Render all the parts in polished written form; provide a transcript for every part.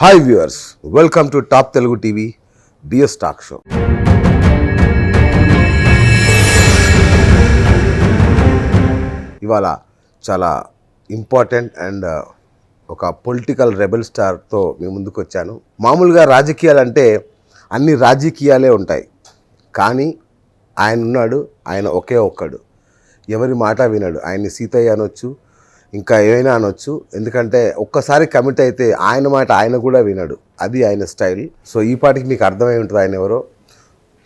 Hi viewers, welcome to top Telugu TV BS talk show. ఇవాళ చాలా important and ఒక political rebel స్టార్తో మీ ముందుకు వచ్చాను. మామూలుగా రాజకీయాలంటే అన్ని రాజకీయాలే ఉంటాయి, కానీ ఆయన ఉన్నాడు. ఆయన ఒకే ఒక్కడు, ఎవరి మాట వినడు. ఆయన్ని సీతయ్య అనొచ్చు, ఇంకా ఏమైనా అనొచ్చు. ఎందుకంటే ఒక్కసారి కమిట్ అయితే ఆయన మాట ఆయన కూడా వినడు. అది ఆయన స్టైల్. సో ఈ పాటికి మీకు అర్థమై ఉంటుంది ఆయన ఎవరో.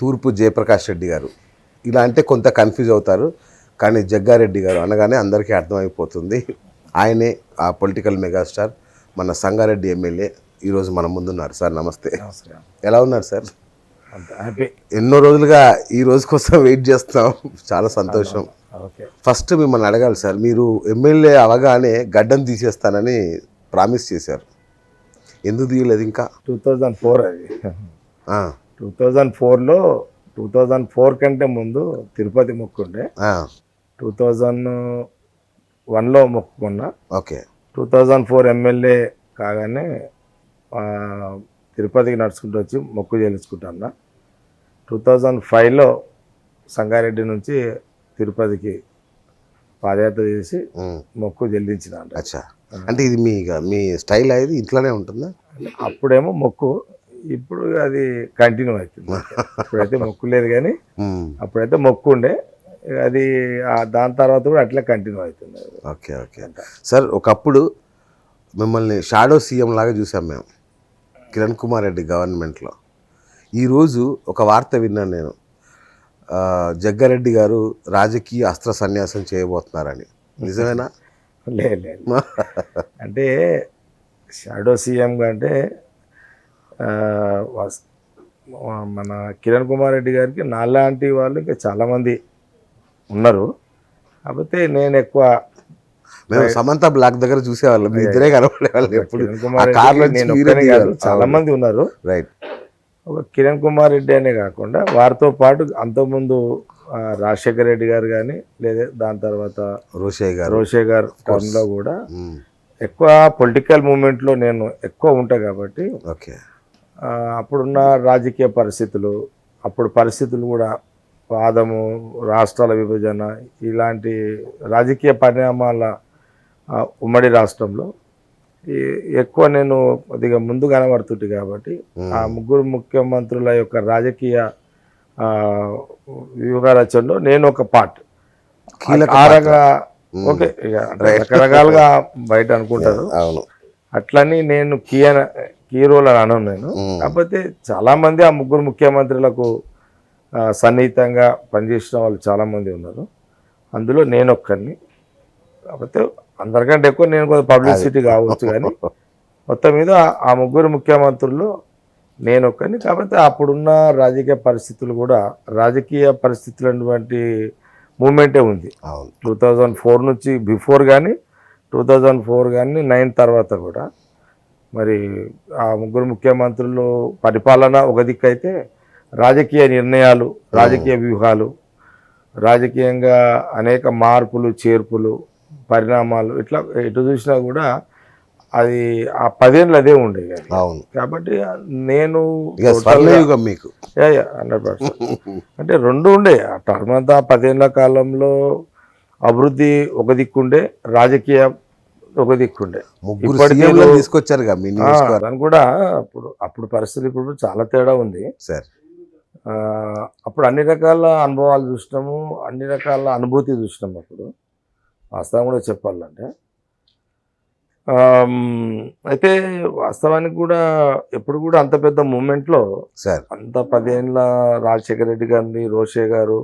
తూర్పు జయప్రకాష్ రెడ్డి గారు. ఇలా అంటే కొంత కన్ఫ్యూజ్ అవుతారు, కానీ జగ్గారెడ్డి గారు అనగానే అందరికీ అర్థమైపోతుంది. ఆయనే ఆ పొలిటికల్ మెగాస్టార్, మన సంగారెడ్డి ఎమ్మెల్యే ఈరోజు మన ముందున్నారు. సార్ నమస్తే. ఎలా ఉన్నారు సార్? ఎన్నో రోజులుగా ఈ రోజు కోసం వెయిట్ చేస్తున్నాం. చాలా సంతోషం. ఫస్ట్ మిమ్మల్ని అడగాలి సార్, మీరు ఎమ్మెల్యే అవగానే గడ్డం తీసేస్తానని ప్రామిస్ చేశారు. ఎందుకు తీయలేదు ఇంకా? 2004 అది 2004లో 2004 కంటే ముందు తిరుపతి మొక్కుండే. 2001లో మొక్కుకున్నా. ఓకే. 2004 ఎమ్మెల్యే కాగానే తిరుపతికి నడుచుకుంటూ వచ్చి మొక్కు చెల్లించుకుంటున్నా. 2005లో సంగారెడ్డి నుంచి తిరుపతికి పాదయాత్ర చేసి మొక్కు చెల్లించిన. అచ్చా, అంటే ఇది మీ స్టైల్ అనేది ఇంట్లోనే ఉంటుందా? అప్పుడేమో మొక్కు, ఇప్పుడు అది కంటిన్యూ అవుతుంది. ఇప్పుడైతే మొక్కు లేదు, కానీ అప్పుడైతే మొక్కు ఉండే. అది దాని తర్వాత కూడా అట్లా కంటిన్యూ అవుతుంది. ఓకే ఓకే సార్, ఒకప్పుడు మిమ్మల్ని షాడో సీఎం లాగా చూసాం మేము కిరణ్ కుమార్ రెడ్డి గవర్నమెంట్లో. ఈరోజు ఒక వార్త విన్నాను నేను, జగ్గారెడ్డి గారు రాజకీయ అస్త్ర సన్యాసం చేయబోతున్నారని. నిజమేనా? లేదు, అంటే షాడో సీఎం అంటే మన కిరణ్ కుమార్ రెడ్డి గారికి నాలాంటి వాళ్ళు ఇంకా చాలామంది ఉన్నారు. కాకపోతే నేను ఎక్కువ సమంత బ్లాక్ దగ్గర చూసేవాళ్ళం, మీ ఇద్దరే కనపడేవాళ్ళు ఎప్పుడు. కిరణ్ కుమార్ రెడ్డి చాలా మంది ఉన్నారు. రైట్. ఒక కిరణ్ కుమార్ రెడ్డి అనే కాకుండా వారితో పాటు అంతకుముందు రాజశేఖర రెడ్డి గారు కానీ, లేదా దాని తర్వాత రోషే గారు టర్మ్లో కూడా ఎక్కువ పొలిటికల్ మూమెంట్లో నేను ఎక్కువ ఉంటా. కాబట్టి ఓకే, అప్పుడున్న రాజకీయ పరిస్థితులు, అప్పుడు పరిస్థితులు కూడా వాదము, రాష్ట్రాల విభజన, ఇలాంటి రాజకీయ పరిణామాల ఉమ్మడి రాష్ట్రంలో ఎక్కువ నేను కొద్దిగా ముందు కనబడుతుంటే, కాబట్టి ఆ ముగ్గురు ముఖ్యమంత్రుల యొక్క రాజకీయ వ్యూహ రచనలో నేను ఒక పార్ట్. ఓకే, ఇక రకరకాలుగా బయట అనుకుంటారు. అట్లని నేను కీ రోల్ అని అనను నేను. కాకపోతే చాలామంది ఆ ముగ్గురు ముఖ్యమంత్రులకు సన్నిహితంగా పనిచేసిన వాళ్ళు చాలామంది ఉన్నారు. అందులో నేను ఒక్కరిని. కాకపోతే అందరికంటే ఎక్కువ నేను కొంచెం పబ్లిసిటీ కావచ్చు, కానీ మొత్తం మీద ఆ ముగ్గురు ముఖ్యమంత్రుల్లో నేను ఒక్కరిని. కాకపోతే అప్పుడున్న రాజకీయ పరిస్థితులు కూడా రాజకీయ పరిస్థితులటువంటి మూమెంటే ఉంది. 2004 నుంచి బిఫోర్ కానీ, 2004 కానీ 9 తర్వాత కూడా మరి ఆ ముగ్గురు ముఖ్యమంత్రులు పరిపాలన ఒక దిక్కు అయితే, రాజకీయ నిర్ణయాలు, రాజకీయ వ్యూహాలు, రాజకీయంగా అనేక మార్పులు, చేర్పులు, పరిణామాలు, ఇట్లా ఎటు చూసినా కూడా అది ఆ 10 ఏళ్ళు అదే ఉండేది. కాబట్టి నేను 100% అంటే రెండు ఉండే. ఆ టర్మ్ అంతా 10 ఏళ్ళ కాలంలో అభివృద్ధి ఒక దిక్కుండే, రాజకీయం ఒక దిక్కుండే. తీసుకొచ్చారు దాని కూడా అప్పుడు పరిస్థితి ఇప్పుడు చాలా తేడా ఉంది సార్. అప్పుడు అన్ని రకాల అనుభవాలు చూసినాము, అన్ని రకాల అనుభూతి చూసినాము. అప్పుడు వాస్తవం కూడా చెప్పాలంటే, అయితే వాస్తవానికి కూడా ఎప్పుడు కూడా అంత పెద్ద మూమెంట్లో అంత 10 ఏళ్ళ రాజశేఖర రెడ్డి గారిని, రోషే గారు,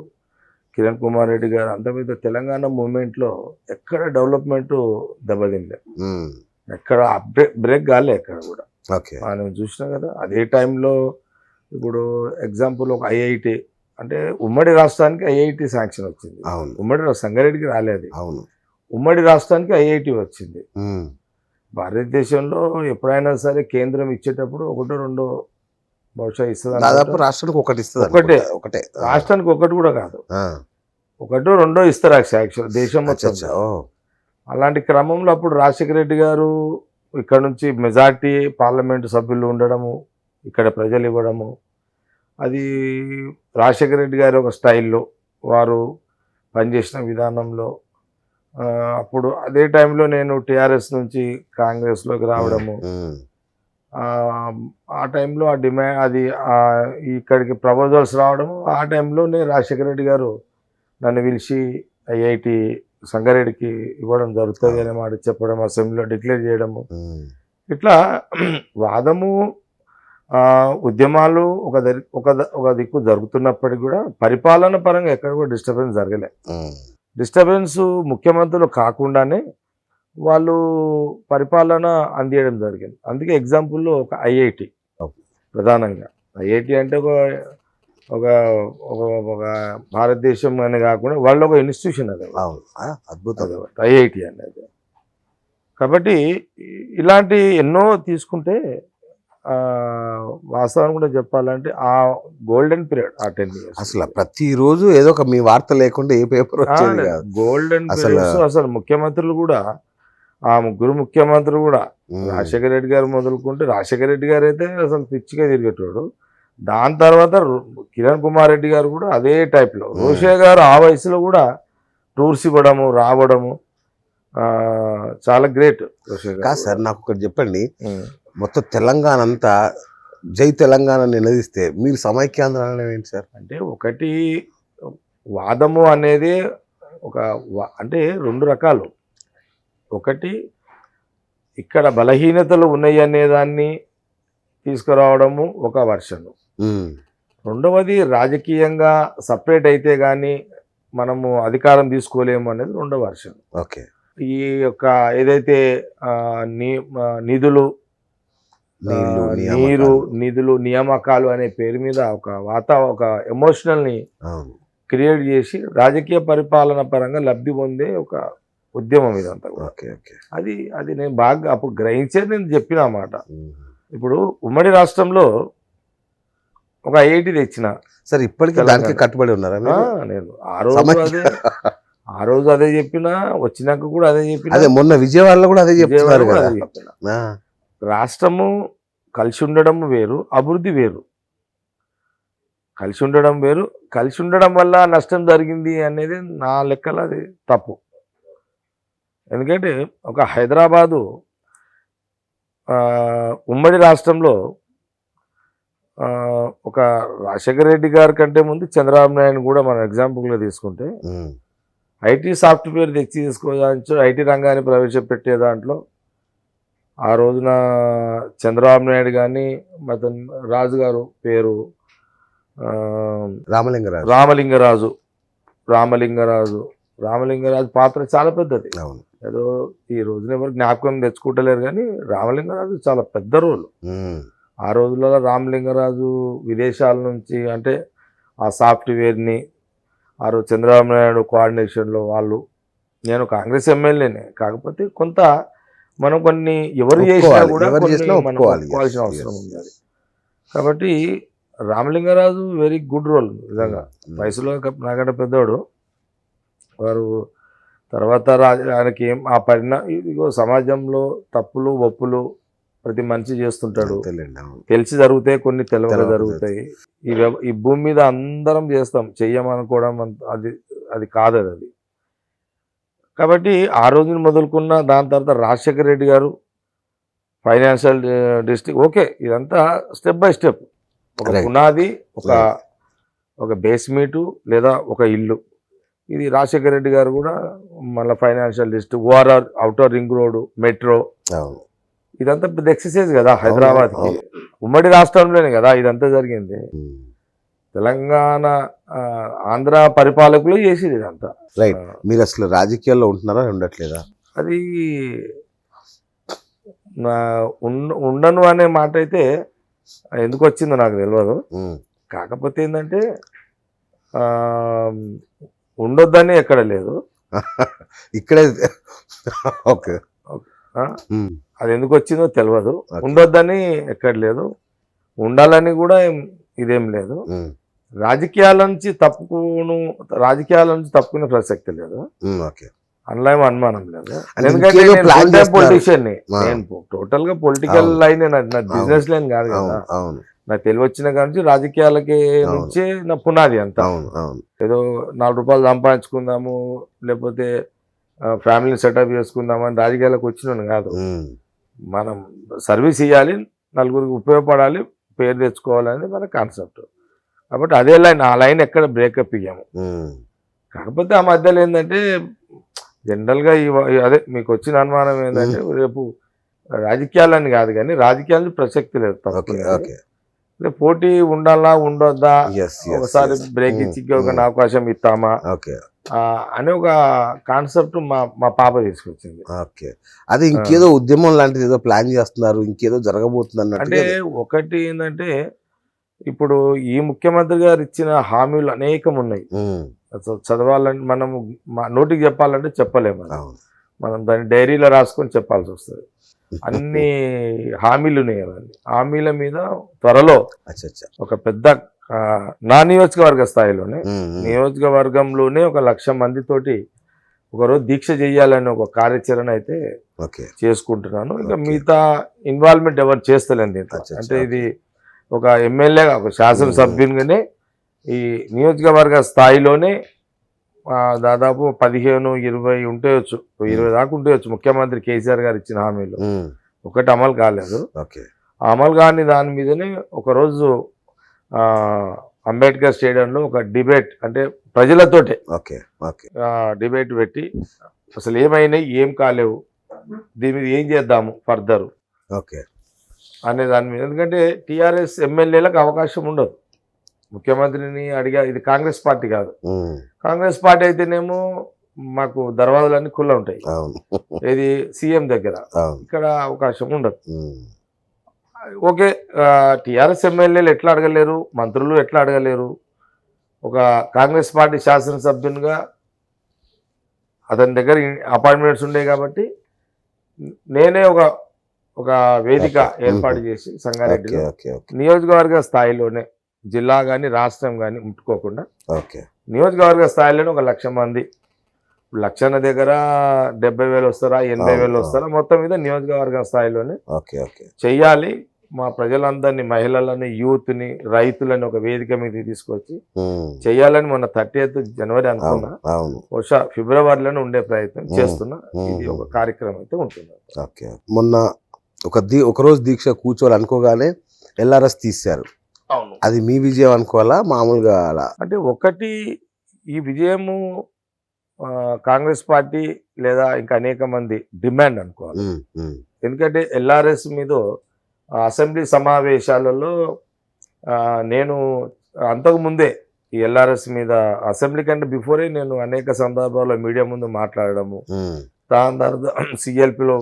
కిరణ్ కుమార్ రెడ్డి గారు, అంత పెద్ద తెలంగాణ మూమెంట్లో ఎక్కడ డెవలప్మెంట్ దెబ్బతిండే, ఎక్కడ బ్రేక్ కాలే ఎక్కడ కూడా. నేను చూసినా కదా. అదే టైంలో ఇప్పుడు ఎగ్జాంపుల్ ఒక ఐఐటి, అంటే ఉమ్మడి రాష్ట్రానికి ఐఐటి శాంక్షన్ వచ్చింది. ఉమ్మడి సంగారెడ్డికి రాలేదు. ఉమ్మడి రాష్ట్రానికి ఐఐటి వచ్చింది. భారతదేశంలో ఎప్పుడైనా సరే కేంద్రం ఇచ్చేటప్పుడు ఒకటో రెండో బహుశా ఇస్తుంది. దాదాపు రాష్ట్రానికి ఒకటి ఇస్తుంది. ఒకటే రాష్ట్రానికి ఒకటి కూడా కాదు, ఒకటో రెండో ఇస్తారు ఆ శాంక్షన్ దేశం మొత్తం. అలాంటి క్రమంలో అప్పుడు రాజశేఖర రెడ్డి గారు ఇక్కడ నుంచి మెజార్టీ పార్లమెంటు సభ్యులు ఉండడము, ఇక్కడ ప్రజలు ఇవ్వడము, అది రాజశేఖర రెడ్డి గారి ఒక స్టైల్లో వారు పనిచేసిన విధానంలో అప్పుడు అదే టైంలో నేను టీఆర్ఎస్ నుంచి కాంగ్రెస్లోకి రావడము, ఆ టైంలో ఆ డిమాండ్ అది ఇక్కడికి ప్రపోజల్స్ రావడము, ఆ టైంలోనే రాజశేఖర రెడ్డి గారు నన్ను పిలిచి ఐఐటి సంగారెడ్డికి ఇవ్వడం జరుగుతుంది అనే మాట చెప్పడం, అసెంబ్లీలో డిక్లేర్ చేయడము, ఇట్లా వాదము ఉద్యమాలు ఒక దిక్కు జరుగుతున్నప్పటికీ కూడా పరిపాలన పరంగా ఎక్కడ కూడా డిస్టర్బెన్స్ జరగలే. డిస్టర్బెన్స్ ముఖ్యమంత్రులు కాకుండానే వాళ్ళు పరిపాలన అందియడం జరిగింది. అందుకే ఎగ్జాంపుల్లో ఒక ఐఐటి ప్రధానంగా, ఐఐటి అంటే ఒక ఒక భారతదేశం అని కాకుండా వాళ్ళు ఒక ఇన్స్టిట్యూషన్ అది అద్భుతం ఐఐటి అనేది. కాబట్టి ఇలాంటి ఎన్నో తీసుకుంటే వాస్తవాన్ని కూడా చెప్పాలంటే ఆ గోల్డెన్ పీరియడ్ ఆ 10 years అసలు ప్రతిరోజు ఏదో ఒక మీ వార్త లేకుండా ఏ పేపర్ వచ్చేది కాదు. Golden periods. అసలు ముఖ్యమంత్రులు కూడా ఆ ముగ్గురు ముఖ్యమంత్రులు కూడా రాజశేఖర రెడ్డి గారు మొదలుకుంటే, రాజశేఖర రెడ్డి గారు అయితే అసలు పిచ్చిగా తిరిగేటోడు. దాని తర్వాత కిరణ్ కుమార్ రెడ్డి గారు కూడా అదే టైప్లో, రోషే గారు ఆ వయసులో కూడా టూర్స్ ఇవ్వడము రావడము చాలా గ్రేట్. రోషే గారు సార్ నాకు ఒకటి చెప్పండి, మొత్తం తెలంగాణ అంతా జై తెలంగాణ నినదిస్తే మీరు సమైక్యాంధ్ర ఏంటి సార్? అంటే ఒకటి వాదము అనేది అంటే 2 రకాలు. ఒకటి ఇక్కడ బలహీనతలు ఉన్నాయి అనేదాన్ని తీసుకురావడము ఒక వర్షన్. రెండవది రాజకీయంగా సపరేట్ అయితే కానీ మనము అధికారం తీసుకోలేము అనేది రెండవ వర్షన్. ఓకే. ఈ యొక్క ఏదైతే నిధులు నియామకాలు అనే పేరు మీద ఒక ఎమోషనల్ని క్రియేట్ చేసి రాజకీయ పరిపాలన పరంగా లబ్ధి పొందే ఒక ఉద్యమం ఇదంతా. అది నేను బాగా అప్పుడు గ్రహించేది, నేను చెప్పిన మాట. ఇప్పుడు ఉమ్మడి రాష్ట్రంలో ఒక ఐఐటి తెచ్చిన సార్, ఇప్పటికీ దానికి కట్టుబడి ఉన్నారా? నేను ఆ రోజు అదే చెప్పినా, వచ్చినాక కూడా అదే చెప్పిన. అదే మొన్న విజయవాడలో కూడా అదే చెప్తున్నారు కదా. రాష్ట్రము కలిసి ఉండడం వేరు, అభివృద్ధి వేరు. కలిసి ఉండడం వేరు, కలిసి ఉండడం వల్ల నష్టం జరిగింది అనేది నా లెక్కలో అది తప్పు. ఎందుకంటే ఒక హైదరాబాదు ఉమ్మడి రాష్ట్రంలో ఒక రాజశేఖర రెడ్డి గారి కంటే ముందు చంద్రబాబు నాయుడు కూడా మనం ఎగ్జాంపుల్గా తీసుకుంటే ఐటీ సాఫ్ట్వేర్ తీసుకోవచ్చు, ఐటీ రంగాన్ని ప్రవేశపెట్టే దాంట్లో ఆ రోజున చంద్రబాబు నాయుడు కానీ మొత్తం రాజు గారు పేరు రామలింగరాజు పాత్ర చాలా పెద్దది. ఏదో ఈ రోజున ఎవరు జ్ఞాపకం తెచ్చుకుంటలేరు కానీ రామలింగరాజు చాలా పెద్ద రోల్. ఆ రోజులలో రామలింగరాజు విదేశాల నుంచి, అంటే ఆ సాఫ్ట్వేర్ని ఆ రోజు చంద్రబాబు నాయుడు కోఆర్డినేషన్లో వాళ్ళు, నేను కాంగ్రెస్ ఎమ్మెల్యేనే కాకపోతే కొంత మనం కొన్ని ఎవరు చేసినా కూడా మనం ఒప్పుకోవాల్సిన అవసరం ఉంది. కాబట్టి రామలింగరాజు వెరీ గుడ్ రోల్ నిజంగా. వయసులో నాకంటే పెద్దవాడు వారు. తర్వాత ఆయనకి ఆ ఇదిగో సమాజంలో తప్పులు ఒప్పులు ప్రతి మనిషి చేస్తుంటాడు. తెలిసి జరుగుతాయి, కొన్ని తెలియక జరుగుతాయి. ఈ భూమి మీద అందరం చేస్తాం, చెయ్యమనుకోవడం అది కాదు అది. కాబట్టి ఆ రోజుని మొదలుకున్న దాని తర్వాత రాజశేఖర రెడ్డి గారు ఫైనాన్షియల్ డిస్ట్రిక్ట్, ఓకే, ఇదంతా స్టెప్ బై స్టెప్. ఒక పునాది, ఒక బేస్మెంటు లేదా ఒక ఇల్లు. ఇది రాజశేఖర రెడ్డి గారు కూడా మళ్ళీ financial district, ORR, outer ring road, metro, ఇదంతా పెద్ద ఎక్సర్సైజ్ కదా హైదరాబాద్కి. ఉమ్మడి రాష్ట్రంలోనే కదా ఇదంతా జరిగింది. తెలంగాణ ఆంధ్ర పరిపాలకులు చేసేది ఇదంతా. రైట్. మీరు అసలు రాజకీయాల్లో ఉంటున్నారా, ఉండట్లేదా? అది ఉండను అనే మాట అయితే ఎందుకు వచ్చిందో నాకు తెలియదు. కాకపోతే ఏంటంటే ఉండొద్దని ఎక్కడ లేదు, ఇక్కడే. ఓకే. అది ఎందుకు వచ్చిందో తెలియదు. ఉండొద్దని ఎక్కడ లేదు, ఉండాలని కూడా ఇదేం లేదు. రాజకీయాల నుంచి తప్పుకునే ప్రసక్తి లేదు. అందులో ఏమో అనుమానం లేదు. అంటే ఎందుకంటే ఇంకేదో నేను ప్లాన్ full time చేస్తున్నారు. politician ని. ఆ. నేను టోటల్ గా పొలిటికల్ లైన్ నా బిజినెస్ లైన్ కాదు కదా. అవును అవును నాకు తెలివి వచ్చిన కాడ నుంచి రాజకీయాలకి నుంచే నా పునాది అంతా. అవును అవును ఏదో 4 రూపాయలు సంపాదించుకుందాము లేకపోతే ఫ్యామిలీని సెటప్ చేసుకుందాము అని రాజకీయాలకు వచ్చినాను కాదు. ఉమ్, మనం సర్వీస్ ఇవ్వాలి, నలుగురికి ఉపయోగపడాలి, పేరు తెచ్చుకోవాలనేది మన కాన్సెప్ట్. కాబట్టి అదే లైన్, ఆ లైన్ ఎక్కడ బ్రేకప్ ఇయ్యాము. ఉమ్, కాకపోతే ఆ మధ్యలో ఏంటంటే జనరల్గా అదే మీకు వచ్చిన అనుమానం ఏంటంటే రేపు రాజకీయాలని కాదు కానీ రాజకీయాలు ప్రసక్తి లేదు ఓకే తప్పకుండా. ఓకే రేపు పోటీ ఉండాలా ఉండొద్దా, ఎస్ ఎస్ ఒకసారి బ్రేక్ ఇచ్చి ఇంకొక అవకాశం ఇస్తామా ఓకే అనే ఒక కాన్సెప్ట్ మా పాప తీసుకొచ్చింది. ఓకే అది ఇంకేదో ఉద్యమం లాంటిది ఏదో ప్లాన్ చేస్తున్నారు, ఇంకేదో జరగబోతుంది అంటే అన్నట్టు. ఒకటి ఏంటంటే ఇప్పుడు ఈ ముఖ్యమంత్రి గారు ఇచ్చిన హామీలు అనేకం ఉన్నాయి. అసలు చదవాలంటే మనము నోటికి చెప్పాలంటే చెప్పలేము. అవును మనం దాన్ని డైరీలో రాసుకొని చెప్పాల్సి వస్తుంది. అన్ని హామీలు ఉన్నాయి కదండి. హామీల మీద త్వరలో అచ్చా అచ్చా ఒక పెద్ద నా నియోజకవర్గ స్థాయిలోనే ఉమ్, ఉమ్, నియోజకవర్గంలోనే 1,00,000 మందితోటి ఒకరోజు దీక్ష చేయాలని ఒక కార్యాచరణ అయితే ఓకే చేసుకుంటున్నాను. ఇంకా Okay. మిగతా ఇన్వాల్వ్మెంట్ ఎవరు చేస్తలేను దీంట్లో. అచ్చా, అంటే అచ్చా, ఇది ఒక ఎమ్మెల్యేగా ఒక శాసనసభ్యునిగానే ఈ నియోజకవర్గ స్థాయిలోనే దాదాపు 15-20 ఉంటేయచ్చు, 20 దాకా ఉంటేయచ్చు ముఖ్యమంత్రి కేసీఆర్ గారు ఇచ్చిన హామీలు. ఉమ్, ఒకటి అమలు కాలేదు. ఓకే ఆ అమలు కాని దాని మీదనే ఒకరోజు అంబేద్కర్ స్టేడియంలో ఒక డిబేట్, అంటే ప్రజలతోటే ఓకే ఓకే డిబేట్ పెట్టి అసలు ఏమైనాయి ఏం కాలేవు, దీని మీద ఏం చేద్దాము ఫర్దర్ ఓకే అనే దాని మీద. ఎందుకంటే టీఆర్ఎస్ ఎమ్మెల్యేలకు అవకాశం ఉండదు ముఖ్యమంత్రిని అడిగా. ఇది కాంగ్రెస్ పార్టీ కాదు. ఉమ్, కాంగ్రెస్ పార్టీ అయితేనేమో మాకు దర్వాజాలన్నీ ఖుల్లా ఉంటాయి. అవును ఇది సీఎం దగ్గర, అవును ఇక్కడ అవకాశం ఉండదు. ఉమ్, ఓకే, టీఆర్ఎస్ ఎమ్మెల్యేలు ఎట్లా అడగలేరు, మంత్రులు ఎట్లా అడగలేరు. ఒక కాంగ్రెస్ పార్టీ శాసనసభ్యునిగా అతని దగ్గర అపాయింట్మెంట్స్ ఉండేవి కాబట్టి నేనే ఒక వేదిక ఏర్పాటు చేసి సంగారెడ్డిలో ఓకే ఓకే ఓకే నియోజకవర్గ స్థాయిలోనే, జిల్లా కానీ రాష్ట్రం కానీ ముట్టుకోకుండా ఓకే నియోజకవర్గ స్థాయిలోనే 1,00,000 మంది, 1,00,000 దగ్గర 70,000 వస్తారా 80,000 వస్తారా, మొత్తం మీద నియోజకవర్గ స్థాయిలోనే ఓకే ఓకే చెయ్యాలి. మా ప్రజలందరినీ, మహిళలని, యూత్ని, రైతులని ఒక వేదిక మీద తీసుకొచ్చి ఉమ్, చెయ్యాలని మొన్న 30th జనవరి అనుకున్నా. అవును బహుశా ఫిబ్రవరిలోనే ఉండే ప్రయత్నం చేస్తున్నా. ఇది ఒక కార్యక్రమం అయితే ఉంటుంది. ఓకే మొన్న ఒక రోజు దీక్ష కూర్చోవాలి అనుకోగానే ఎల్ఆర్ఎస్ తీశారు. అవును, అది మీ విజయం అనుకోవాలా మామూలుగా అలా? అంటే ఒకటి ఈ విజయము కాంగ్రెస్ పార్టీ లేదా ఇంకా అనేక మంది డిమాండ్ అనుకోవాలి. ఉమ్, ఉమ్, ఎందుకంటే ఎల్ఆర్ఎస్ మీద అసెంబ్లీ సమావేశాలలో నేను అంతకుముందే ఈ ఎల్ఆర్ఎస్ మీద అసెంబ్లీ కంటే బిఫోరే నేను అనేక సందర్భాల్లో మీడియా ముందు మాట్లాడడము, ఉమ్, దాని తర్వాత సిఎల్పిలో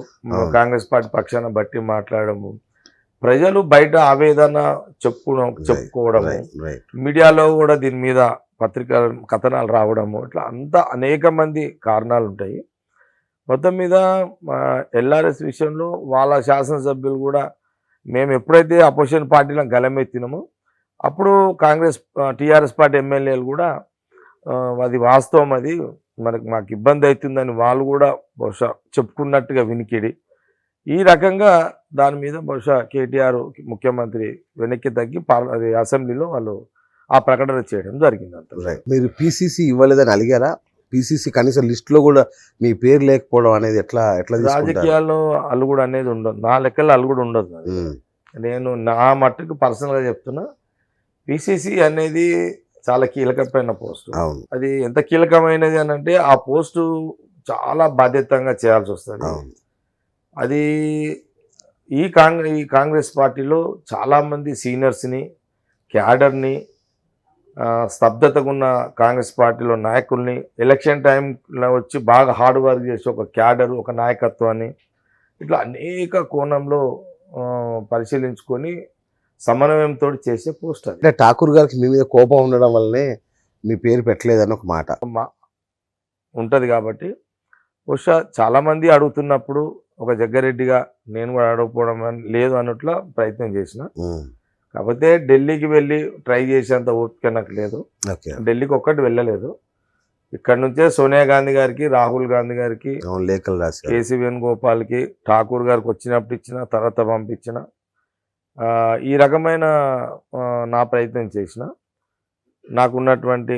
కాంగ్రెస్ పార్టీ పక్షాన బట్టి మాట్లాడము, ప్రజలు బయట ఆవేదన చెప్పుకోవడము, రైట్ మీడియాలో కూడా దీని మీద పత్రిక కథనాలు రావడము, ఇట్లా అంతా అనేక మంది కారణాలు ఉంటాయి. మొత్తం మీద ఎల్ఆర్ఎస్ విషయంలో వాళ్ళ శాసనసభ్యులు కూడా మేము ఎప్పుడైతే అపోజిషన్ పార్టీలను గలమెత్తినామో అప్పుడు టీఆర్ఎస్ పార్టీ ఎమ్మెల్యేలు కూడా అది వాస్తవం, అది మాకు ఇబ్బంది అవుతుందని వాళ్ళు కూడా బహుశా చెప్పుకున్నట్టుగా వినికిడి. ఈ రకంగా దాని మీద బహుశా కేటీఆర్ ముఖ్యమంత్రి వెనక్కి తగ్గి అది అసెంబ్లీలో వాళ్ళు ఆ ప్రకటన చేయడం జరిగింది. అంత మీరు పిసిసి ఇవ్వలేదని అలిగారా? పిసిసి కనీసం లిస్ట్ లో కూడా మీ పేరు లేకపోవడం అనేది ఎట్లా రాజకీయాల్లో అలుగుడు అనేది ఉండదు, నా లెక్కలో అలుగుడు ఉండదు. నేను నా మట్టుకు పర్సనల్గా చెప్తున్నా, పిసిసి అనేది చాలా కీలకమైన పోస్టు. అది ఎంత కీలకమైనది అని అంటే ఆ పోస్టు చాలా బాధ్యతంగా చేయాల్సి వస్తుంది. అది ఈ కాంగ్రెస్ పార్టీలో చాలామంది సీనియర్స్ని, క్యాడర్ని, స్తబ్దతగా ఉన్న కాంగ్రెస్ పార్టీలో నాయకుల్ని ఎలక్షన్ టైంలో వచ్చి బాగా హార్డ్ వర్క్ చేసి ఒక క్యాడర్, ఒక నాయకత్వాన్ని ఇట్లా అనేక కోణంలో పరిశీలించుకొని సమన్వయంతో చేసే పోస్ట్. అంటే ఠాకూర్ గారికి మీ మీద కోపం ఉండడం వల్లనే మీ పేరు పెట్టలేదని ఒక మాట ఉంటుంది. కాబట్టి బహుశా చాలామంది అడుగుతున్నప్పుడు ఒక జగ్గారెడ్డిగా నేను కూడా అడగకపోవడం లేదు అన్నట్లా ప్రయత్నం చేసిన. కాకపోతే ఢిల్లీకి వెళ్ళి ట్రై చేసేంత ఓపిక నాకు లేదు. ఢిల్లీకి ఒక్కటి వెళ్ళలేదు. ఇక్కడ నుంచే సోనియా గాంధీ గారికి, రాహుల్ గాంధీ గారికి, అవును, లేఖలు రాశారు. కేసీ వేణుగోపాల్కి, ఠాకూర్ గారికి వచ్చినప్పుడు ఇచ్చిన, తర్వాత పంపించిన ఈ రకమైన నా ప్రయత్నం చేసిన. నాకున్నటువంటి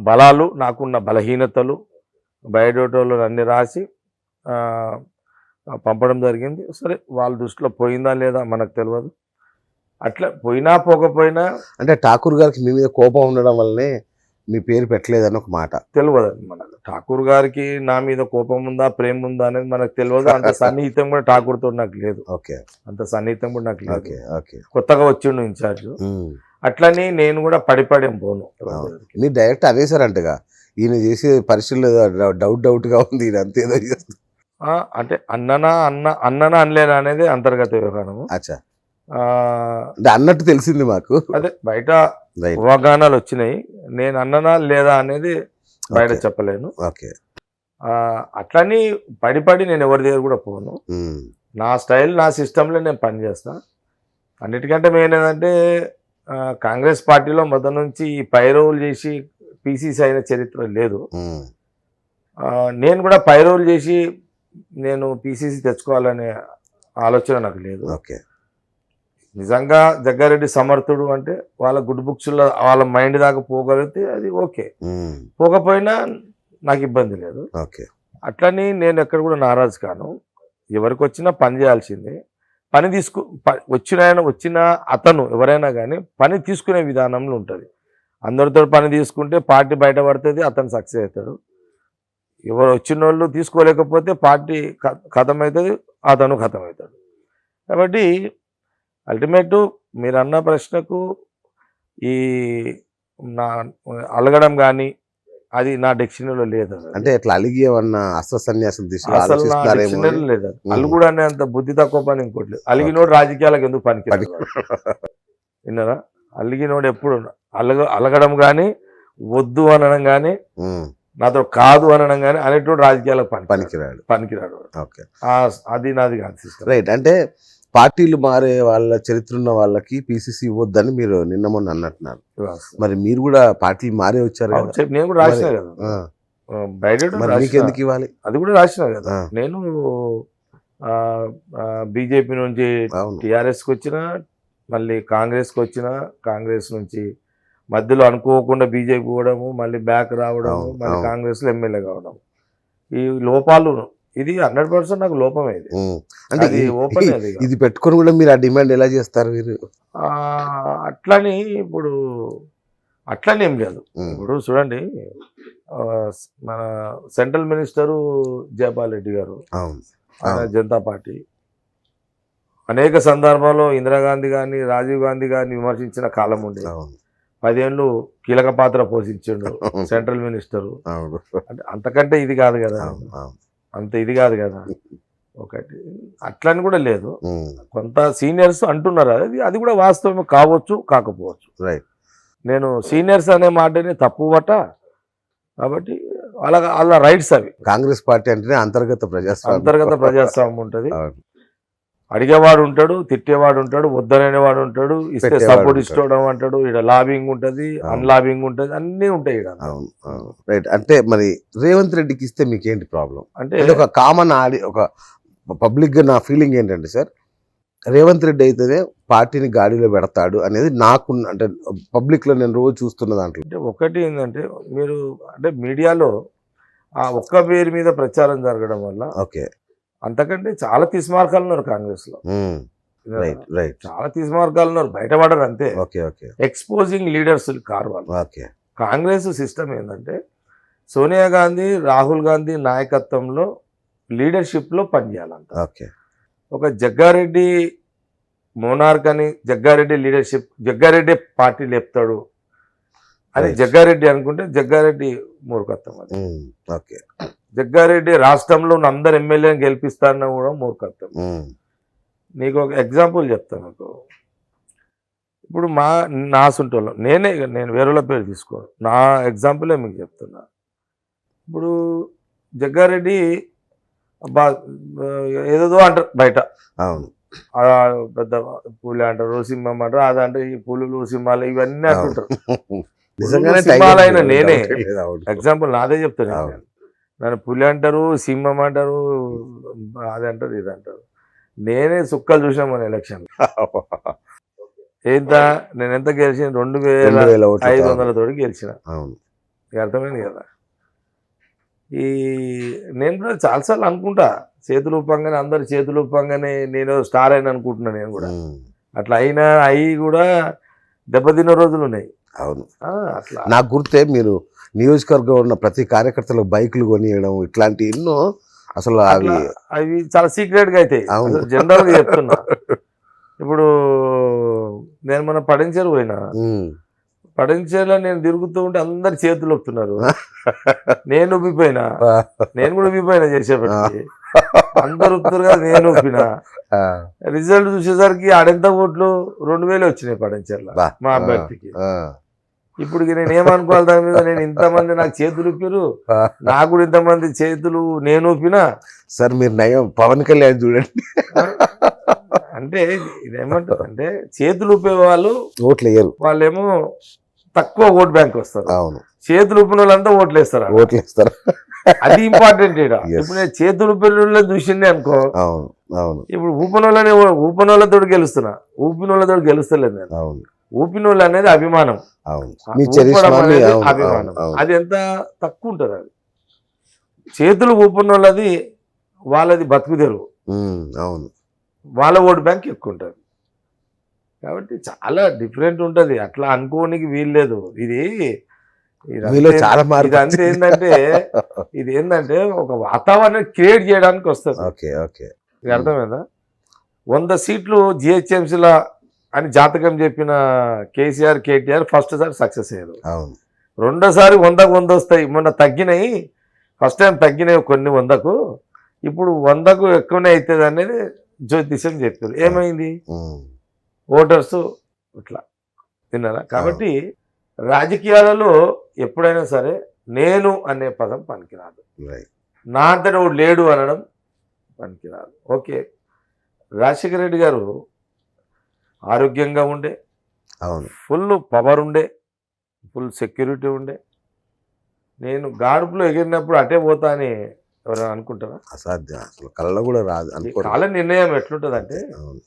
బలాలు, నాకున్న బలహీనతలు, బయోడేటాలో అన్ని రాసి పంపడం జరిగింది. సరే, వాళ్ళ దృష్టిలో పోయిందా లేదా మనకు తెలియదు. అట్లా పోయినా పోకపోయినా అంటే ఠాకూర్ గారికి మీ మీద కోపం ఉండడం వల్లనే మీ పేరు పెట్టలేదని ఒక మాట. తెలియదు మనకు. ఠాకూర్ గారికి నా మీద కోపం ఉందా, ప్రేమ ఉందా అనేది మనకు తెలియదు. అంత సన్నిహితం కూడా ఠాకూర్తో నాకు లేదు. ఓకే, అంత సన్నిహితం కూడా నాకు లేదు. Okay, okay. కొత్తగా వచ్చిండు ఇన్ఛార్జ్. అట్లని నేను కూడా పడిపడేం పోను. మీరు డైరెక్ట్ అనేసారంటగా, ఈయన చేసే పరిశీలన డౌట్ గా ఉంది, ఈయన అంతేదో చేస్తుంది. అంటే అన్ననా అనలేనా అనేది అంతర్గత వ్యవహారము. అచ్చా, అంటే అన్నట్టు తెలిసింది మాకు. అదే బయట అవగాహనలు వచ్చినాయి. నేను అన్ననా లేదా అనేది బయట చెప్పలేను. ఓకే, అట్లని పడి నేను ఎవరి దగ్గర కూడా పోను. నా స్టైల్, నా సిస్టంలో నేను పనిచేస్తా. అన్నిటికంటే మెయిన్ ఏంటంటే కాంగ్రెస్ పార్టీలో మొదటి నుంచి ఈ పైరోలు చేసి పీసీసీ అయిన చరిత్ర లేదు. నేను కూడా పైరోలు చేసి నేను పీసీసీ తెచ్చుకోవాలనే ఆలోచన నాకు లేదు. ఓకే, నిజంగా జగ్గారెడ్డి సమర్థుడు అంటే వాళ్ళ గుడ్ బుక్స్లో వాళ్ళ మైండ్ దాకా పోగలిగితే అది ఓకే, పోకపోయినా నాకు ఇబ్బంది లేదు. ఓకే, అట్లని నేను ఎక్కడ కూడా నారాజు కాను. ఎవరికి వచ్చినా పని చేయాల్సిందే. పని వచ్చిన అతను ఎవరైనా కానీ పని తీసుకునే విధానంలో ఉంటుంది. అందరితో పని తీసుకుంటే పార్టీ బయటపడుతుంది, అతను సక్సెస్ అవుతాడు. ఎవరు వచ్చిన వాళ్ళు తీసుకోలేకపోతే పార్టీ ఖతమవుతుంది, అతను ఖతమవుతాడు. కాబట్టి అల్టిమేట్ మీరు అన్న ప్రశ్నకు ఈ నా అలగడం కానీ అది నా డిక్షనరీలో లేదు. అంటే ఎట్లా అలిగి ఏమన్నా అస్త్ర సన్యాసం అసలు నా డిక్షనరీలో లేదు. అల్లు కూడా అంత బుద్ధి తక్కువ పని ఇంకోటి లేదు. అలిగినోడు రాజకీయాలకు ఎందుకు పనికి విన్నారా? అలిగినోడు ఎప్పుడు అలగడం కానీ, వద్దు అనడం కానీ, నాతో కాదు అనడం కానీ అనేటోడు రాజకీయాలకు పనికిరాడు. అది నాది కాదు సిస్టమ్. రైట్. అంటే పార్టీలు మారే వాళ్ళ చరిత్ర ఉన్న వాళ్ళకి పీసీసీ ఇవ్వద్దని మీరు నిన్న మొన్న అన్నట్టున్నారు. మరి మీరు కూడా పార్టీలు మారే వచ్చారు కదా? నేను కూడా రాసిన కదా బయట, ఎందుకు ఇవ్వాలి? అది కూడా రాసిన కదా. నేను బీజేపీ నుంచి టీఆర్ఎస్కి వచ్చిన, మళ్ళీ కాంగ్రెస్కి వచ్చిన, కాంగ్రెస్ నుంచి మధ్యలో అనుకోకుండా బీజేపీ పోవడము, మళ్ళీ బ్యాక్ రావడము, మళ్ళీ కాంగ్రెస్లో ఎమ్మెల్యే కావడం, ఈ లోపాలు ఇది 100% నాకు లోపమే. ఇది అంటే ఓపెన్ ఇది పెట్టుకొని కూడా మీరు ఆ డిమాండ్ ఎలా చేస్తారు మీరు? అట్లని ఇప్పుడు అట్లని ఏం లేదు. ఇప్పుడు చూడండి, మన సెంట్రల్ మినిస్టరు జయపాల్ రెడ్డి గారు, జనతా పార్టీ అనేక సందర్భాల్లో ఇందిరాగాంధీ గారిని, రాజీవ్ గాంధీ గారిని విమర్శించిన కాలం ఉండే. 10 ఏళ్ళు కీలక పాత్ర పోషించాడు సెంట్రల్ మినిస్టరు. అంటే అంతకంటే ఇది కాదు కదా, అంత ఇది కాదు కదా. ఒకటి అట్లని కూడా లేదు. కొంత సీనియర్స్ అంటున్నారు, అది కూడా వాస్తవం కావచ్చు, కాకపోవచ్చు. రైట్. నేను సీనియర్స్ అనే మాటని తప్పు పట్ట. కాబట్టి వాళ్ళ రైట్స్ అవి. కాంగ్రెస్ పార్టీ అంటేనే అంతర్గత ప్రజాస్వామ్యం ఉంటుంది. అడిగేవాడు ఉంటాడు, తిట్టేవాడు ఉంటాడు, వద్దనేవాడు ఉంటాడు, ఇస్తే సపోర్ట్ ఇష్టం అంటాడు, ఇక్కడ లాబింగ్ ఉంటుంది, అన్లాబింగ్ ఉంటుంది, అన్నీ ఉంటాయి ఇక్కడ. రైట్. అంటే మరి రేవంత్ రెడ్డికి ఇస్తే మీకేంటి ప్రాబ్లం? అంటే ఒక కామన్ ఒక పబ్లిక్ గా నా ఫీలింగ్ ఏంటంటే, సార్, రేవంత్ రెడ్డి అయితేనే పార్టీని గాడిలో పెడతాడు అనేది నాకు, అంటే పబ్లిక్ లో నేను రోజు చూస్తున్న దాంట్లో. అంటే ఒకటి ఏంటంటే, మీరు అంటే మీడియాలో ఆ ఒక్క పేరు మీద ప్రచారం జరగడం వల్ల, ఓకే, అంతకంటే చాలా తీస్మార్గాలు ఉన్నారు కాంగ్రెస్ లో. చాలా తీస్మార్గాలు ఉన్నారు, బయటపడరు అంతే. ఎక్స్పోజింగ్ లీడర్స్ కారు వాళ్ళు. కాంగ్రెస్ సిస్టమ్ ఏంటంటే, సోనియా గాంధీ, రాహుల్ గాంధీ నాయకత్వంలో లీడర్షిప్ లో పనిచేయాలంట. ఒక జగ్గారెడ్డి మోనార్క్ అని, జగ్గారెడ్డి లీడర్షిప్, జగ్గారెడ్డి పార్టీ లేపుతాడు అని జగ్గారెడ్డి అనుకుంటే జగ్గారెడ్డి మూర్ఖత్వం. అది జగ్గారెడ్డి రాష్ట్రంలో ఉన్న అందరు ఎమ్మెల్యేని గెలిపిస్తారన్న కూడా మూర్ఖత్వం. నీకు ఒక ఎగ్జాంపుల్ చెప్తాను. మీకు ఇప్పుడు నా సొంతలో నేను వేరేల పేరు తీసుకోను, నా ఎగ్జాంపులే మీకు చెప్తున్నా. ఇప్పుడు జగ్గారెడ్డి ఏదేదో అంటారు బయట, పెద్ద పూలు అంటారు, సింహం అంటారు, అదంటే ఈ పూలు సింహాలు ఇవన్నీ అంటుంటారు. నిజంగానే సింహాలైన tiger నేనే doubt లేదు, అవును. ఎగ్జాంపుల్ నాదే చెప్తాను అవును. నేను. నన్ను పులి అంటారు, సింహం అంటారు, అది అంటారు, ఇది అంటారు. నేనే సుక్కలు చూసాం మన ఎలక్షన్. ఎంత నేను ఎంత గెలిచిన 2000 ఓట్లతో. 2500 తోటి గెలిచిన. అవును. ఇక అర్థమైంది కదా. ఈ నేను కూడా చాలాసార్లు అనుకుంటా, చేతులు ఊపంగానే అందరు చేతులు ఊపంగానే నేను స్టార్ అయిన అనుకుంటున్నా నేను కూడా. ఉమ్. అట్లా అయి కూడా దెబ్బతిన్న రోజులు ఉన్నాయి. అవును. అట్లా నాకు గుర్తే మీరు నియోజకవర్గం ఉన్న ప్రతి కార్యకర్తలు బైకులు కొనియడం ఇట్లాంటి ఎన్నో అసలు అవి అవి చాలా సీక్రెట్గా అవుతాయి. అవును. జనరల్గా చెప్తున్నా. ఇప్పుడు నేను మన పడంచేరు పోయినా, ఉమ్. పడంచేరులో నేను తిరుగుతూ ఉంటే అందరు చేతులు ఒప్పుతున్నారు. నేను ఉబ్బిపోయినా, నేను కూడా ఉబ్బిపోయినా చేసేపటికి. అందరు ఒప్పుతారు కదా, నేను ఒప్పినా. ఆ, రిజల్ట్ చూసేసరికి ఆడెంత ఓట్లు 2000 వచ్చినాయి పడంచేరులో బా. మా అభ్యర్థికి. ఆ, ఇప్పుడు నేను ఏమనుకోవాలి దాని మీద, నేను ఇంతమంది నాకు చేతులు ఊపారు, ఆ. నాకు కూడా ఇంతమంది చేతులు నేను ఊపినా. సార్ మీరు నయం పవన్ కళ్యాణ్ చూడండి, అంటే ఇదేమంటారు అంటే, చేతులు ఊపే వాళ్ళు ఓట్లు వేయరు. వాళ్ళేమో తక్కువ ఓట్ బ్యాంక్ వస్తారు. అవును. చేతులు ఊపిన వాళ్ళంతా ఓట్లు వేస్తారు. ఓట్లు వేస్తారు. అది ఇంపార్టెంట్ ఇక్కడ. Yes. ఇప్పుడు నేను చేతులు ఊపిన వాళ్ళని చూసిండే అనుకో, అవును. అవును. ఇప్పుడు ఊపిన వాళ్ళతో గెలుస్తున్నా, ఊపిన వాళ్ళతో గెలుస్తలేదు నేను. అవును. ఊపిన వాళ్ళు అనేది అభిమానం. అవును. మీ ఊపడం చరిష్మా మీ- అనేది అవును, అభిమానం. అవును, అది ఎంత తక్కువ ఉంటుంది. అది చేతులు ఊపిన వాళ్ళది వాళ్ళది బతుకు తెరువు, అవును. వాళ్ళ ఓట్ బ్యాంక్ ఎక్కువ ఉంటుంది. కాబట్టి చాలా డిఫరెంట్ ఉంటుంది. అట్లా అనుకోనికి వీల్లేదు. మీలో చాలా మార్పు ఇదంతా ఏంటంటే, ఇది ఏంటంటే ఒక వాతావరణం క్రియేట్ చేయడానికి వస్తుంది. ఓకే. ఓకే. ఇది అర్థమైందా? 100 సీట్లు జిహెచ్ఎంసీలా అని జాతకం చెప్పిన కేసీఆర్, కేటీఆర్ ఫస్ట్ సారి సక్సెస్ అయ్యారు. అవును. రెండోసారి 100కు 100 వస్తాయి. మొన్న తగ్గినాయి, ఫస్ట్ టైం తగ్గినాయి కొన్ని 100కు, ఇప్పుడు 100కు ఎక్కువనే అవుతుంది అనేది జ్యోతిష్యం చెప్పారు. ఏమైంది? ఓటర్స్ ఇట్లా తిన్నారా. కాబట్టి రాజకీయాలలో ఎప్పుడైనా సరే నేను అనే పదం పనికిరాదు. రైట్. నా అంతటా ఒకడు లేడు అనడం పనికిరాదు. ఓకే, రాజశేఖర రెడ్డి గారు ఆరోగ్యంగా ఉండే, అవును. ఫుల్ పవర్ ఉండే, ఫుల్ సెక్యూరిటీ ఉండే. నేను గాడుపులో ఎగిరినప్పుడు అటే పోతా అని ఎవరైనా అనుకుంటారా? అసాధ్యం, అసలు కళ్ళ కూడా రాదు ఈ అనుకో. కాల నిర్ణయం ఎట్లుంటుందంటే, అవును.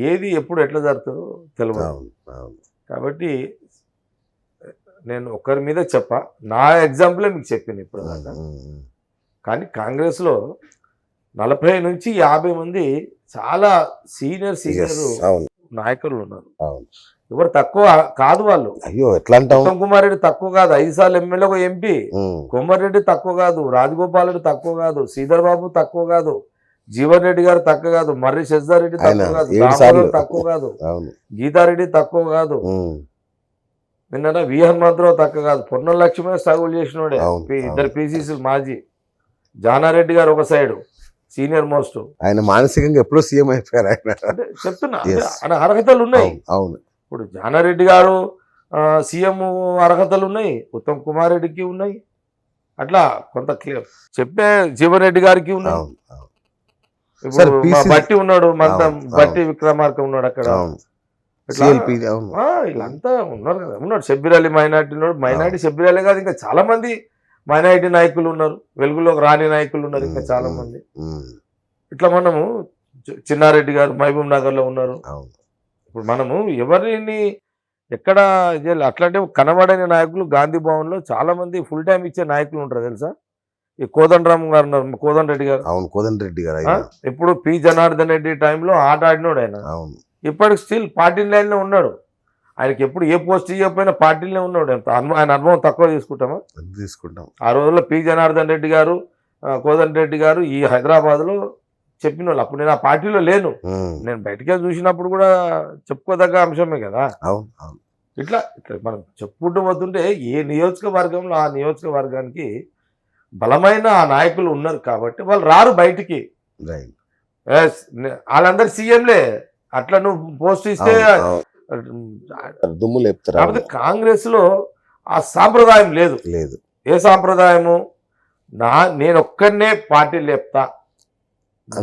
ఏది ఎప్పుడు ఎట్లా జరుగుతుందో తెలియదు. అవును. అవును. కాబట్టి నేను ఒకరి మీద చెప్పా, నా ఎగ్జాంపులే మీకు చెప్పింది ఇప్పుడు దాకా. కానీ కాంగ్రెస్లో 40 నుంచి 50 మంది చాలా సీనియర్ Yes. అవును. నాయకులు ఉన్నారు. అవును. ఎవరు తక్కువ కాదు వాళ్ళు. అయ్యో ఎట్లా అంటాం. ఉత్తమ్ కుమార్ రెడ్డి తక్కువ కాదు, 5 సార్లు ఎమ్మెల్యే, ఒక ఎంపీ. ఉమ్. కొమర్రెడ్డి తక్కువ కాదు, రాజగోపాల్ రెడ్డి తక్కువ కాదు, శ్రీధర్ బాబు తక్కువ కాదు, జీవన్ రెడ్డి గారు తక్కువ కాదు, మర్రి శశిధర్ రెడ్డి తక్కువ కాదు, 7 దామోదర్ సార్లు తక్కువ కాదు, అవును. గీతారెడ్డి తక్కువ కాదు, ఉమ్. నిన్న వి హనుమంతరావు తక్కువ కాదు, పొన్న లక్ష్మీ స్ట్రగుల్ చేసినోడే. అవును. ఇద్దరు పీసీసీ మాజీ. జానారెడ్డి గారు ఒక సైడ్ సీనియర్ మోస్ట్. ఆయన మానసికంగా ఎప్పుడో సీఎం అయిపోయారు ఆయన. అంటే చెప్తున్నా, Yes. అంటే అర్హతలు ఉన్నాయి. అవును. ఇప్పుడు జానారెడ్డి గారు సీఎం అర్హతలు ఉన్నాయి, ఉత్తమ్ కుమార్ రెడ్డికి ఉన్నాయి. అట్లా కొంత క్లియర్ చెప్పే జీవన్ రెడ్డి గారికి ఉన్నాయి. అవును. అవును. ఇప్పుడు మా PC బట్టి ఉన్నాడు, మంతం అవును, బట్టి విక్రమార్క ఉన్నాడు అక్కడ. అవును. ఇట్లా CLP, అవును. వీళ్ళంతా ఉన్నారు కదా. ఉన్నాడు షబ్బీర్ అలీ మైనార్టీ ఉన్నాడు. మైనార్టీ షబ్బీర్ అలీ కాదు, ఇంకా చాలా మంది మైనారిటీ నాయకులు ఉన్నారు, వెలుగులోకి రాని నాయకులు ఉన్నారు ఇంకా చాలా మంది. ఉమ్. ఇట్లా మనము చిన్నారెడ్డి గారు మహబూబ్ నగర్లో ఉన్నారు. అవును. ఇప్పుడు మనము ఎవరిని ఎక్కడ అట్లాంటి కనబడని నాయకులు గాంధీ భవన్లో చాలా మంది ఫుల్ టైం ఇచ్చే నాయకులు ఉంటారు తెలుసా. ఈ కోదండరామ్ గారు ఉన్నారు, కోదండ రెడ్డి గారు. అవును. కోదండ రెడ్డి గారు ఆయన. ఇప్పుడు పి జనార్దన్ రెడ్డి టైంలో ఆట ఆడినోడు ఆయన. అవును. ఇప్పటికి స్టిల్ పార్టీ లైన్లో ఉన్నాడు. ఆయనకి ఎప్పుడు ఏ పోస్ట్ ఇవ్వకపోయినా పార్టీలో ఉన్నాడు. ఆయన అనుభవం తక్కువ తీసుకుంటామా? తీసుకుంటాం. ఆ రోజుల్లో పి జనార్దన్ రెడ్డి గారు, కోదండ రెడ్డి గారు ఈ హైదరాబాద్లో చెప్పిన వాళ్ళు. అప్పుడు నేను ఆ పార్టీలో లేను, నేను బయటకే చూసినప్పుడు కూడా చెప్పుకోదగ్గ అంశమే కదా. అవును. అవును. ఇట్లా ఇట్లా మనం చెప్పుకుంటూ పోతుంటే ఏ నియోజకవర్గంలో ఆ నియోజకవర్గానికి బలమైన ఆ నాయకులు ఉన్నారు కాబట్టి వాళ్ళు రారు బయటికి. రైట్. వాళ్ళందరు సీఎంలే. అట్లా నువ్వు పోస్ట్ ఇస్తే దుమ్ము లేపుతారు. కాకపోతే కాంగ్రెస్లో ఆ సాంప్రదాయం లేదు. లేదు. ఏ సాంప్రదాయము? నేను ఒక్కడనే పార్టీ లేపుతా,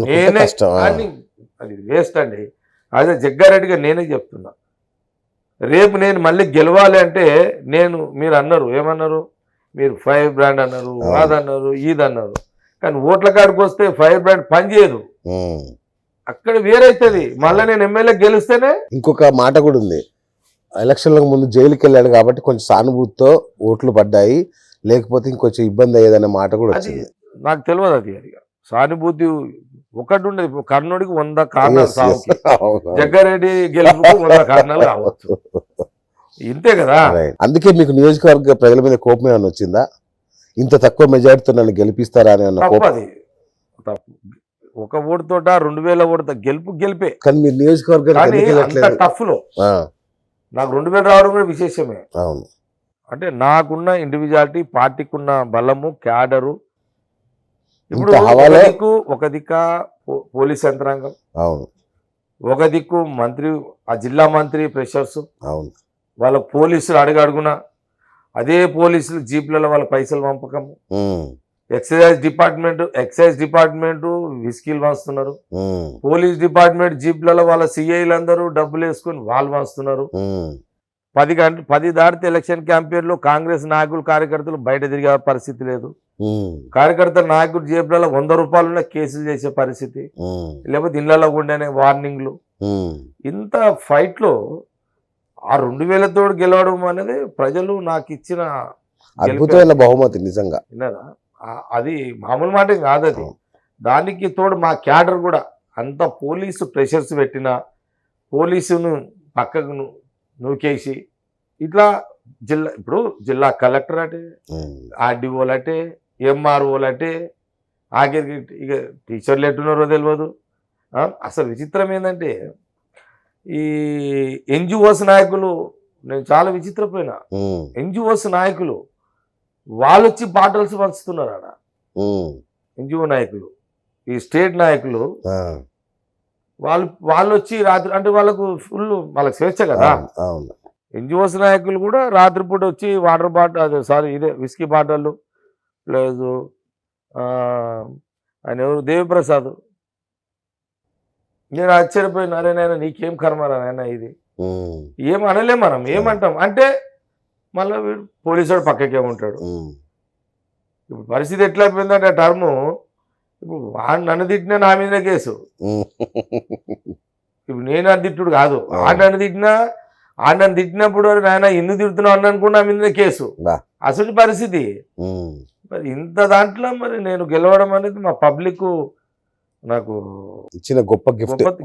నేనే కష్టం. అని. అది వేస్ట్ అండి. అదే జగ్గారెడ్డిగా నేనే చెప్తున్నా, రేపు నేను మళ్ళీ గెలవాలి అంటే మీరు అన్నారు ఏమన్నారు, మీరు ఫైర్ బ్రాండ్ అన్నారు, అదన్నారు, ఇది అన్నారు. కానీ ఓట్ల కాడికి వస్తే ఫైర్ బ్రాండ్ పనిచేయదు, అక్కడ వేరైతుంది. మళ్ళీ నేను ఎమ్మెల్యే గెలిస్తేనే. ఇంకొక మాట కూడా ఉంది, ఎలక్షన్లకు ముందు జైలుకి వెళ్ళాడు కాబట్టి కొంచెం సానుభూతితో ఓట్లు పడ్డాయి, లేకపోతే ఇంకొంచెం ఇబ్బంది అయ్యేదనే మాట కూడా అది వచ్చింది. నాకు తెలియదు. అది సానుభూతి ఒకటి ఉండదు. కర్ణుడికి 100 కారణాలు సాగుకి, జగ్గారెడ్డి గెలుపుకు 100 కారణాలు కావచ్చు. ఇంతే కదా. అందుకే మీకు నియోజకవర్గ ప్రజల మీద కోపం ఏమైనా వచ్చిందా? ఇంత తక్కువ మెజార్టీతో నన్ను గెలిపిస్తారా అని అన్న కోపం? అది తప్పు. 1 ఓటుతోట 2000 ఓటుతో గెలిపే. కానీ మీరు నియోజకవర్గానికి టఫ్ లో నాకు 2000 రావడం కూడా విశేషమే. అవును. అంటే నాకున్న ఇండివిజువాలిటీ, పార్టీకి ఉన్న బలము, క్యాడరు. ఇప్పుడు ఒక దిక్కు పోలీస్ యంత్రాంగం, అవును, ఒక దిక్కు మంత్రి, ఆ జిల్లా మంత్రి ప్రెషర్స్, అవును, వాళ్ళ పోలీసులు అడుగడుగున అదే పోలీసులు జీప్లలో వాళ్ళ పైసలు పంపకము, ఎక్సైజ్ డిపార్ట్మెంట్ విస్కీలు వాస్తున్నారు, పోలీస్ డిపార్ట్మెంట్ జీప్లలో వాళ్ళ సిఐలు అందరూ డబ్బులు వేసుకుని వాళ్ళు వాస్తున్నారు. 10 దాటితే ఎలక్షన్ క్యాంపెయిన్లో కాంగ్రెస్ నాయకులు, కార్యకర్తలు బయట తిరిగే పరిస్థితి లేదు. కార్యకర్త నాయకుడు జేబులలో 100 రూపాయలున్న కేసులు చేసే పరిస్థితి, లేకపోతే ఇళ్లలో ఉండేనే వార్నింగ్లు. ఇంత ఫైట్ లో ఆ 2000 తోడు గెలవడం అనేది ప్రజలు నాకు ఇచ్చిన అద్భుతమైన బహుమతి. నిజంగా విన్నారా? అది మామూలు మాట కాదు. అది దానికి తోడు మా క్యాడర్ కూడా అంత పోలీసు ప్రెషర్స్ పెట్టిన, పోలీసును పక్కకు నూకేసి ఇట్లా ఇప్పుడు జిల్లా కలెక్టర్ అంటే, ఆర్డీఓలు అంటే, ఎంఆర్ఓలు అంటే, ఆఖరికి ఇక టీచర్లు ఎట్టున్నారో తెలియదు. అసలు విచిత్రం ఏంటంటే ఈ ఎన్జిఓస్ నాయకులు, నేను చాలా విచిత్రపోయినా. ఎన్జిఓస్ నాయకులు వాళ్ళు వచ్చి బాటల్స్ పంచుతున్నారు ఆడ. ఎన్జిఓ నాయకులు, ఈ స్టేట్ నాయకులు వాళ్ళు వచ్చి రాత్రి, అంటే వాళ్ళకు వాళ్ళకి స్వేచ్ఛ కదా. ఎన్జిఓస్ నాయకులు కూడా రాత్రిపూట వచ్చి వాటర్ బాటిల్, ఇదే విస్కీ బాటిళ్ళు, ప్లస్ ఆయన ఎవరు, దేవిప్రసాద్. నేను ఆశ్చర్యపోయిన, అరే నాయన నీకేం కర్మరా నాయన, ఇది ఏం అనలేం మనం. ఏమంటాం అంటే మళ్ళీ వీడు పోలీసు పక్కకే ఉంటాడు. ఇప్పుడు పరిస్థితి ఎట్లా అయిపోయిందంటే టర్ము, ఇప్పుడు వాడు నన్ను తిట్టినా నా మీద కేసు. ఇప్పుడు నేను అని తిట్టుడు కాదు, నన్ను తిట్టినప్పుడు నాయన ఎందుకు తిడుతున్నావు అని అనుకున్నా మీద కేసు. అసలు పరిస్థితి మరి ఇంత దాంట్లో మరి నేను గెలవడం అనేది మా పబ్లిక్ నాకు ఇచ్చిన గొప్ప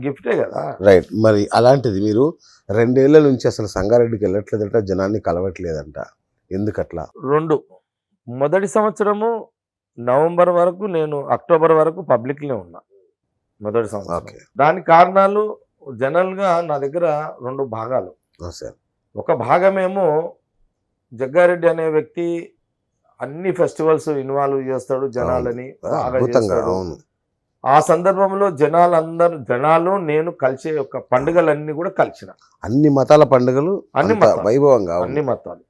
గిఫ్టే కదా. రైట్. మరి అలాంటిది మీరు 2 ఏళ్ల నుంచి అసలు సంగారెడ్డికి వెళ్ళట్లేదంట, జనాన్ని కలవట్లేదంట, ఎందుకట్లా? మొదటి సంవత్సరము నవంబర్ వరకు, నేను అక్టోబర్ వరకు పబ్లిక్లో ఉన్నా మొదటి సంవత్సరం. దానికి కారణాలు జనరల్గా నా దగ్గర 2 భాగాలు. ఒక భాగమేమో జగ్గారెడ్డి అనే వ్యక్తి అన్ని ఫెస్టివల్స్ ఇన్వాల్వ్ చేస్తాడు, జనాలని బాగా చేస్తాడు. ఆ సందర్భంలో జనాలు నేను కలిసే యొక్క పండుగలన్నీ కూడా కలిసిన, అన్ని మతాల పండుగలు, అన్ని వైభవంగా, అన్ని మతాలు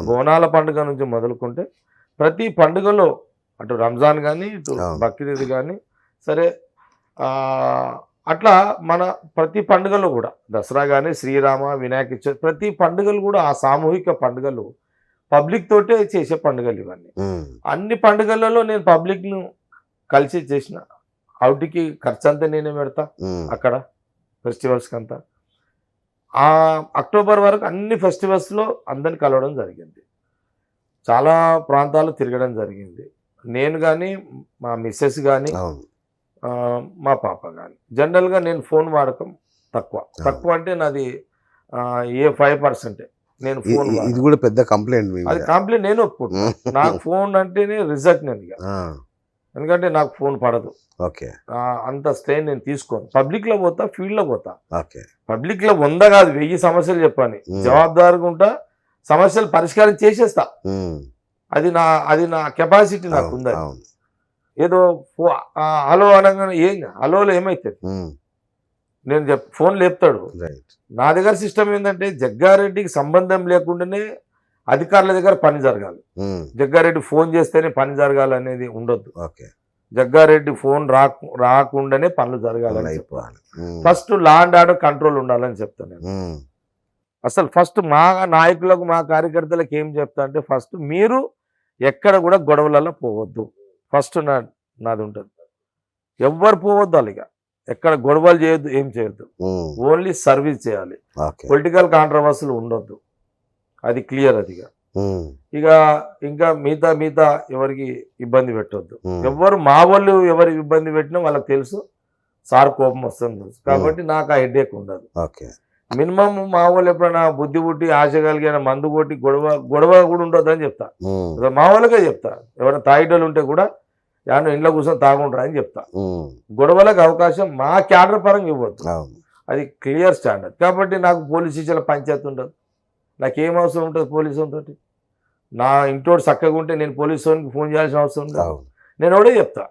బోనాల పండుగ నుంచి మొదలుకుంటే ప్రతి పండుగలో, అటు రంజాన్ కానీ, ఇటు బక్రీద్ కానీ, సరే అట్లా మన ప్రతి పండుగలో కూడా, దసరా కానీ, శ్రీరామ, వినాయక చవితి, ప్రతి పండుగలు కూడా ఆ సామూహిక పండుగలు పబ్లిక్ తోటే చేసే పండుగలు ఇవన్నీ. అన్ని పండుగలలో నేను పబ్లిక్ను కలిసి చేసిన. అవుటికి ఖర్చు అంతా నేనే పెడతా అక్కడ ఫెస్టివల్స్కి అంతా. ఆ అక్టోబర్ వరకు అన్ని ఫెస్టివల్స్లో అందరిని కలవడం జరిగింది, చాలా ప్రాంతాలు తిరగడం జరిగింది. నేను కానీ, మా మిస్సెస్ కానీ, మా పాప కానీ. జనరల్గా నేను ఫోన్ వాడకం తక్కువ అంటే నాది 5%. నేను ఫోన్, ఇది కూడా పెద్ద కంప్లైంట్. అది కంప్లైంట్ నేను ఒప్పుకుంటున్నా. నాకు ఫోన్ అంటేనే రిజల్ట్ నేను, ఎందుకంటే నాకు ఫోన్ పడదు. అంత స్ట్రెయిన్ నేను తీసుకోను. పబ్లిక్లో పోతా, ఫీల్డ్లో పోతా. పబ్లిక్లో 100 కాదు 1000 సమస్యలు చెప్పాను, జవాబుదారుగా ఉంటా, సమస్యలు పరిష్కారం చేసేస్తా. అది నా కెపాసిటీ నాకు ఉంది. ఏదో హలో అనగానే హలోలో ఏమవుతుంది, నేను ఫోన్ లేపుతాడు. నా దగ్గర సిస్టమ్ ఏంటంటే జగ్గారెడ్డికి సంబంధం లేకుండానే అధికారుల దగ్గర పని జరగాలి. జగ్గారెడ్డి ఫోన్ చేస్తేనే పని జరగాలి అనేది ఉండొద్దు. జగ్గారెడ్డి ఫోన్ రాకుండానే పనులు జరగాలని చెప్పాలి. First law and order control ఉండాలని చెప్తాను నేను. అసలు ఫస్ట్ మా నాయకులకు మా కార్యకర్తలకు ఏం చెప్తా అంటే ఫస్ట్ మీరు ఎక్కడ కూడా గొడవలలో పోవద్దు. ఫస్ట్ నాది ఉంటుంది. ఎవ్వరు పోవద్దు అలాగా, ఎక్కడ గొడవలు చేయొద్దు, ఏం చేయొద్దు. ఓన్లీ సర్వీస్ చేయాలి. పొలిటికల్ కాంట్రవర్సీలు ఉండొద్దు, అది క్లియర్. అదిగా ఇక ఇంకా మిగతా ఎవరికి ఇబ్బంది పెట్టొద్దు. ఎవరు మా వాళ్ళు ఎవరికి ఇబ్బంది పెట్టినా వాళ్ళకి తెలుసు, సార్ కోపం వస్తుంది తెలుసు. కాబట్టి నాకు ఆ హెడేక్ ఉండదు. మినిమం మా వాళ్ళు ఎప్పుడైనా బుద్ధి పుట్టి ఆశ కలిగిన మందు కొట్టి గొడవ కూడా ఉండొద్దు అని చెప్తా. మా వాళ్ళకే చెప్తా. ఎవరైనా తాగిటోళ్ళు ఉంటే కూడా యాను ఇంట్లో కూర్చొని తాగుంటారా అని చెప్తా. గొడవలకు అవకాశం మా క్యాడర్ పరంగా ఇవ్వద్దు, అది క్లియర్ స్టాండర్డ్. కాబట్టి నాకు పోలీస్ స్టేషన్లో పంచాయతీ ఉండదు. నాకేం అవసరం ఉంటుంది పోలీసుతో? నా ఇంటోడు చక్కగా ఉంటే నేను పోలీసు వానికి ఫోన్ చేయాల్సిన అవసరం ఉండదు. నేను ఒకటే చెప్తా,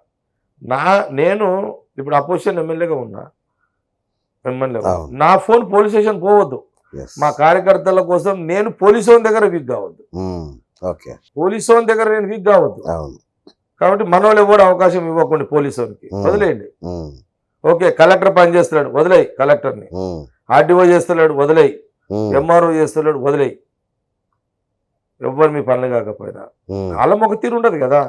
నేను ఇప్పుడు అపోజిషన్ ఎమ్మెల్యేగా ఉన్నా, నా ఫోన్ పోలీస్ స్టేషన్ పోవద్దు. మా కార్యకర్తల కోసం నేను పోలీసు వాని దగ్గర వీక్ కావద్దు, పోలీసు వాని దగ్గర నేను వీక్ కావద్దు. కాబట్టి మన వాళ్ళు ఎవరు అవకాశం ఇవ్వకండి పోలీసు వానికి, వదిలేయండి. ఓకే, కలెక్టర్ పని చేస్తున్నాడు, వదిలేయి కలెక్టర్ని. ఆర్డీఓ చేస్తున్నాడు, వదిలేయి. ఎంఆర్ఓ చేస్తున్నాడు, వదిలేయి. ఎవ్వరు మీ పనులు కాకపోయినా వాళ్ళ ఒక తీరు ఉండదు కదా.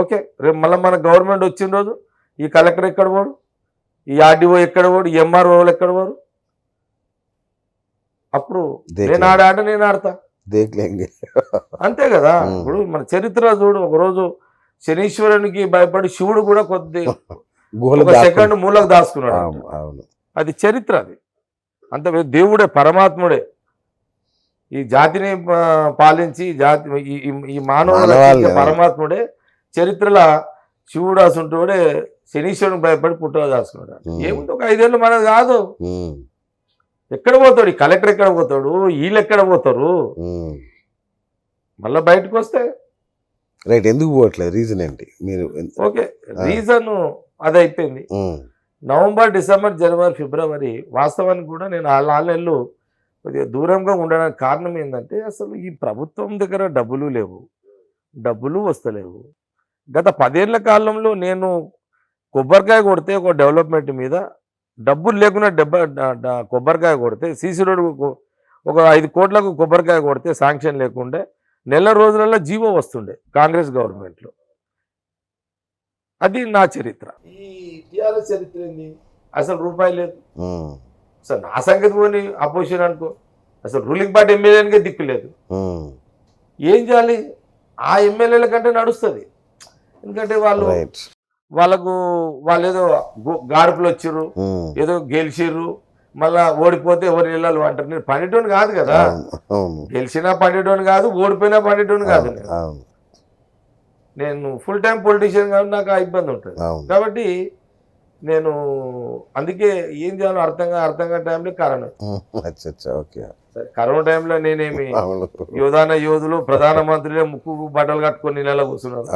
ఓకే, రేపు మళ్ళీ మన గవర్నమెంట్ వచ్చిన రోజు ఈ కలెక్టర్ ఎక్కడ పోడు, ఈ ఆర్డీఓ ఎక్కడ పోడు, ఈ ఎంఆర్ఓలు ఎక్కడ పోరు? అప్పుడు నేను నేను ఆడతా, అంతే కదా. ఇప్పుడు మన చరిత్ర చూడు, ఒకరోజు శనీశ్వరునికి భయపడి శివుడు కూడా కొద్ది సెకండ్ మూలకు దాచుకున్నాడు. అది చరిత్ర. అది అంత దేవుడే, పరమాత్ముడే ఈ జాతిని పాలించి ఈ మానవుల పరమాత్ముడే. చరిత్రలో శివుడు అసంటోడే శనీశ్వరునికి భయపడి పుట్టగా దాచుకున్నాడు. ఏముంది, ఒక 5 ఏళ్ళు మనది కాదు. ఎక్కడ పోతాడు ఈ కలెక్టర్? ఎక్కడ పోతాడు? వీళ్ళు ఎక్కడ పోతారు? మళ్ళీ బయటకు వస్తే రైట్, ఎందుకు పోవట్లేదు? రీజన్ ఏంటి? మీరు ఓకే, రీజన్ అది అయిపోయింది. నవంబర్, డిసెంబర్, జనవరి, ఫిబ్రవరి వాస్తవానికి కూడా నేను 4 నెలలు కొద్దిగా దూరంగా ఉండడానికి కారణం ఏంటంటే, అసలు ఈ ప్రభుత్వం దగ్గర డబ్బులు లేవు, డబ్బులు వస్తలేవు. గత 10 ఏళ్ల కాలంలో నేను కొబ్బరికాయ కొడితే ఒక డెవలప్మెంట్ మీద డబ్బులు లేకుండా కొబ్బరికాయ కొడితే, సీసీ రోడ్డు ఒక 5 కోట్లకు కొబ్బరికాయ కొడితే శాంక్షన్ లేకుండే నెల రోజులలో జీవో వస్తుండే కాంగ్రెస్ గవర్నమెంట్లో. అది నా చరిత్ర. ఈ టీఆర్ఎస్ చరిత్ర ఏంది? అసలు రూపాయి లేదు. అసలు నా సంగతి పోని అపోజిషన్ అనుకో, అసలు రూలింగ్ పార్టీ ఎమ్మెల్యేనికే దిక్కు లేదు. ఏం చేయాలి? ఆ ఎమ్మెల్యేల కంటే నడుస్తుంది. ఎందుకంటే వాళ్ళు ఏదో గాడుపులు వచ్చిర్రు, ఏదో గెలిచిర్రు, మళ్ళా ఓడిపోతే ఎవరి ఇళ్ళలు అంటారు. నేను పండిటోని కాదు కదా, గెలిచినా పండిటోని కాదు, ఓడిపోయినా పండిటోని కాదు. నేను ఫుల్ టైం పొలిటీషియన్ కాబట్టి నాకు ఆ ఇబ్బంది ఉంటుంది. కాబట్టి నేను అందుకే ఏం చేయాలో అర్థంగా టైంలో కరోనా. కరోనా టైంలో నేనేమి యోధులు ప్రధానమంత్రిలో ముక్కు బట్టలు కట్టుకొని నెల కూర్చున్నారు.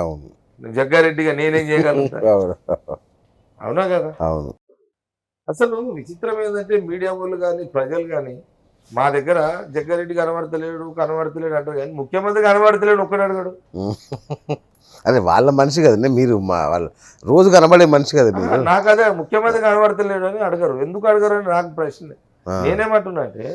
జగ్గారెడ్డిగా నేనేం చేయగలుగుతా? అవునా కదా. అసలు విచిత్రం ఏంటంటే, మీడియా వాళ్ళు కానీ ప్రజలు కానీ మా దగ్గర జగ్గారెడ్డి కనబడతలేడు అంటారు, కానీ ముఖ్యమంత్రి కనబడతలేడు ఒక్కడు అడగడు. అదే వాళ్ళ మనిషి కదండి మీరు, వాళ్ళ రోజు కనబడే మనిషి కదా. నాకు అదే ముఖ్యమంత్రి కనబడతలేడు అని అడగరు. ఎందుకు అడగరు అని నాకు ప్రశ్న. నేనేమంటున్నా అంటే,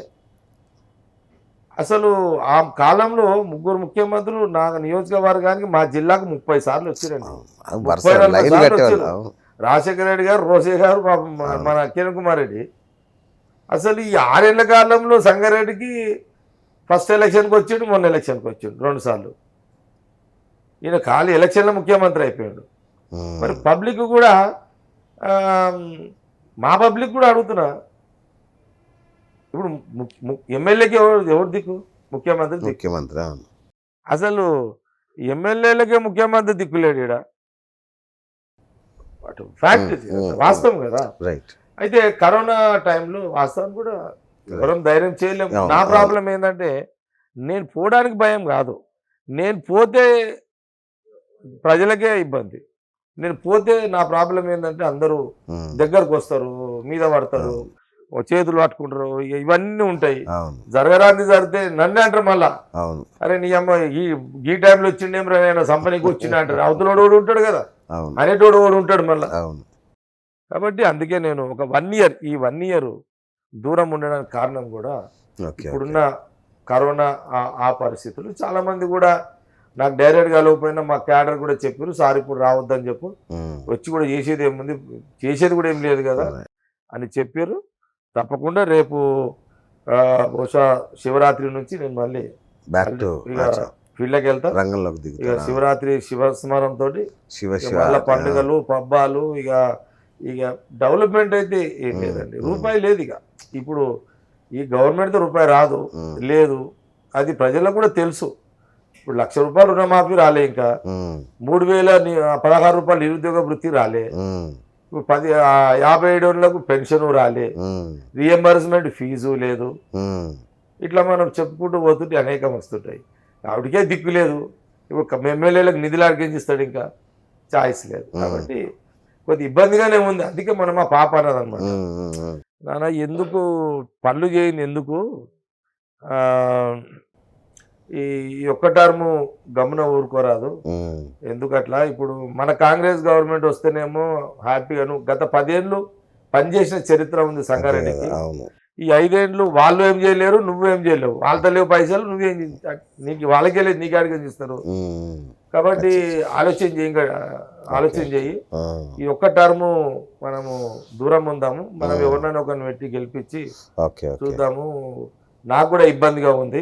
అసలు ఆ కాలంలో 3 ముఖ్యమంత్రులు నా నియోజకవర్గానికి మా జిల్లాకు 30 సార్లు వచ్చారండి. రాజశేఖర రెడ్డి గారు, రోసే గారు, మన కిరణ్ కుమార్ రెడ్డి. అసలు ఈ 6 ఏళ్ల కాలంలో సంగారెడ్డికి ఫస్ట్ ఎలక్షన్కి వచ్చిండు, మొన్న ఎలక్షన్కి వచ్చిండు 2 సార్లు. ఈయన ఖాళీ ఎలక్షన్లో ముఖ్యమంత్రి అయిపోయాడు. మరి పబ్లిక్ కూడా, మా పబ్లిక్ కూడా అడుగుతున్నా, ఇప్పుడు ఎమ్మెల్యేకి ఎవరు దిక్కు? ముఖ్యమంత్రి. అసలు ఎమ్మెల్యేలకే ముఖ్యమంత్రి దిక్కులేడు ఈడ. ఫ్యాక్ట్, వాస్తవం కదా. రైట్. అయితే కరోనా టైంలో వాస్తవం కూడా ఎవరం ధైర్యం చేయలేము. నా ప్రాబ్లం ఏంటంటే, నేను పోవడానికి భయం కాదు, నేను పోతే ప్రజలకే ఇబ్బంది. నేను పోతే నా ప్రాబ్లం ఏంటంటే, అందరూ దగ్గరకు వస్తారు, మీద పడతారు, చేతులు పట్టుకుంటారు, ఇవన్నీ ఉంటాయి. జరగరాంది జరిగితే నన్ను అంటారు మళ్ళా, అరే నీ అమ్మ ఈ టైంలో వచ్చిండేం రా, నేను సంపనీకి వచ్చిండే అంటారు. అవతలోడు ఉంటాడు కదా, అనేటోడు ఉంటాడు మళ్ళా. కాబట్టి అందుకే నేను ఒక 1 ఇయర్, ఈ 1 ఇయర్ దూరం ఉండడానికి కారణం కూడా ఓకే ఇప్పుడున్న కరోనా ఆ పరిస్థితులు చాలా మంది కూడా నాకు డైరెక్ట్ కలవకపోయినా మా క్యాడర్ కూడా చెప్పారు, సార్ ఇప్పుడు రావద్దని చెప్పు, వచ్చి కూడా చేసేది ఏముంది, చేసేది కూడా ఏం లేదు కదా అని చెప్పారు. తప్పకుండా రేపు బహుశా శివరాత్రి నుంచి నేను మళ్ళీ బ్యాక్ టు ఇక ఫీల్డ్కి వెళ్తా, రంగంలోకి ఇక దిగుతా. శివరాత్రి శివస్మరణతో శివ మళ్ళీ పండుగలు పబ్బాలు, ఇక ఇక డెవలప్మెంట్ అయితే ఏం లేదండి, రూపాయి లేదు. ఇక ఇప్పుడు ఈ గవర్నమెంట్తో రూపాయి రాదు లేదు, అది ప్రజలకు కూడా తెలుసు. ఇప్పుడు ₹1,00,000 రుణమాఫీ రాలే, ఇంకా 3,016 రూపాయలు నిరుద్యోగ వృత్తి రాలే, ఇప్పుడు 57 ఏళ్ళకు పెన్షన్ రాలే, రియంబర్స్మెంట్ ఫీజు లేదు. ఇట్లా మనం చెప్పుకుంటూ పోతుంటే అనేకం వస్తుంటాయి. ఆవిడకే దిక్కు లేదు. ఇప్పుడు ఎమ్మెల్యేలకు నిధులు అడిగించిస్తాడు, ఇంకా ఛాయిస్ లేదు. కాబట్టి కొద్ది ఇబ్బందిగానే ఉంది. అందుకే మనం ఆ పాప అన్నదన్నమాట, నాన్న ఎందుకు పనులు చేయని, ఎందుకు ఈ ఒక్క టర్ము గమ్మున ఊరుకోరాదు, ఎందుకట్లా? ఇప్పుడు మన కాంగ్రెస్ గవర్నమెంట్ వస్తేనేమో హ్యాపీగాను గత 10 ఏళ్ళు పనిచేసిన చరిత్ర ఉంది సంగారెడ్డికి. ఈ 5 ఏళ్ళు వాళ్ళు ఏం చేయలేరు, నువ్వేం చేయలేవు, వాళ్ళతో లేవు పైసలు, నువ్వేం నీకు వాళ్ళకే లేదు, నీకు అడిగి ఇస్తారు. కాబట్టి ఆలోచన చేయి. ఈ ఒక్క టర్ము మనము దూరం ఉందాము, మనం ఎవరినైనా ఒకరిని పెట్టి గెలిపించి చూద్దాము. నాకు కూడా ఇబ్బందిగా ఉంది,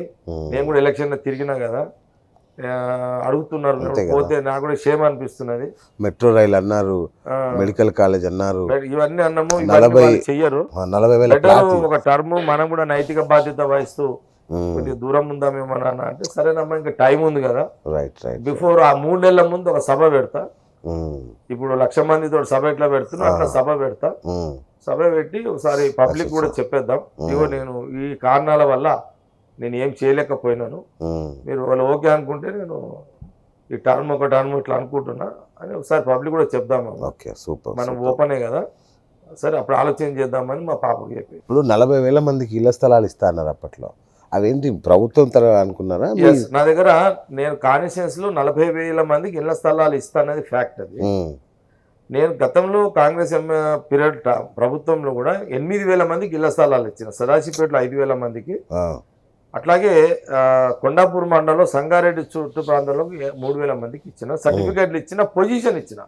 నేను కూడా ఎలక్షన్ తిరిగినా కదా, అడుగుతున్నారు పోతే నాకు కూడా క్షేమ అనిపిస్తున్నది. మెట్రో రైలు అన్నారు, మెడికల్ కాలేజ్ అన్నారు, ఇవన్నీ అన్నాము, ఇవన్నీ చెయ్యరు. 40,000 ఒక టర్మ్ మనం కూడా నైతిక బాధ్యత వహిస్తూ కొద్దిగా దూరం ఉందామేమో నాన్న అంటే, సరేనమ్మా ఇంకా టైం ఉంది కదా, బిఫోర్ ఆ 3 నెలల ముందు ఒక సభ పెడతా. ఇప్పుడు 1,00,000 మందితో సభ ఎట్లా పెడుతున్నా అట్లా సభ పెడతా. సభ పెట్టి ఒకసారి పబ్లిక్ కూడా చెప్పేద్దాం, ఇగో నేను ఈ కారణాల వల్ల నేను ఏం చేయలేకపోయినాను, మీరు వాళ్ళు ఓకే అనుకుంటే నేను ఈ టర్మ్ ఒక టర్మ్ ఇట్లా అనుకుంటున్నా అని ఒకసారి పబ్లిక్ కూడా చెప్దాం. మనం ఓపెనే కదా, సరే అప్పుడు ఆలోచన చేద్దామని మా పాపకి చెప్పి. ఇప్పుడు 40,000 మందికి ఇళ్ల స్థలాలు ఇస్తా అన్నారు అప్పట్లో, అవేంటి ప్రభుత్వం తర అనుకున్నారా? నా దగ్గర నేను కాన్స్టిట్యుయెన్సీ లో 40,000 మందికి ఇళ్ల స్థలాలు ఇస్తా అనేది ఫ్యాక్ట్. అది నేను గతంలో కాంగ్రెస్ పీరియడ్ ప్రభుత్వంలో కూడా 8,000 మందికి ఇళ్ల స్థలాలు ఇచ్చిన, సదాశివపేటలో 5,000 మందికి, అట్లాగే కొండాపూర్ మండలంలో సంగారెడ్డి చుట్టూ ప్రాంతాల్లో 3,000 మందికి ఇచ్చిన, సర్టిఫికేట్లు ఇచ్చిన, పొజిషన్ ఇచ్చిన.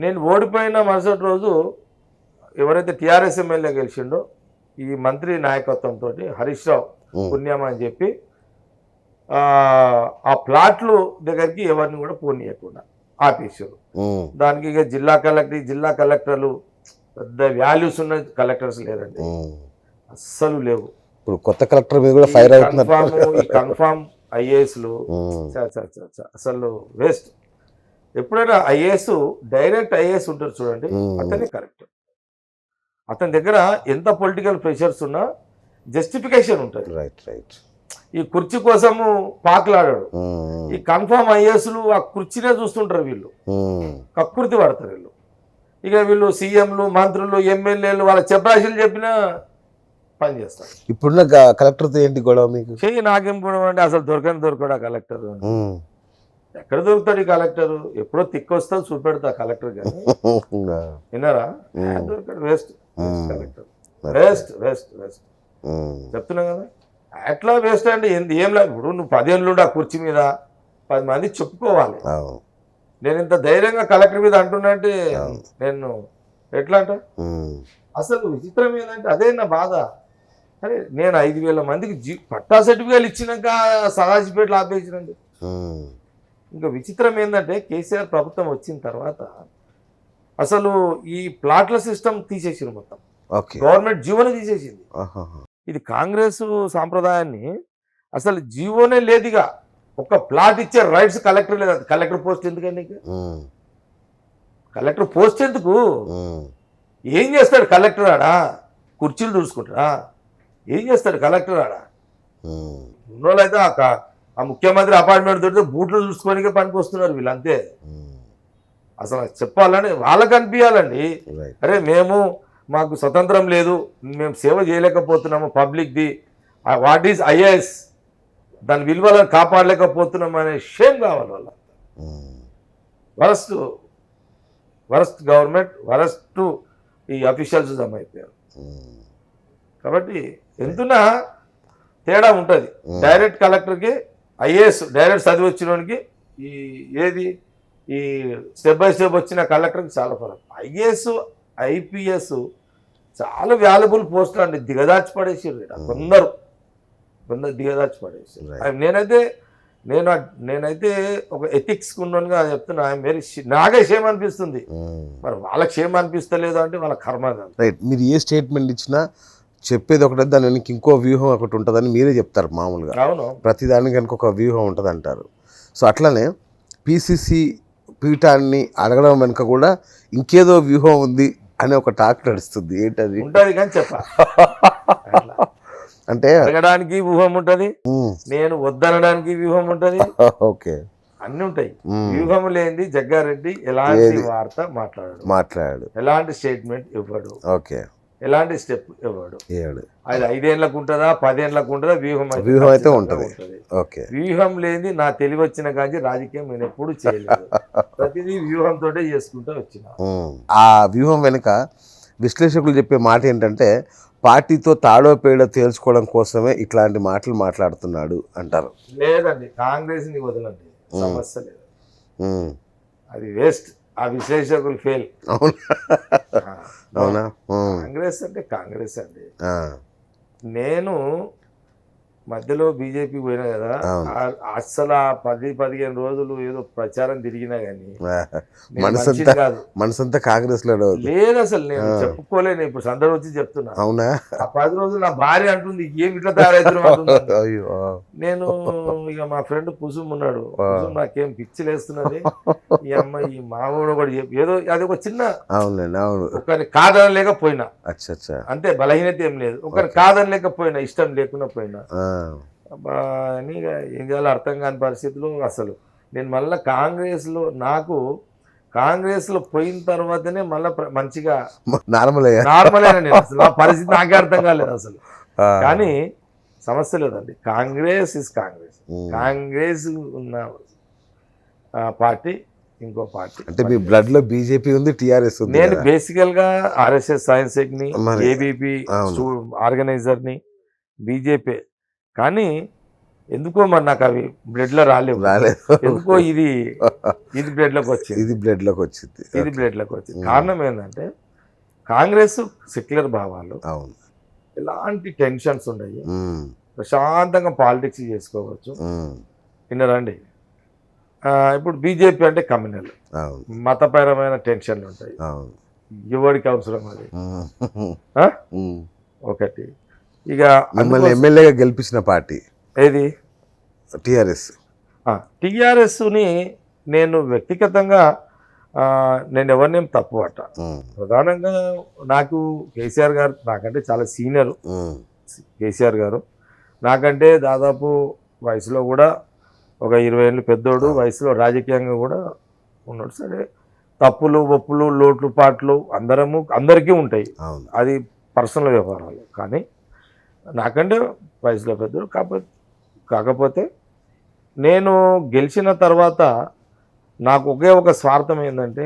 నేను ఓడిపోయిన మరుసటి రోజు ఎవరైతే టీఆర్ఎస్ ఎమ్మెల్యే గెలిచిండో ఈ మంత్రి నాయకత్వంతో హరీష్ రావు పుణ్యం అని చెప్పి ఆ ప్లాట్లు దగ్గరికి ఎవరిని కూడా పోనీయకుండా ఆపేశారు. దానికి ఇక జిల్లా కలెక్టర్లు పెద్ద వాల్యూస్ ఉన్న కలెక్టర్స్ లేరండి, అస్సలు లేవు. ఇప్పుడు కొత్త కలెక్టర్ మీద కూడా ఫైర్ అవుతున్నారు. ఈ కన్ఫామ్ ఐఏఎస్లు అసలు వేస్ట్. ఎప్పుడైనా ఐఏఎస్ డైరెక్ట్ ఐఏఎస్ ఉంటారు చూడండి, అతనే కరెక్ట్. అతని దగ్గర ఎంత పొలిటికల్ ప్రెషర్స్ ఉన్నా జస్టిఫికేషన్ ఉంటుంది. ఈ కుర్చీ కోసము పాకులాడాడు. ఈ కన్ఫామ్ ఐఏఎస్లు ఆ కుర్చీనే చూస్తుంటారు, వీళ్ళు కక్కుర్తి పడతారు వీళ్ళు. ఇక వీళ్ళు సీఎంలు, మంత్రులు, ఎమ్మెల్యేలు వాళ్ళ చెప్పరాశీలు చెప్పినా పని చేస్తారు. ఇప్పుడున్న కలెక్టర్తో ఏంటి గొడవ మీకు? చెయ్యి నాకేం గొడవ అంటే అసలు దొరకడా కలెక్టర్. ఎక్కడ దొరుకుతాడు ఈ కలెక్టర్? ఎప్పుడో తిక్కొస్తా చూపెడతా కలెక్టర్ కానీ విన్నారా? దొరకడు, waste collector, waste waste waste చెప్తున్నా కదా. ఎట్లా వేస్ట్ అంటే ఏం లేదు. ఇప్పుడు నువ్వు 10 ఏళ్ళు ఆ కుర్చీ మీద 10 మంది చెప్పుకోవాలి. నేను ఇంత ధైర్యంగా కలెక్టర్ మీద అంటున్నా అంటే నేను ఎట్లా అంట? అసలు విచిత్రం ఏంటంటే అదే నా బాధ. అరే నేను 5,000 మందికి పట్టా సర్టిఫికేట్లు ఇచ్చినాక సదాశివపేటలో ఆపేసినండి. ఇంకా విచిత్రం ఏంటంటే కేసీఆర్ ప్రభుత్వం వచ్చిన తర్వాత అసలు ఈ ప్లాట్ల సిస్టమ్ తీసేసింది మొత్తం. గవర్నమెంట్ జీవోనే తీసేసింది. ఇది కాంగ్రెస్ సాంప్రదాయాన్ని అసలు జీవోనే లేదుగా. ఒక ప్లాట్ ఇచ్చే రైట్స్ కలెక్టర్ లేదు. కలెక్టర్ పోస్ట్ ఎందుకండి? కలెక్టర్ పోస్ట్ ఎందుకు? ఏం చేస్తాడు కలెక్టర్ ఆడ? కుర్చీలు చూసుకుంటాడా? ఏం చేస్తాడు కలెక్టర్ ఆడ? ఉన్నోళ్ళు అయితే ఆ ముఖ్యమంత్రి అపార్ట్మెంట్ దొరికితే బూట్లు చూసుకోనికే పనికి వస్తున్నారు వీళ్ళు, అంతే. అసలు చెప్పాలని వాళ్ళకి అనిపించాలండి, అరే మాకు స్వతంత్రం లేదు, మేము సేవ చేయలేకపోతున్నాము పబ్లిక్ది, వాట్ ఈజ్ ఐఏఎస్, దాని విలువలను కాపాడలేకపోతున్నాం అనే షేమ్ కావాలి వాళ్ళ. వరస్ట్ గవర్నమెంట్, వరస్ట్ ఈ అఫీషియల్స్ జమ అయిపోయారు. కాబట్టి ఎంతున్నా తేడా ఉంటుంది. డైరెక్ట్ కలెక్టర్కి ఐఏఎస్ డైరెక్ట్ చదివి వచ్చినోనికి ఈ ఏది ఈ స్టెప్ బై స్టెప్ వచ్చిన కలెక్టర్కి చాలా ఫరక్. ఐఏఎస్ ఐపీఎస్ చాలా వాల్యుబుల్ పోస్టులు అండి, దిగదాచి పడేసారు కొందరు దిగదాచి పడేసారు. నేనైతే ఒక ఎథిక్స్ ఉన్నోనిగా చెప్తున్నా, నాకే క్షేమ అనిపిస్తుంది, మరి వాళ్ళకి క్షేమ అనిపిస్తలేదు అంటే వాళ్ళ కర్మ. రైట్, మీరు ఏ స్టేట్మెంట్ ఇచ్చినా చెప్పేది ఒకటి, దాని వెనక ఇంకో వ్యూహం ఒకటి ఉంటుందని మీరే చెప్తారు మామూలుగా. అవును, ప్రతిదానికి కనుక ఒక వ్యూహం ఉంటుంది అంటారు. సో అట్లనే పిసిసి పీఠాన్ని అడగడం వెనుక కూడా ఇంకేదో వ్యూహం ఉంది అనే ఒక టాక్ నడుస్తుంది. ఏంటది? ఉంటుంది కానీ అంటే అడగడానికి వ్యూహం ఉంటుంది, నేను వద్దనడానికి వ్యూహం ఉంటుంది. ఓకే, అన్ని ఉంటాయి. వ్యూహం లేనిది జగ్గారెడ్డి ఎలాంటి వార్త మాట్లాడాడు, ఎలాంటి స్టేట్మెంట్ ఇవ్వడు, ఓకే, ఎలాంటి స్టెప్ ఇవ్వడు. అది 5 ఏళ్లకు ఉంటుందా 10 ఏళ్లకు ఉంటుందా వ్యూహం అయితే ఉంటుంది. ఓకే, వ్యూహం లేనిది నా తెలివి వచ్చిన కానీ రాజకీయం నేను ఎప్పుడు చేయలేదు. ప్రతిదీ వ్యూహంతో చేసుకుంటూ వచ్చిన. ఆ వ్యూహం వెనుక విశ్లేషకులు చెప్పే మాట ఏంటంటే, పార్టీతో తాడో పేడో తేల్చుకోవడం కోసమే ఇట్లాంటి మాటలు మాట్లాడుతున్నాడు అంటారు. లేదండి, కాంగ్రెస్ ని వదలండి, సమస్య లేదు, అది వేస్ట్. ఆ విశ్లేషకులు ఫెయిల్. అవునా? కాంగ్రెస్ అంటే కాంగ్రెస్ అండి. నేను మధ్యలో బీజేపీ పోయినా కదా, అసలు ఆ 10-15 రోజులు ఏదో ప్రచారం తిరిగినా కానీ మనసంతా కాంగ్రెస్ లో లేదు. అసలు నేను చెప్పుకోలేను, ఇప్పుడు సందర్భం వచ్చి చెప్తున్నా. అవునా? ఆ 10 రోజులు నా భార్య అంటుంది, ఏమి ఇట్లా తయారవుతున్నా. నేను ఇక మా ఫ్రెండ్ కుసుమ్ ఉన్నాడు, కుసుమ్ నాకేం పిచ్చిలేస్తున్నది, ఈ అమ్మాయి ఈ మామూడు కూడా ఏదో అది ఒక చిన్న ఒకరిని కాదనలేకపోయినా, అంతే, బలహీనత ఏం లేదు. ఒకరిని కాదనలేకపోయినా, ఇష్టం లేకుండా పోయినా, ఏం చేయాలో అర్థం కాని పరిస్థితులు. అసలు నేను మళ్ళీ కాంగ్రెస్లో పోయిన తర్వాతనే మళ్ళీ మంచిగా నార్మల్ అయినా నేను. అసలు ఆ పరిస్థితి నాకే అర్థం కాలేదు అసలు. కానీ సమస్య లేదండి, కాంగ్రెస్ ఇస్ కాంగ్రెస్. కాంగ్రెస్ ఉన్న పార్టీ ఇంకో పార్టీ. అంటే మీ బ్లడ్ లో బీజేపీ ఉంది, టిఆర్ఎస్ ఉంది. నేను బేసికల్ గా ఆర్ఎస్ఎస్ సైన్స్ ని, ఏబీపీ ఆర్గనైజర్ ని, బీజేపీ. కానీ ఎందుకో మరి నాకు అవి బ్లడ్ లో రాలేదు. ఎందుకో ఇది బ్లడ్ లోకి వచ్చింది. ఇది బ్లడ్ లోకి వచ్చింది. కారణం ఏంటంటే కాంగ్రెస్ సెక్యులర్ భావాలు, ఎలాంటి టెన్షన్స్ ఉన్నాయి, ప్రశాంతంగా పాలిటిక్స్ చేసుకోవచ్చు. విన్నారండి? ఇప్పుడు బీజేపీ అంటే కమ్యూనల్, మతపరమైన టెన్షన్లు ఉంటాయి. ఎవరికి అవసరం అది ఒకటి. ఇక మిమ్మల్ని ఎమ్మెల్యేగా గెలిపించిన పార్టీ ఏది? టిఆర్ఎస్ని నేను వ్యక్తిగతంగా నేను ఎవరినేం తప్పు పట్ట. ప్రధానంగా నాకు కేసీఆర్ గారు నాకంటే చాలా సీనియర్. కేసీఆర్ గారు నాకంటే దాదాపు వయసులో కూడా ఒక 20 ఏళ్ళు పెద్దోడు, వయసులో రాజకీయంగా కూడా ఉన్నాడు. సరే, తప్పులు ఒప్పులు లోట్లు పాట్లు అందరికీ ఉంటాయి, అది పర్సనల్ వ్యవహారాలు. కానీ నాకంటే వయసులో పెద్దోడు. కాకపోతే నేను గెలిచిన తర్వాత నాకు ఒక స్వార్థం ఏంటంటే,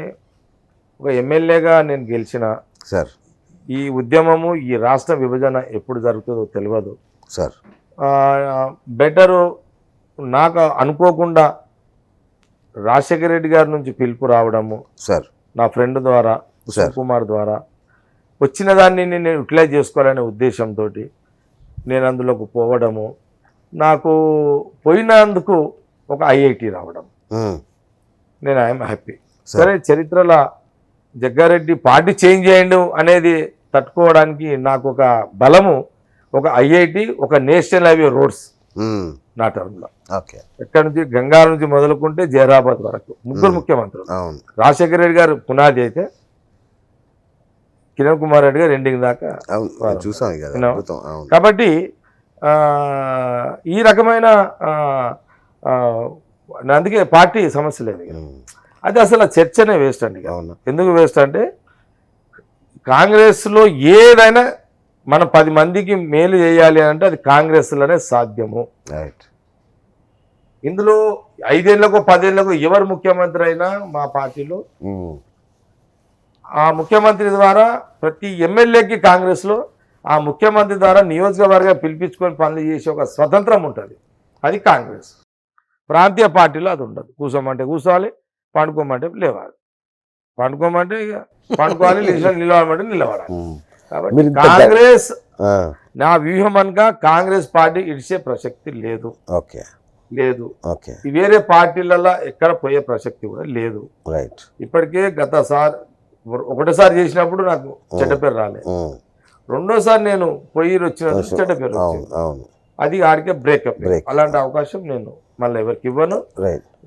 ఒక ఎమ్మెల్యేగా నేను గెలిచిన సార్, ఈ ఉద్యమము, ఈ రాష్ట్ర విభజన ఎప్పుడు జరుగుతుందో తెలియదు సార్. బెటరు నాకు అనుకోకుండా రాజశేఖర రెడ్డి గారి నుంచి పిలుపు రావడము సార్, నా ఫ్రెండ్ ద్వారా, ఉత్తమ్ కుమార్ ద్వారా వచ్చిన దాన్ని నేను యూటిలైజ్ చేసుకోవాలనే ఉద్దేశంతో నేను అందులోకి పోవడము, నాకు పోయినందుకు ఒక ఐఐటి రావడం, నేను ఐఎమ్ హ్యాపీ. సరే, చరిత్రలో జగ్గారెడ్డి పార్టీ చేంజ్ చేయండు అనేది తట్టుకోవడానికి నాకు ఒక బలము, ఒక ఐఐటి, ఒక నేషనల్ హైవే రోడ్స్ నా టర్మ్లో. ఎక్కడి నుంచి గంగా నుంచి మొదలుకుంటే జైరాబాద్ వరకు 3 ముఖ్యమంత్రులు. రాజశేఖర రెడ్డి గారు పునాది అయితే, కిరణ్ కుమార్ రెడ్డి గారు ఎండింగ్ దాకా చూసాం. కాబట్టి ఈ రకమైన అందుకే పార్టీ సమస్య లేదు. అది అసలు చర్చనే వేస్ట్ అండి. ఎందుకు వేస్ట్ అంటే, కాంగ్రెస్లో ఏదైనా మనం 10 మందికి మేలు చేయాలి అంటే అది కాంగ్రెస్లోనే సాధ్యము. ఇందులో 5 ఏళ్లకు 10 ఏళ్లకు ఎవరు ముఖ్యమంత్రి అయినా మా పార్టీలో ఆ ముఖ్యమంత్రి ద్వారా ప్రతి ఎమ్మెల్యేకి కాంగ్రెస్లో ఆ ముఖ్యమంత్రి ద్వారా నియోజకవర్గం పిలిపించుకొని పనులు చేసే ఒక స్వతంత్రం ఉంటుంది. అది కాంగ్రెస్. ప్రాంతీయ పార్టీలో అది ఉండదు. కూర్చోమంటే కూర్చోవాలి, పండుకోమంటే లేవాలి, పండుకోమంటే ఇక పండుకోవాలి, నిలబడమంటే నిలబడాలి. కాబట్టి కాంగ్రెస్ నా వ్యూహం అనగా కాంగ్రెస్ పార్టీ ఇడిచే ప్రసక్తి లేదు. ఓకే లేదు, ఓకే, వేరే పార్టీలలో ఎక్కడ పోయే ప్రసక్తి కూడా లేదు. రైట్. ఇప్పటికే ఒకటోసారి చేసినప్పుడు నాకు చెడ్డ పేరు రాలేదు, రెండోసారి నేను పోయి వచ్చిన చెడ్డ పేరు వచ్చింది. అది ఆడికే బ్రేకప్. అలాంటి అవకాశం నేను మళ్ళీ ఎవరికి ఇవ్వను,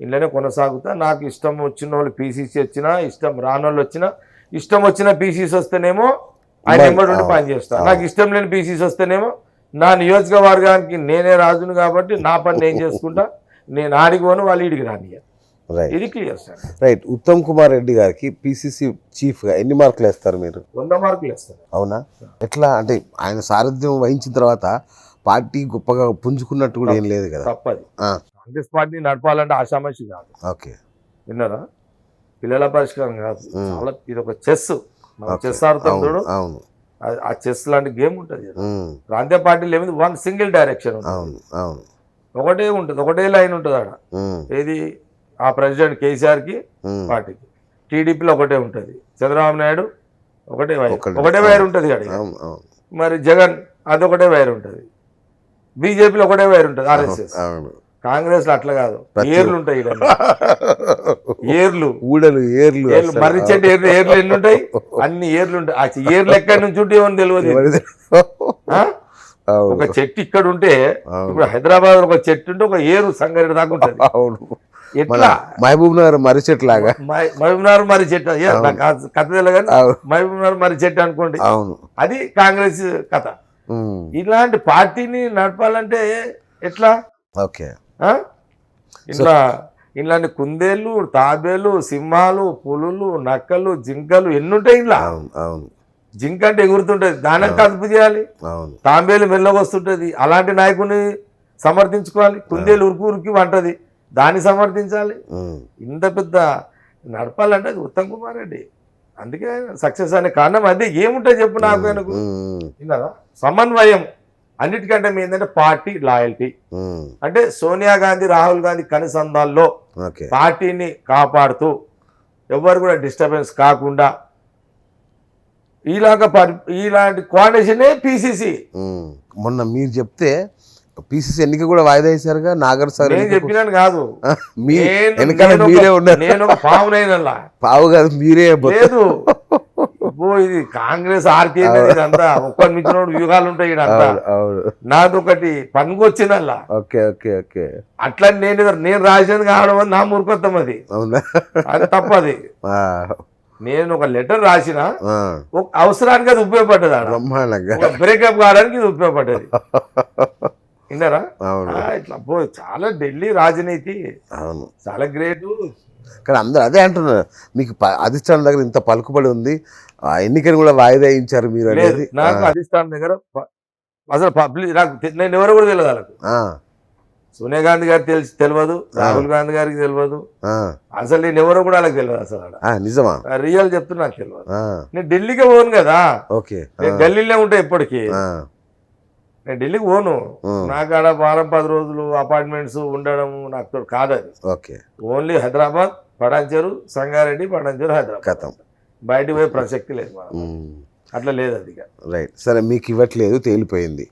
ఇళ్ళనే కొనసాగుతా. నాకు ఇష్టం వచ్చిన వాళ్ళు పీసీసీ వచ్చినా, ఇష్టం రాని వాళ్ళు వచ్చినా, ఇష్టం వచ్చిన పీసీసీ వస్తేనేమో ఆయన ఎంబడి పని చేస్తాను. నాకు ఇష్టం లేని పీసీసీ వస్తేనేమో నా నియోజకవర్గానికి నేనే రాజును కాబట్టి నా పని నేను చేసుకుంటా, నేను ఆడికి పోను, వాళ్ళు ఈడికి రానియ. ఇది clear sir. Right. Uttam Kumar Reddy గారికి పీసీసీ చీఫ్గా ఎన్ని మార్కులు వేస్తారు మీరు? 100 మార్కులు వేస్తారు. అవునా? ఎట్లా అంటే ఆయన సారథ్యం వహించిన తర్వాత పార్టీ గొప్పగా పుంజుకున్నట్టు కూడా ఏం లేదు కదా? తప్పది. కాంగ్రెస్ పార్టీ నడపాలంటే ఆషామాషి కాదు. ఓకే, విన్నారా? పిల్లల పరిష్కారం కాదు. చాలా ఇది ఒక చెస్ ఆడుతాం చూడు. అవును, ఆ చెస్ లాంటి గేమ్ ఉంటుంది. ప్రాంతీయ పార్టీలు ఏమిటి, వన్ సింగిల్ డైరెక్షన్ ఒకటే ఉంటుంది, ఒకటే లైన్ ఉంటుంది ఆడ. ఏది ఆ ప్రెసిడెంట్ కేసీఆర్కి పార్టీకి. టీడీపీలో ఒకటే ఉంటుంది, చంద్రబాబు నాయుడు ఒకటే వైర్ ఉంటుంది అడిగి. మరి జగన్ అదొకటే వైర్ ఉంటుంది, బీజేపీలో ఒకటే వైర్ ఉంటుంది, ఆర్ఎస్ఎస్. కాంగ్రెస్ లో అట్లా కాదు, ఏర్లు ఉంటాయి. ఏర్లు మర్రి చెట్టు ఏర్లు ఎన్ని ఉంటాయి? అన్ని ఏర్లు ఉంటాయి. ఆ ఏర్లు ఎక్కడి నుంచి ఉంటే ఏమని తెలియదు. ఒక చెట్టు ఇక్కడ ఉంటే, ఇప్పుడు హైదరాబాద్ ఒక చెట్టు ఉంటే ఒక ఏరు సంగారెడ్డి దాకా ఉంటుంది. ఎట్లా మహబూబ్ నగర్ మర్రి చెట్టు లాగా, మహబూబ్ నగర్ మర్రి చెట్టు కథ తెలియదు, మహబూబ్ నగర్ మర్రి చెట్టు అనుకోండి. అది కాంగ్రెస్ కథ. ఇలాంటి పార్టీని నడపాలంటే ఎట్లా? ఓకే, ఇలాంటి కుందేళ్ళు, తాబేలు, సింహాలు, పులులు, నక్కలు, జింకలు ఎన్ని ఉంటాయి ఇలా. జింక అంటే ఎగురుతుంటది, దాన్ని కదుపు చేయాలి. తాంబేలు మెల్లగా వస్తుంటది, అలాంటి నాయకుడిని సమర్థించుకోవాలి. కుందేలు ఉరికి ఉరికి వంటది, దాన్ని సమర్థించాలి. ఇంత పెద్ద నడపాలంటే అది ఉత్తమ్ కుమార్ రెడ్డి. అందుకే సక్సెస్ అనే కారణం అదే. ఏముంటుంది చెప్పు నాకు, ఆయనకు విన్నారా? సమన్వయం. అన్నిటికంటే ఏంటంటే పార్టీ లాయల్టీ. అంటే సోనియా గాంధీ, రాహుల్ గాంధీ కనుసంధాల్లో పార్టీని కాపాడుతూ ఎవరు కూడా డిస్టర్బెన్స్ కాకుండా ఇలాంటి కోఆర్డినేషనే పీసీసీ. మొన్న మీరు చెప్తే పీసీసీ ఎన్నిక కూడా వాయిదా వేశారుగా నాగర్ సార్. నేను చెప్పినాను కాదు, నేను ఒక పావునైనా పావు కాదు, మీరే లేదు. ఇది కాంగ్రెస్ ఆర్కే ఇదంతా ఒక్కరి మించినోడు వ్యూహాలు ఉంటాయి ఇదంతా. నాదొకటి పనికొచ్చిందల్లా. అట్లా నేను రాసేది కావడం అని నా మూర్ఖత్వం. అది అది తప్పది. నేను ఒక లెటర్ రాసిన అవసరానికి అది ఉపయోగపడ్డది, బ్రేకప్ కావడానికి ఇది ఉపయోగపడ్డది. విన్నారా? ఇట్లా చాలా ఢిల్లీ రాజనీతి చాలా గ్రేట్. కానీ అందరూ అదే అంటున్నారు, మీకు అధిష్టానం దగ్గర ఇంత పలుకుబడి ఉంది, ఎన్నికలు కూడా వాయిదా ఇచ్చారు మీరు అనేది. నాకు అధిష్టానం దగ్గర అసలు పబ్లిక్ నేను ఎవరో కూడా తెలియదు వాళ్ళకు. సోనియా గాంధీ గారికి తెలియదు, రాహుల్ గాంధీ గారికి తెలియదు, అసలు నేను ఎవరో కూడా వాళ్ళకి తెలియదు. అసలు నిజమా? రియల్ చెప్తున్నా, నాకు తెలియదు. నేను ఢిల్లీకి పోను కదా, నేను గల్లీలో ఉంటా ఎప్పటికీ. నేను ఢిల్లీకి పోను, నాకు ఆడ వారం 10 రోజులు అపార్ట్మెంట్స్ ఉండడం నాకు కాదు. అది ఓన్లీ హైదరాబాద్, పటాన్చెరు, సంగారెడ్డి, పటాన్చెరు, హైదరాబాద్. బయటకు పోయే ప్రసక్తి లేదు. అట్లా లేదు అది. రైట్. సరే, మీకు ఇవ్వట్లేదు, తేలిపోయింది.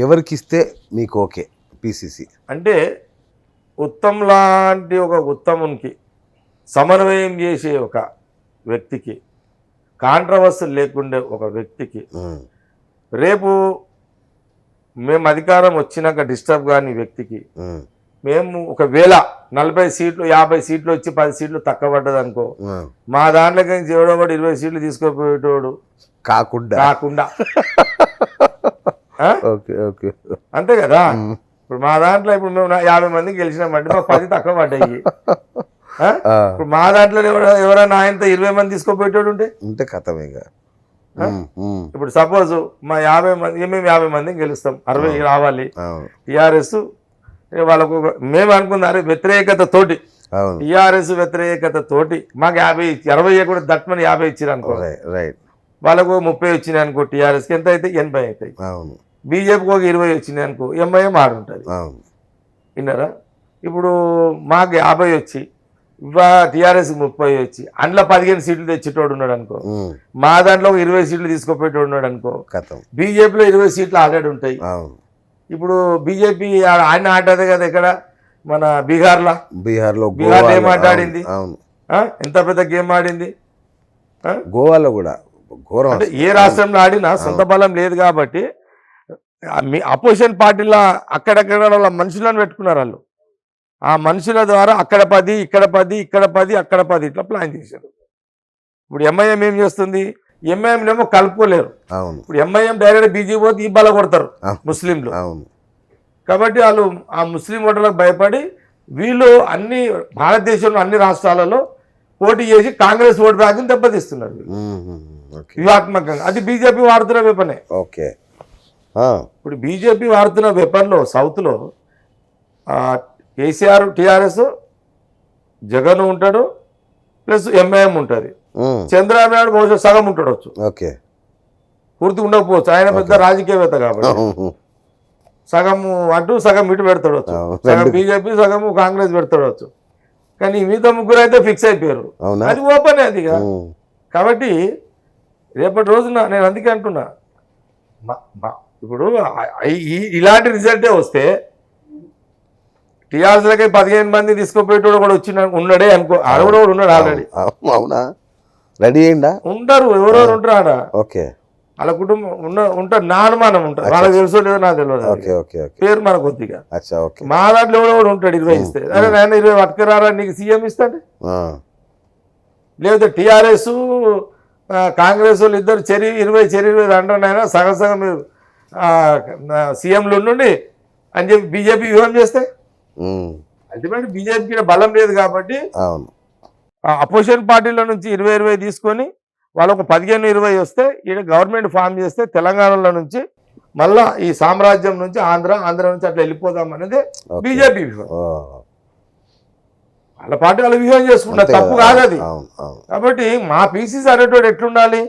ఎవరికి ఇస్తే మీకు ఓకే పీసీసీ? అంటే ఉత్తమ్ లాంటి ఒక ఉత్తమునికి సమన్వయం చేసే ఒక వ్యక్తికి, కాంట్రవర్సీ లేకుండే ఒక వ్యక్తికి, రేపు మేము అధికారం వచ్చినాక డిస్టర్బ్ కాని వ్యక్తికి, మేము ఒకవేళ 40 సీట్లు 50 సీట్లు వచ్చి 10 సీట్లు తక్కువ పడ్డది అనుకో, మా దాంట్లోకి ఎవడో 20 సీట్లు తీసుకుపోయేటోడు కాకుండా అంతే కదా. ఇప్పుడు మా దాంట్లో ఇప్పుడు మేము 50 మందికి గెలిచినామంటే మాకు 10 తక్కువ పడ్డాయి. ఇప్పుడు మా దాంట్లో ఎవరైనా ఆయనతో 20 మంది తీసుకోపోయేటోడు ఉంటే కథమేగా. ఇప్పుడు సపోజ్ మా 50 మంది, మేము 50 మందిని గెలుస్తాం, 60 రావాలి. టీఆర్ఎస్ వాళ్ళకు మేము అనుకున్నారు వ్యతిరేకత తోటి, టీఆర్ఎస్ వ్యతిరేకత తోటి మాకు 50 60 కూడా దట్మని 50 ఇచ్చారు అనుకో. వాళ్ళకు 30 వచ్చినాయి అనుకో, టీఆర్ఎస్కి ఎంత అయితే 80 అవుతాయి. అవును బీజేపీకి ఒక 20 వచ్చినాయి అనుకో, ఎంఐఎం ఆడుంటుంది. అవును విన్నారా? ఇప్పుడు మాకు 50 వచ్చి టీఆర్ఎస్కి 30 వచ్చి అందులో 15 సీట్లు తెచ్చేటోడు ఉన్నాడు అనుకో, మా దాంట్లో ఒక 20 సీట్లు తీసుకుపోయేటోడు ఉన్నాడు అనుకో, కథం. బీజేపీలో 20 సీట్లు ఆల్రెడీ ఉంటాయి. అవును ఇప్పుడు బీజేపీ ఆయన ఆటది కదా ఇక్కడ మన బీహార్లో బీహార్లో ఏం ఆడింది, అవును ఎంత పెద్ద గేమ్ ఆడింది. గోవాలో కూడా ఘోరం. అంటే ఏ రాష్ట్రంలో ఆడినా సొంత బలం లేదు కాబట్టి మీ అపోజిషన్ పార్టీలో అక్కడక్కడ వాళ్ళ మనుషులను పెట్టుకున్నారు. వాళ్ళు ఆ మనుషుల ద్వారా అక్కడ 10 ఇక్కడ 10 ఇక్కడ 10 అక్కడ 10 ఇట్లా ప్లాన్ చేశారు. ఇప్పుడు ఎంఐఎం ఏం చేస్తుంది, ఎంఐఎం ఏమో కలుపుకోలేరు. అవును ఇప్పుడు ఎంఐఎం డైరెక్ట్ బీజేపీ పోతే ఈ బల కొడతారు ముస్లింలు. అవును కాబట్టి వాళ్ళు ఆ ముస్లిం ఓటర్లకు భయపడి వీళ్ళు అన్ని భారతదేశంలో అన్ని రాష్ట్రాలలో పోటీ చేసి కాంగ్రెస్ ఓటు బ్యాంకుని దెబ్బతీస్తున్నారు వ్యూహాత్మకంగా. అది బీజేపీ వాడుతున్న వెపనే. ఓకే. ఇప్పుడు బీజేపీ వాడుతున్న వెపన్లో సౌత్లో కేసీఆర్ టీఆర్ఎస్ జగన్ ఉంటాడు, ప్లస్ ఎంఐఎం ఉంటుంది. చంద్రబాబు నాయుడు బహుశా సగం ఉంటాడొచ్చు, ఓకే పూర్తి ఉండకపోవచ్చు. ఆయన పెద్ద రాజకీయవేత్త కాబట్టి సగం అటు సగం ఇటు పెడతాడవచ్చు, సగం బీజేపీ సగం కాంగ్రెస్ పెడతాడవచ్చు. కానీ మిగతా ముగ్గురు అయితే ఫిక్స్ అయిపోయారు. అది ఓపెన్ అది. కాబట్టి రేపటి రోజున నేను అందుకే అంటున్నా, ఇప్పుడు ఇలాంటి రిజల్టే వస్తే టీఆర్ఎస్లకి 15 మంది తీసుకుపోయేటోడు కూడా వచ్చిన ఉన్నాడే అనుకో, ఆడ కూడా ఉన్నాడు ఆల్రెడీ. అవునా? రెడీ అయిందా? ఉంటారు, ఎవరెవరు ఉంటారు ఆడ. ఓకే. వాళ్ళ కుటుంబం ఉంటారు, నా అనుమానం ఉంటారు. వాళ్ళకి తెలుసో లేదో నాకు తెలియదు, పేరు మన కొద్దిగా. మా దాంట్లో ఎవడో ఉంటాడు 20 ఇస్తే, అరే నేను 20 పట్టుకురారా నీకు సీఎం ఇస్తాడు. లేకపోతే టీఆర్ఎస్ కాంగ్రెస్ వాళ్ళు ఇద్దరు 20 అంటారైనా సగం సగం మీరు సీఎంలు ఉండి అని చెప్పి బీజేపీ వ్యూహం చేస్తే అల్టిమేట్ బీజేపీకి బలం లేదు కాబట్టి అపోజిషన్ పార్టీల నుంచి 20 తీసుకొని వాళ్ళకు 15-20 వస్తే ఈయన గవర్నమెంట్ ఫామ్ చేస్తే తెలంగాణలో నుంచి మళ్ళా ఈ సామ్రాజ్యం నుంచి ఆంధ్ర నుంచి అట్లా వెళ్ళిపోదాం అనేది బీజేపీ వ్యూహం. వాళ్ళ పార్టీ వాళ్ళు వ్యూహం చేసుకుంటారు, తప్పు కాదు అది. కాబట్టి మా పీసీసీ అనేటోడు ఎట్లుండాలి,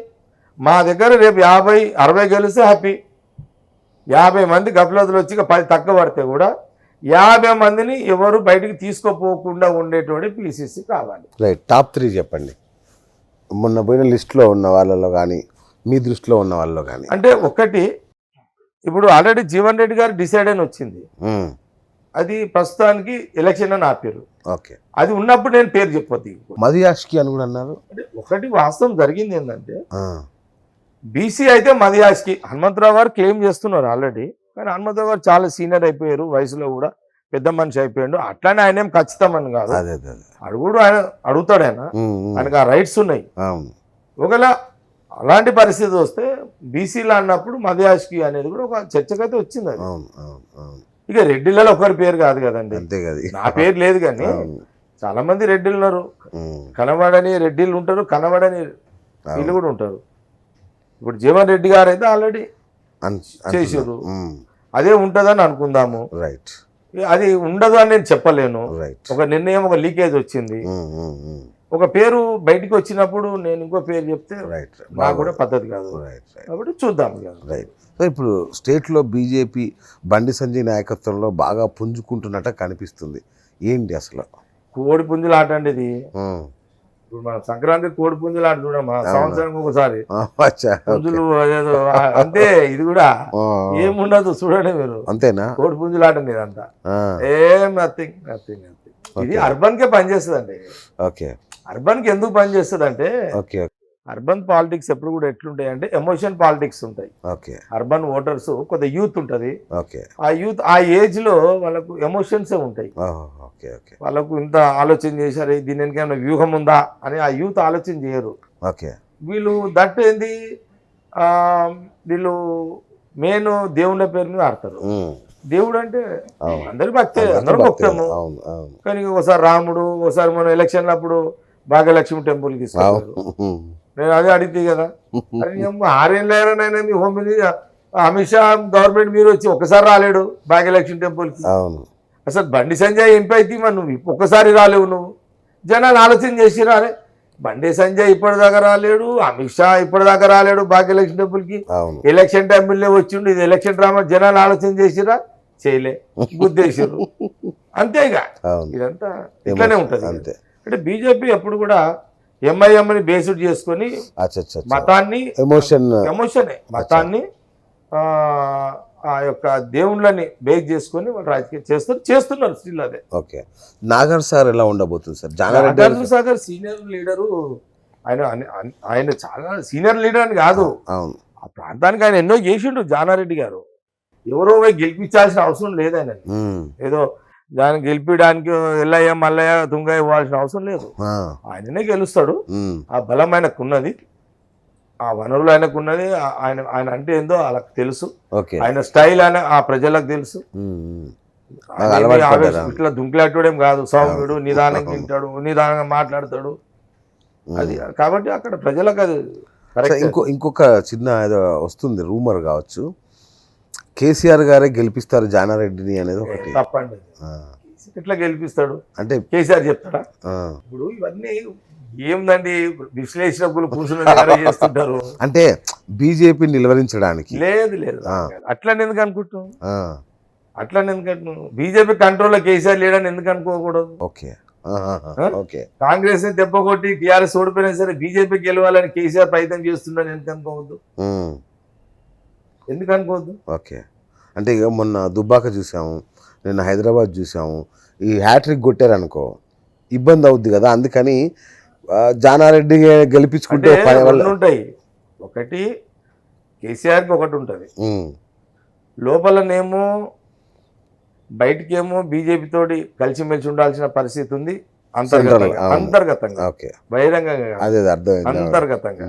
మా దగ్గర రేపు 50-60 గెలిస్తే హ్యాపీ, 50 మంది గఫలతులు వచ్చి 10 తక్కువ పడితే కూడా 50 మందిని ఎవరు బయటికి తీసుకోపోకుండా ఉండేటోడే పీసీసీ కావాలి. రైట్. టాప్ 3 చెప్పండి, మొన్న పోయిన లిస్టులో ఉన్న వాళ్ళలో కానీ మీ దృష్టిలో ఉన్న వాళ్ళలో కానీ. అంటే ఒకటి, ఇప్పుడు ఆల్రెడీ జీవన్ రెడ్డి గారు డిసైడ్ అని వచ్చింది, అది ప్రస్తుతానికి ఎలక్షన్ అని ఆపారు. ఓకే. అది ఉన్నప్పుడు నేను పేరు చెప్పొద్దు. మదియాష్కి అని కూడా అన్నారు. అంటే ఒకటి వాస్తవం జరిగింది ఏంటంటే, బీసీ అయితే మదియాష్కి హనుమంతరావు గారు క్లెయిమ్ చేస్తున్నారు ఆల్రెడీ. కానీ హనుమంతరావు గారు చాలా సీనియర్ అయిపోయారు, వయసులో కూడా పెద్ద మనిషి అయిపోయాడు. అట్లానే ఆయన ఏం ఖచ్చితమని కాదు, అడుగుడు ఆయన అడుగుతాడు, ఆయనకు ఆ రైట్స్ ఉన్నాయి. ఒకవేళ అలాంటి పరిస్థితి వస్తే బీసీలో అన్నప్పుడు మదియాష్కి అనేది కూడా ఒక చర్చకైతే వచ్చింది. అది ఇక రెడ్డిలలో ఒకరి పేరు కాదు కదండి, నా పేరు లేదు. కానీ చాలా మంది రెడ్డిలు ఉన్నారు, కనబడని రెడ్డిలు ఉంటారు, కనబడని వీళ్ళు కూడా ఉంటారు. ఇప్పుడు జీవన్ రెడ్డి గారు అయితే ఆల్రెడీ చేసారు, అదే ఉంటుందని అనుకుందాము. రైట్. అది ఉండదు అని నేను చెప్పలేను. ఒక నిర్ణయం, ఒక లీకేజ్ వచ్చింది, ఒక పేరు బయటికి వచ్చినప్పుడు నేను ఇంకో పేరు చెప్తే నాకు కూడా పద్ధతి కాదు. కాబట్టి చూద్దాం. రైట్. సో ఇప్పుడు స్టేట్లో బీజేపీ బండి సంజయ్ నాయకత్వంలో బాగా పుంజుకుంటున్నట్టు కనిపిస్తుంది. ఏంటి అసలు? కోడి పుంజులు ఆట అండి ఇది. ఇప్పుడు మన సంక్రాంతి కోడి పుంజులు ఆట చూడమ్మా, సంవత్సరానికి ఒకసారి పుంజులు అదేదో అంతే. ఇది కూడా ఏముండదు, చూడండి మీరు. అంతేనా? కోడి పుంజులు ఆట ఇదంతా ఏం నథింగ్. ఇది అర్బన్ కే పనిచేస్తుంది అండి. ఓకే. అర్బన్ కి ఎందుకు పనిచేస్తుంది అంటే, అర్బన్ పాలిటిక్స్ ఎప్పుడు కూడా ఎట్లుంటాయి అంటే ఎమోషన్ పాలిటిక్స్ ఉంటాయి. అర్బన్ ఓటర్స్ కొంత యూత్ ఉంటుంది, ఆ యూత్ ఆ ఏజ్ లో వాళ్ళకు ఎమోషన్స్ ఉంటాయి. వాళ్ళకు ఇంత ఆలోచన చేశారు, దీని వెనక వ్యూహం ఉందా అని ఆ యూత్ ఆలోచన చేయరు. వీళ్ళు దట్ ఏంది, వీళ్ళు మెయిన్ దేవుళ్ళ పేరు మీద ఆడతారు. దేవుడు అంటే అందరి భక్తే, అందరూ భక్తము. కానీ ఒకసారి రాముడు, ఒకసారి మనం ఎలక్షన్ అప్పుడు భాగ్యలక్ష్మి టెంపుల్ తీసుకెళ్ళారు. నేను అదే అడిగితే కదా, అరే 6 ఏళ్ళైనా మీ హోమ్ అమిత్ షా గవర్నమెంట్ మీరు వచ్చి ఒక్కసారి రాలేడు భాగ్యలక్ష్మి టెంపుల్కి. అసలు బండి సంజయ్ ఎంపీ అయితే మరి నువ్వు ఒక్కసారి రాలేవు. నువ్వు జనాలు ఆలోచన చేసిరా, అరే బండి సంజయ్ ఇప్పటిదాకా రాలేడు, అమిత్ షా ఇప్పటిదాకా రాలేడు బాకీ ఎలక్షన్ డబ్బులకి. అవును. ఎలక్షన్ టైంలో వచ్చిండు, ఇది ఎలక్షన్ డ్రామా, జనాలు ఆలోచన చేసిరా, చేయలే, గుద్దేసిర్రు, అంతేగా. అవును. ఇదంతా ఇట్లానే ఉంటది. అంతే. అంటే బీజేపీ ఎప్పుడు కూడా ఎంఐఎంని బేస్డ్ చేసుకొని మతాన్ని, ఎమోషనే మతాన్ని ఆ యొక్క దేవుళ్ళని బేస్ చేసుకొని వాళ్ళు రాజకీయం చేస్తున్నారు స్టిల్ అదే. ఓకే. నాగర్ సార్ ఎలా ఉండబోతుంది sir? Nagarjuna Sagar senior leader, ఆయన చాలా సీనియర్ లీడర్ అని కాదు, అవును, ఆ ప్రాంతానికి ఆయన ఎన్నో చేసిండు జానారెడ్డి గారు. ఎవరో గెలిపించాల్సిన అవసరం లేదు ఆయన. ఏదో దాన్ని గెలిపించడానికి ఎల్లయ్య మల్లయ్య తుంగయ్య ఇవ్వాల్సిన అవసరం లేదు, ఆయననే గెలుస్తాడు. ఆ బలం ఆయనకున్నది, ఆ వనరులు ఆయనకున్నది, ఆయన అంటే ఏందో వాళ్ళకి తెలుసు, ఆయన స్టైల్ ఆయన ఆ ప్రజలకు తెలుసు. ఇట్లా దుంకులాటోడేం కాదు, సౌమ్యుడు, నిదానంగా తింటాడు, నిదానంగా మాట్లాడతాడు. అది కాబట్టి అక్కడ ప్రజలకు అది. ఇంకొక చిన్న ఏదో వస్తుంది రూమర్ కావచ్చు, కేసీఆర్ గారే గెలిపిస్తారు జానారెడ్డిని అనేది ఒకటి. తప్పండి, ఎట్లా గెలిపిస్తాడు అంటే కేసీఆర్ చెప్తాడా? ఇప్పుడు ఇవన్నీ ఏందండి విశ్లేషకులు కూర్చుని చేస్తుంటారు. అంటే బీజేపీ నిలవరించడానికి లేదు లేదు, అట్లని ఎందుకు అనుకుంటున్నాం? అట్లని ఎందుకంటున్నాం? బీజేపీ కంట్రోల్లో కేసీఆర్ లేడని ఎందుకు అనుకోకూడదు? ఓకే. ఓకే. కాంగ్రెస్ ని దెబ్బ కొట్టి టీఆర్ఎస్ ఓడిపోయినా సరే బీజేపీ గెలవాలని కేసీఆర్ ప్రయత్నం చేస్తున్నాడని ఎందుకు అనుకోవద్దు? ఎందుకు అనుకోవద్దు? ఓకే. అంటే ఇక మొన్న దుబ్బాక చూసాము, నిన్న హైదరాబాద్ చూసాము, ఈ హ్యాట్రిక్ కొట్టారనుకో ఇబ్బంది అవుద్ది కదా, అందుకని జానారెడ్డి గెలిపించుకుంటే ఉంటాయి. ఒకటి కేసీఆర్కి ఒకటి ఉంటుంది, లోపలనేమో బయటికేమో బీజేపీ తోటి కలిసిమెలిసి ఉండాల్సిన పరిస్థితి ఉంది అంతర్గతంగా, బహిరంగంగా అంతర్గతంగా.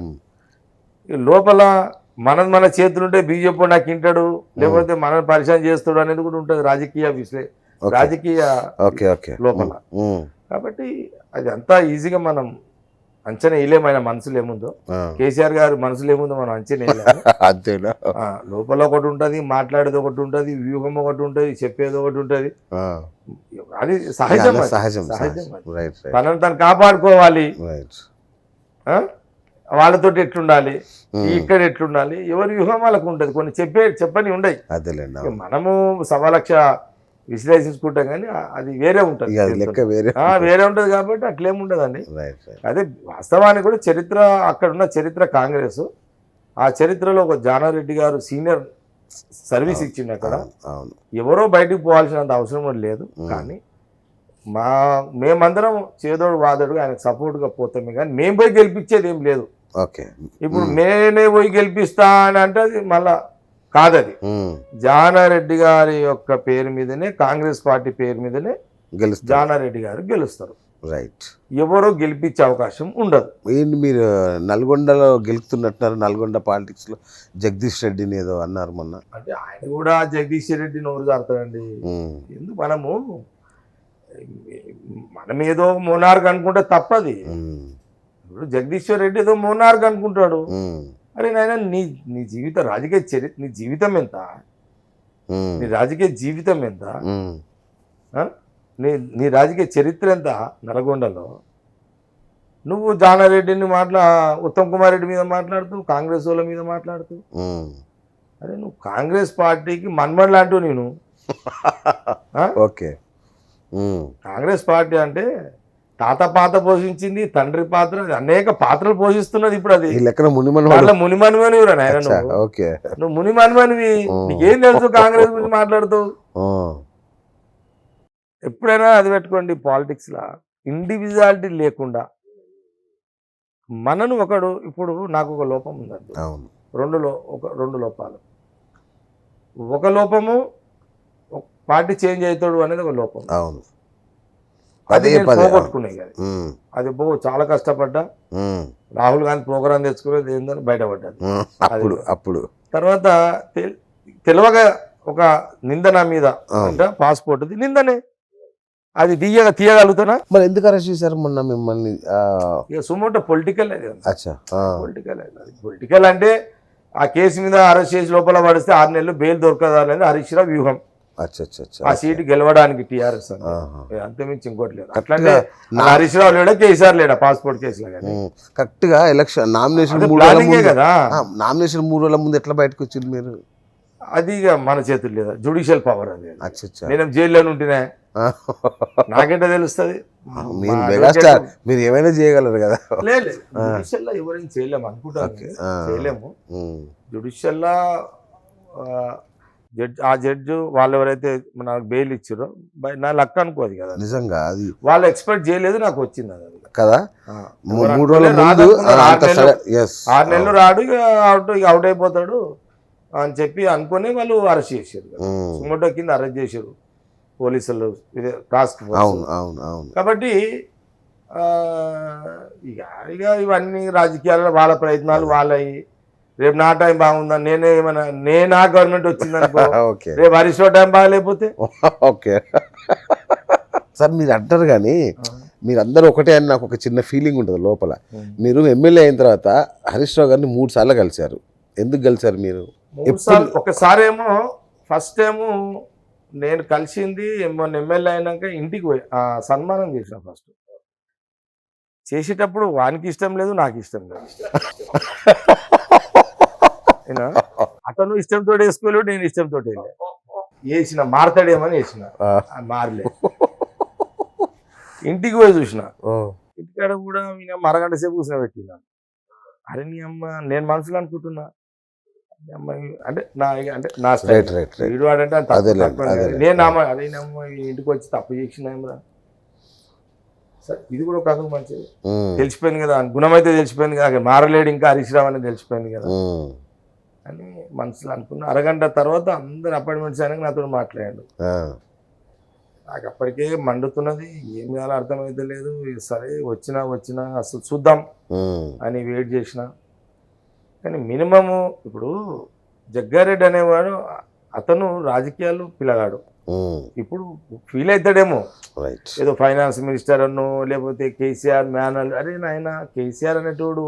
లోపల మన చేతులుంటే బీజేపీ నాకు ఇంటాడు, లేకపోతే మనల్ని పరిచయం చేస్తాడు అనేది కూడా ఉంటుంది రాజకీయ లోపల. కాబట్టి అది అంతా ఈజీగా మనం అంచనా వేయలేము. ఆయన మనసులో ఏముందో, కేసీఆర్ గారు మనసులో ఏముందో మనం అంచనా వేయలేము. లోపల ఒకటి ఉంటుంది, మాట్లాడేది ఒకటి ఉంటుంది, వ్యూహం ఒకటి ఉంటుంది, చెప్పేది ఒకటి ఉంటుంది. అది సహజం. తనను తను కాపాడుకోవాలి, వాళ్ళతోటి ఎట్లుండాలి, ఇక్కడ ఎట్లుండాలి, ఎవరి వ్యూహం వాళ్ళకు ఉంటుంది. కొన్ని చెప్పని ఉండయి, మనము 1,00,000 విశ్లేషించుకుంటాం కానీ అది వేరే ఉంటుంది, వేరే ఉంటుంది. కాబట్టి అట్లేముండదండి. అదే వాస్తవానికి కూడా చరిత్ర, అక్కడున్న చరిత్ర కాంగ్రెస్, ఆ చరిత్రలో ఒక జానారెడ్డి గారు సీనియర్ సర్వీస్ ఇచ్చిండు అక్కడ. ఎవరో బయటకు పోవాల్సినంత అవసరం కూడా లేదు. కానీ మేమందరం చేదోడు వాదోడు ఆయనకు సపోర్ట్గా పోతామే, కానీ మేము పోయి గెలిపించేది ఏం లేదు. ఇప్పుడు నేనే పోయి గెలిపిస్తా అని అంటే అది మళ్ళా కాదది. జానారెడ్డి గారి యొక్క పేరు మీదనే, కాంగ్రెస్ పార్టీ పేరు మీదనే జానారెడ్డి గారు గెలుస్తారు. రైట్. ఎవరో గెలిపించే అవకాశం ఉండదు. ఏంటి మీరు నల్గొండలో గెలుపుతున్నట్టున్నారు, నల్గొండ పాలిటిక్స్ లో జగదీష్ రెడ్డిని ఏదో అన్నారు మొన్న. అంటే ఆయన కూడా జగదీష్ రెడ్డి నోరు జారుతాడండి. ఎందుకు మనం ఏదో మోనార్క్ అనుకుంటే తప్పది. ఇప్పుడు జగదీశ్వర్ రెడ్డి ఏదో మోనార్క్ అనుకుంటాడు. అరే నాయన, నీ జీవిత రాజకీయ చరిత్ర, నీ జీవితం ఎంత, నీ రాజకీయ జీవితం ఎంత, నీ రాజకీయ చరిత్ర ఎంత? నల్గొండలో నువ్వు జానారెడ్డిని ఉత్తమ్ కుమార్ రెడ్డి మీద మాట్లాడుతూ, కాంగ్రెస్ వాళ్ళ మీద మాట్లాడుతూ, అరే నువ్వు కాంగ్రెస్ పార్టీకి మన్మడ్ లాంటి నేను. ఓకే. కాంగ్రెస్ పార్టీ అంటే తాత పాత్ర పోషించింది, తండ్రి పాత్ర, అనేక పాత్రలు పోషిస్తున్నది. ఇప్పుడు అది మునిమనివనివిరా నాయన, నువ్వు మునిమనివనివి, నీకేం తెలుసు కాంగ్రెస్ గురించి మాట్లాడుతావు? ఎప్పుడైనా అది పెట్టుకోండి, పాలిటిక్స్ లా ఇండివిజువాలిటీ లేకుండా మనను ఒకడు. ఇప్పుడు నాకు ఒక లోపం ఉందండి, రెండు లోపాలు. ఒక లోపము పార్టీ చేంజ్ అవుతాడు అనేది ఒక లోపం. అది పోగొట్టుకునే కదా, అది చాలా కష్టపడ్డా. రాహుల్ గాంధీ ప్రోగ్రాం తెచ్చుకునేది ఏందని బయటపడ్డాది. అప్పుడు తర్వాత తెలివగా ఒక నిందన మీద అంటే పాస్పోర్ట్ నిందనే, అది తీయగలుగుతానా? మరి ఎందుకు అరెస్ట్ చేశారు మొన్న మిమ్మల్ని? ఇక సుమోటో పొలిటికల్ పొలిటికల్ అంటే ఆ కేసు మీద అరెస్ట్ చేసి లోపల పడిస్తే 6 నెలలు బెయిల్ దొరకదు అనేది హరీష్ రావు వ్యూహం. అచ్చా అచ్చా అచ్చా. ఆ సీటు గెలవడానికి టీఆర్ఎస్ ఆహా. అంతమించి ఇంకోటి లేదు. అట్లంటే హరీష్ రావు లేడా కేసీఆర్ లేడా పాస్పోర్ట్ కేసులో కానీ కరెక్ట్ గా ఎలక్షన్ నామినేషన్ 3 రోజుల ప్లానింగే ముందు కదా. నామినేషన్ 3 రోజుల ముందు ఎట్లా బయటకు వచ్చింది మీరు? అది ఇక మన చేతులు లేదా, జుడిషియల్ పవర్ అది. అచ్చా అచ్చా. నేను జైల్లోనే ఉంటేనే నాకేంటో తెలుస్తుంది. మీరు మెగాస్టార్, మీరు ఏమైనా చేయగలరు కదా. లేదు జుడిషియల్లో ఎవరైనా చేయలేము అనుకుంటాను, చేయలేము. జుడిషియల్లో ఆ జడ్జి వాళ్ళు ఎవరైతే నాకు బెయిల్ ఇచ్చారో నా లక్ అనుకోదు కదా, నిజంగా అది వాళ్ళు ఎక్స్పెక్ట్ చేయలేదు, నాకు వచ్చింది అది కదా. ఆ. 3 రోజుల ముందు 6 నెలలు రాడు, ఇక అవుట్ అయిపోతాడు అని చెప్పి అనుకుని వాళ్ళు అరెస్ట్ చేశారు. సుమోటో కింద అరెస్ట్ చేశారు పోలీసులు, ఇదే టాస్క్ ఫోర్స్. అవును అవును అవును. కాబట్టి ఇక ఇక ఇవన్నీ రాజకీయాల్లో వాళ్ళ ప్రయత్నాలు వాళ్ళవి. రేపు నా టైం బాగుందా, నేనా గవర్నమెంట్ వచ్చిందనుకో, ఓకే రేపు హరీష్ రావు టైం బాగాలేకపోతే ఓకే. సార్ మీరు అంటారు కానీ మీరందరూ ఒకటే అని నాకు ఒక చిన్న ఫీలింగ్ ఉంటుంది లోపల. మీరు ఎమ్మెల్యే అయిన తర్వాత హరీష్ రావు గారిని 3 సార్లు కలిశారు. ఎందుకు కలిశారు మీరు? 3 సార్లు. ఒకసారి ఏమో ఫస్ట్ ఏమో నేను కలిసింది మొన్న ఎమ్మెల్యే అయినాక ఇంటికి పోయి సన్మానం చేసిన. ఫస్ట్ చేసేటప్పుడు వానికి ఇష్టం లేదు, నాకు ఇష్టం లేదు. అతను ఇష్టంతో వేసుకోలేడు, నేను ఇష్టంతో వేసిన మారతాడేమని వేసిన, మారలే. ఇంటికి పోయి చూసిన, ఇంటికాడ కూడా నేను అరగంట సేపు కూర్చొని పెట్టినా. అరే నీ అమ్మ, నేను మనసులో అనుకుంటున్నా అమ్మాయి అంటే నా స్టైల్ వీడు వాడంటే నేను అదే నమ్మ ఇంటికి వచ్చి తప్పు చేసిన. సరే ఇది కూడా ఒక అందుకు మంచిది, తెలిసిపోయింది కదా, గుణం అయితే తెలిసిపోయింది కదా, మారలేడు ఇంకా హరీష్ రావు అనేది తెలిసిపోయింది కదా అని మనసులో అనుకున్నా. అరగంట తర్వాత అందరు అపాయింట్మెంట్స్ అయినాక నాతో మాట్లాడాడు. నాకు అప్పటికే మండుతున్నది, ఏం చేయాలో అర్థమైతే లేదు. సరే వచ్చినా అసలు చూద్దాం అని వెయిట్ చేసిన. కానీ మినిమము ఇప్పుడు జగ్గారెడ్డి అనేవాడు, అతను రాజకీయాలు పిల్లగాడు. ఇప్పుడు ఫీల్ అవుతాడేమో ఏదో ఫైనాన్స్ మినిస్టర్ అన్నో లేకపోతే కేసీఆర్ మేనల్. అరే నాయన, కేసీఆర్ అనేటోడు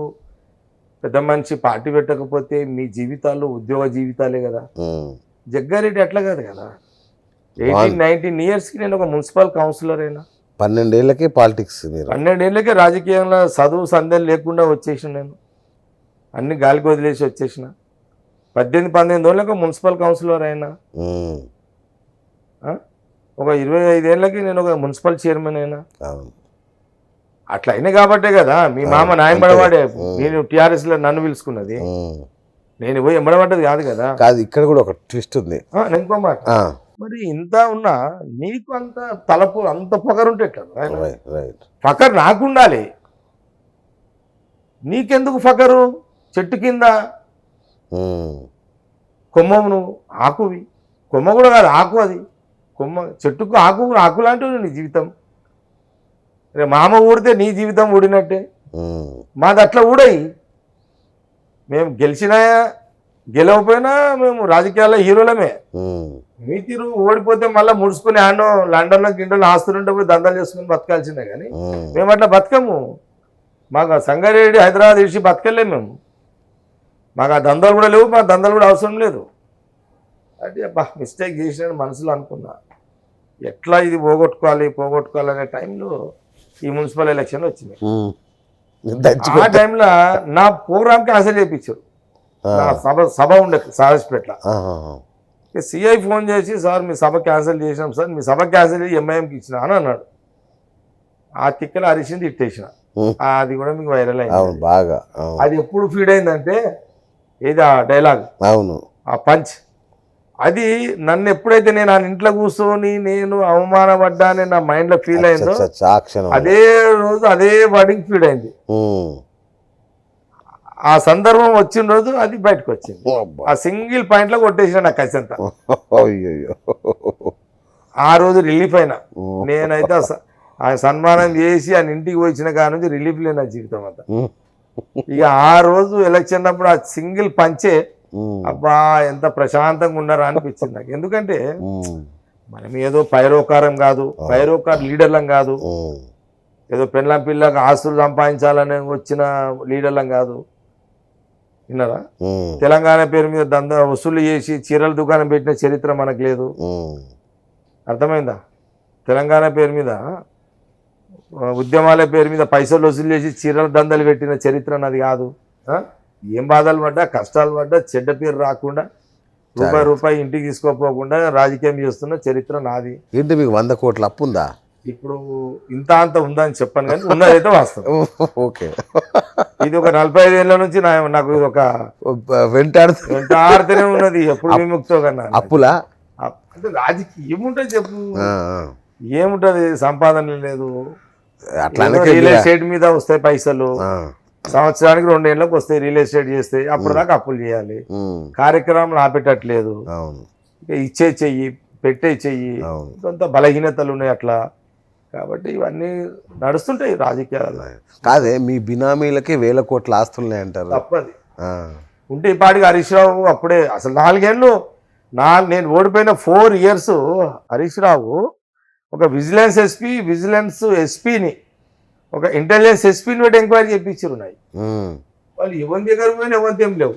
పెద్ద మనిషి, పార్టీ పెట్టకపోతే మీ జీవితాలు ఉద్యోగ జీవితాలే కదా. జగ్గారెడ్డి అట్లా కాదు కదా. 18-19 ఇయర్స్కి నేను ఒక మున్సిపల్ కౌన్సిలర్ అయినా. 12 ఏళ్ళకే పాలిటిక్స్. 12 ఏళ్ళకే రాజకీయంలో చదువు సందేహం లేకుండా వచ్చేసిన నేను, అన్ని గాలికి వదిలేసి వచ్చేసిన. 18-19 ఏళ్ళకి మున్సిపల్ కౌన్సిలర్ అయినా. ఒక 25 ఏళ్ళకి నేను ఒక మున్సిపల్ చైర్మన్ అయినా. అట్లా అయినా కాబట్టే కదా మీ మామ నాయన పడవాడే నేను టీఆర్ఎస్లో నన్ను పిలుచుకున్నది. నేను పోయి ఎంబడబడ్డది కాదు కదా. కాదు, ఇక్కడ కూడా ఒక ట్విస్ట్ ఉంది. ఇంకో మాట, మరి ఇంత ఉన్నా నీకు అంత తలపు అంత పొగరుంటే ఎట్లా? ఫకర్ నాకుండాలి, నీకెందుకు ఫకరు? చెట్టు కింద కొమ్మవు, నువ్వు ఆకువి. కొమ్మ కూడా కాదు, ఆకు. అది కొమ్మ, చెట్టుకు ఆకు లాంటివి నీ జీవితం. రే మామ ఊడితే నీ జీవితం ఊడినట్టే. మాది అట్లా ఊడయి. మేము గెలవపోయినా మేము రాజకీయాల్లో హీరోలమే. మీ తీరు ఓడిపోతే మళ్ళీ ముడుచుకుని ఆడో లండన్లో గిండలో ఆస్తులుంటే పోయి దందాలు చేసుకుని బతకాల్సిందే. కానీ మేము అట్లా బతకము. మాకు సంగారెడ్డి హైదరాబాద్ ఇచ్చి బతకలేము మేము. మాకు ఆ దందాలు కూడా లేవు, మా దందాలు కూడా అవసరం లేదు. అంటే అబ్బా మిస్టేక్ చేసినట్టు మనసులో అనుకున్నా. ఎట్లా ఇది పోగొట్టుకోవాలి అనే టైంలో ఈ మున్సిపల్ ఎలక్షన్ వచ్చింది. ఆ టైంలో నా ప్రోగ్రామ్ క్యాన్సిల్ చేయించారు. నా సభ ఉండే సారస్పేటలో. సిఐ ఫోన్ చేసి, సార్ మీ సభ క్యాన్సిల్ చేసినాం సార్, మీ సభ క్యాన్సిల్ చేసి ఎంఐఎంకి ఇచ్చిన అని అన్నాడు. ఆ తిక్కలు అరిసింది ఇట్టేసిన. అది కూడా మీకు వైరల్ అయింది బాగా. అది ఎప్పుడు ఫీడ్ అయిందంటే ఏది ఆ డైలాగ్, అవును, ఆ పంచ్. అది నన్ను ఎప్పుడైతే నేను ఆ ఇంట్లో కూర్చొని నేను అవమానపడ్డానని నా మైండ్లో ఫీల్ అయిందో అదే రోజు అదే వర్డింగ్ ఫీడ్ అయింది. ఆ సందర్భం వచ్చిన రోజు అది బయటకు వచ్చింది. ఆ సింగిల్ పాయింట్లో కొట్టేసిన నాకు కసంతా. ఆ రోజు రిలీఫ్ అయినా నేనైతే. ఆ సన్మానం చేసి ఆయన ఇంటికి వచ్చిన కాడ నుంచి రిలీఫ్ లేని నా జీవితం అంతా. ఇక ఆ రోజు ఎలక్షన్ అప్పుడు ఆ సింగిల్ పంచే అబ్బా ఎంత ప్రశాంతంగా ఉన్నారా అనిపించింది నాకు. ఎందుకంటే మనం ఏదో పైరోకారం కాదు, పైరోకార్ లీడర్లం కాదు, ఏదో పిల్లకి ఆస్తులు సంపాదించాలని వచ్చిన లీడర్లం కాదు. విన్నారా? తెలంగాణ పేరు మీద వసూలు చేసి చీరల దుకాణం పెట్టిన చరిత్ర మనకు లేదు. అర్థమైందా? తెలంగాణ పేరు మీద ఉద్యమాల పేరు మీద పైసలు వసూలు చేసి చీరల దందలు పెట్టిన చరిత్ర నాది కాదు. ఏం బాధలు పడ్డా, కష్టాలు పడ్డా, చెడ్డ పేరు రాకుండా, రూపాయి ఇంటికి తీసుకోపోకుండా రాజకీయం చేస్తున్న చరిత్ర నాది. ఏంటి మీకు 100 కోట్ల అప్పు ఉందా? ఇప్పుడు ఇంత అంత ఉందని చెప్పాను కానీ ఉన్నదైతే వాస్తవం. ఓకే. ఇది ఒక 45 ఏళ్ళ నుంచి నాకు ఇది ఒక వెంటాడుతూనే ఉన్నది. ఎప్పుడు విముక్తో కన్నా అప్పులా అంటే రాజకీయం ఏముంటుంది చెప్పు, ఏముంటది? సంపాదన లేదు. అట్లానే రియల్ ఎస్టేట్ మీద వస్తాయి పైసలు, సంవత్సరానికి 2 ఏళ్ళకి వస్తాయి. రియల్ ఎస్టేట్ చేస్తే అప్పుడు దాకా అప్పులు చేయాలి. కార్యక్రమాలు ఆపేటట్లేదు. ఇచ్చే చెయ్యి, పెట్టే చెయ్యి, కొంత బలహీనతలు ఉన్నాయి అట్లా. కాబట్టి ఇవన్నీ నడుస్తుంటాయి రాజకీయాలు. కాదే, మీ బినామీలకే 1000 కోట్ల ఆస్తులు ఉన్నాయంటారు. తప్పది. ఉంటే ఈ పాటికి హరీష్ రావు అప్పుడే అసలు 4 ఏళ్ళు నేను ఓడిపోయిన 4 years హరీష్ రావు ఒక విజిలెన్స్ ఎస్పీని ఒక ఇంటెలిజెన్స్ ఎస్పీని పెట్టి ఎంక్వైరీ చేయించారు. ఉన్నాయి వాళ్ళు ఎవరి దగ్గర పోయినా ఎవరితేం లేవు,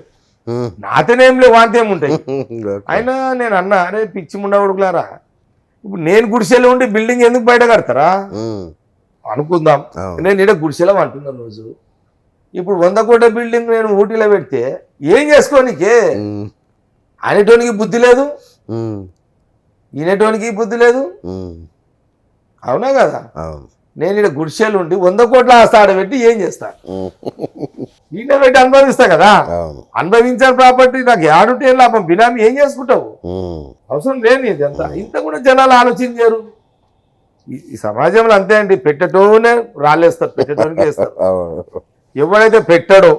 నాతోనేం లేవు, వాంతేం ఉంటాయి. అయినా నేను అన్నా, అరే పిచ్చి ముండ ఉడుకులారా, ఇప్పుడు నేను గుడిసెలో ఉండి బిల్డింగ్ ఎందుకు బయట కడతారా అనుకుందాం. నేను ఇక్కడ గుడిసెలో అంటున్నాను రోజు. ఇప్పుడు 100 కోట్ల బిల్డింగ్ నేను ఊటీలో పెడితే ఏం చేసుకోనికే? అనేటోనికి బుద్ధి లేదు, ఈనేటోనికి బుద్ధి లేదు. అవునా కదా? నేను ఇక్కడ గుడిసెలు ఉండి 100 కోట్ల ఆస్తి ఆడబెట్టి ఏం చేస్తా? ఈయన పెట్టి అనుభవిస్తా కదా. అనుభవించారు ప్రాపర్టీ నాకు ఆడుంటే లాభం. బినామీ ఏం చేసుకుంటావు? అవసరం లేని ఇదంతా. ఇంత కూడా జనాలు ఆలోచించారు. ఈ సమాజంలో అంతే అండి, పెట్టటోనే రాళ్ళేస్తారు, పెట్టటోనికి వేస్తారు. ఎవడైతే పెట్టాడో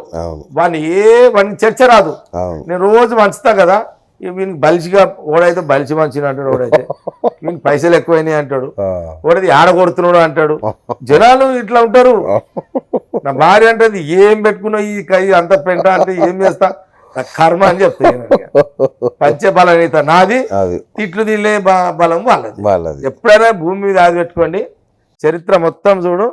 వాడిని చర్చ రాదు. నేను రోజు మంచుతా కదా, వీనికి బలిసిగా ఓడైతే బలిసి మంచిని అంటాడు, ఓడైతే వీనికి పైసలు ఎక్కువైనాయి అంటాడు, ఓడైతే ఆడగొడుతున్నాడు అంటాడు. జనాలు ఇట్లా ఉంటారు. నా భార్య అంటే ఏం పెట్టుకున్నావు ఈ కై అంత పెంట అంటే ఏం చేస్తా, నా కర్మ అని చెప్తాను. పంచే బలనీత నాది, తిట్లు తిల్లే బలం వాళ్ళది. ఎప్పుడైనా భూమి మీద ఆది పెట్టుకోండి, చరిత్ర మొత్తం చూడు.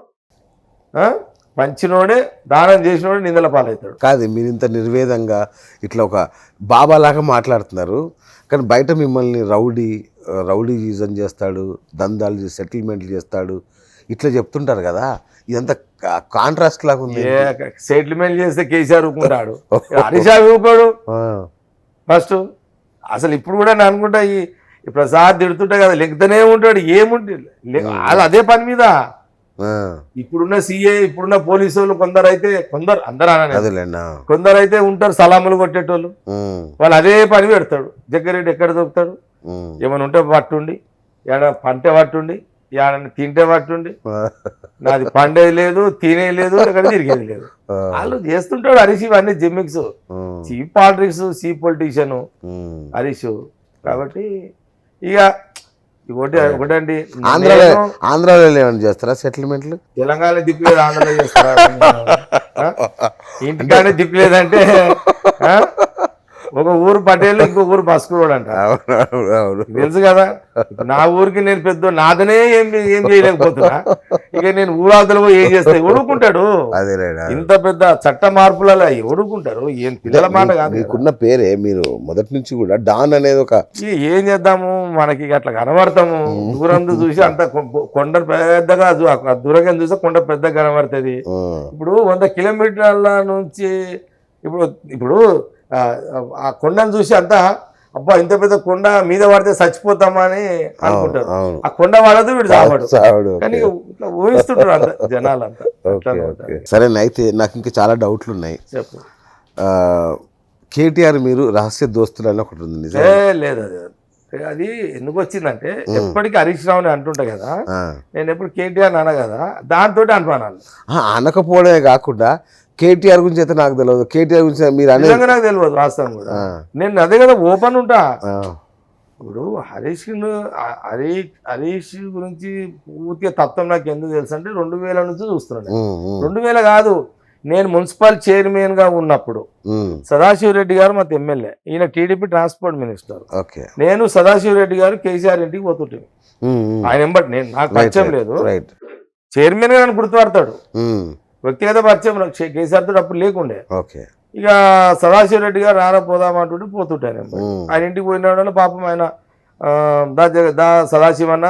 పంచినోడే దానం చేసినోడే నిందల పాలవుతాడు. కాదు, మీరు ఇంత నిర్వేదంగా ఇట్లా ఒక బాబాలాగా మాట్లాడుతున్నారు, కానీ బయట మిమ్మల్ని రౌడీజం చేస్తాడు, దందాలు సెటిల్మెంట్లు చేస్తాడు ఇట్లా చెప్తుంటారు కదా. ఇదంతా కాంట్రాస్ట్ లాగా ఉంది. సెటిల్మెంట్ చేస్తే కేసీఆర్ ఊరుకుంటాడు, హరీష్ రావు ఊరుకోడు ఫస్ట్. అసలు ఇప్పుడు కూడా నేను అనుకుంటా ఈ ప్రసాద్ తిడుతుంటా కదా, లెక్కుతూనే ఉంటాడు. ఏముంటుంది అదే పని మీద. ఇప్పుడున్న సిఏ, ఇప్పుడున్న పోలీసు వాళ్ళు కొందరైతే ఉంటారు సలాములు కొట్టేటోళ్ళు. వాళ్ళు అదే పని పెడతాడు. జగ్గారెడ్డి ఎక్కడ దొరుకుతాడు? ఏమైనా ఉంటే పట్టుండి, ఏడ పంటే పట్టుండి, ఏడన్నా తింటే పట్టుండి, నాది పండేది లేదు, తినేది లేదు, ఎక్కడ తిరిగేది లేదు. వాళ్ళు చేస్తుంటాడు హరీష్. ఇవన్నీ gimmicks, cheap politics, cheap politician Harish. కాబట్టి ఇక ఒకటండి, ఆంధ్రాలో ఏమైనా చేస్తారా సెటిల్మెంట్లు? తెలంగాణ దిక్కులేదు, ఆంధ్రలో చేస్తారా? ఇంటికానే దిక్కులేదంటే ఒక ఊరు పటేల్, ఇంకో ఊరు బస్కురోడ్ అంట. తెలుసు కదా. నా ఊరికి నేను పెద్ద నాదనే ఏం చేయలేకపోతున్నా, ఇక నేను ఊరాదులో ఏం చేస్తా? ఎవడుకుంటాడు? ఇంత పెద్ద చట్ట మార్పులలో ఎవడుకుంటారు? ఏం పిల్లల మాట కాదు. మీకున్న పేరే, మీరు మొదటి నుంచి కూడా డాన్ అనేది ఒక ఏం చేద్దాము, మనకి అట్లా కనబడతాము. దూరం చూసి అంత కొండ పెద్దగా, దూరంగా చూస్తే కొండ పెద్దగా కనబడుతుంది. ఇప్పుడు 100 కిలోమీటర్ల నుంచి ఇప్పుడు ఆ కొండను చూసి అంతా అబ్బా ఇంత పెద్ద కొండ మీద పడితే చచ్చిపోతామా అని అనుకుంటారు. ఆ కొండ వాడదు, వీడు చావాడు. కానీ ఇట్లా ఊహిస్తుంటారు అంత జనాలంతా. సరేనా? అయితే నాకు ఇంకా చాలా డౌట్లు ఉన్నాయి. చెప్పు. కేటీఆర్ మీరు రహస్య దోస్తులు అని ఒకటి ఉంది. లేదు, అది ఎందుకు వచ్చిందంటే, ఎప్పటికీ హరీష్ రావుని అంటుంటా కదా, నేను ఎప్పుడు కేటీఆర్ అన కదా, దాంతో అనుమానాలు. అనకపోవడమే కాకుండా కేటీఆర్ గురించి అయితే నాకు తెలియదు, కేటీఆర్ గురించి మీరు నిజంగా నాకు తెలియదు వాస్తవం కూడా. నేను అదే కదా ఓపెన్ ఉంటా. ఇప్పుడు హరీష్ గురించి పూర్తిగా తత్వం నాకు ఎందుకు తెలుసు అంటే, 2000 నుంచి చూస్తున్నాను. 2000 కాదు, నేను మున్సిపల్ చైర్మన్ గా ఉన్నప్పుడు సదాశివరెడ్డి గారు మా ఎమ్మెల్యే, ఈయన టీడీపీ ట్రాన్స్పోర్ట్ మినిస్టర్. నేను సదాశివరెడ్డి గారు కేసీఆర్ ఇంటికి పోతుంటే ఆయన ఎంబటి, నేను నాకు పరిచయం లేదు, చైర్మన్ గా నన్ను గుర్తుపడతాడు. వ్యక్తిగత పరిచయం కేసీఆర్ తోటి అప్పుడు లేకుండే. ఇక సదాశివరెడ్డి గారు పోదామంటుంటే పోతుంటాను. ఆయన ఇంటికి పోయిన పాపం ఆయన దా సదాశివన్న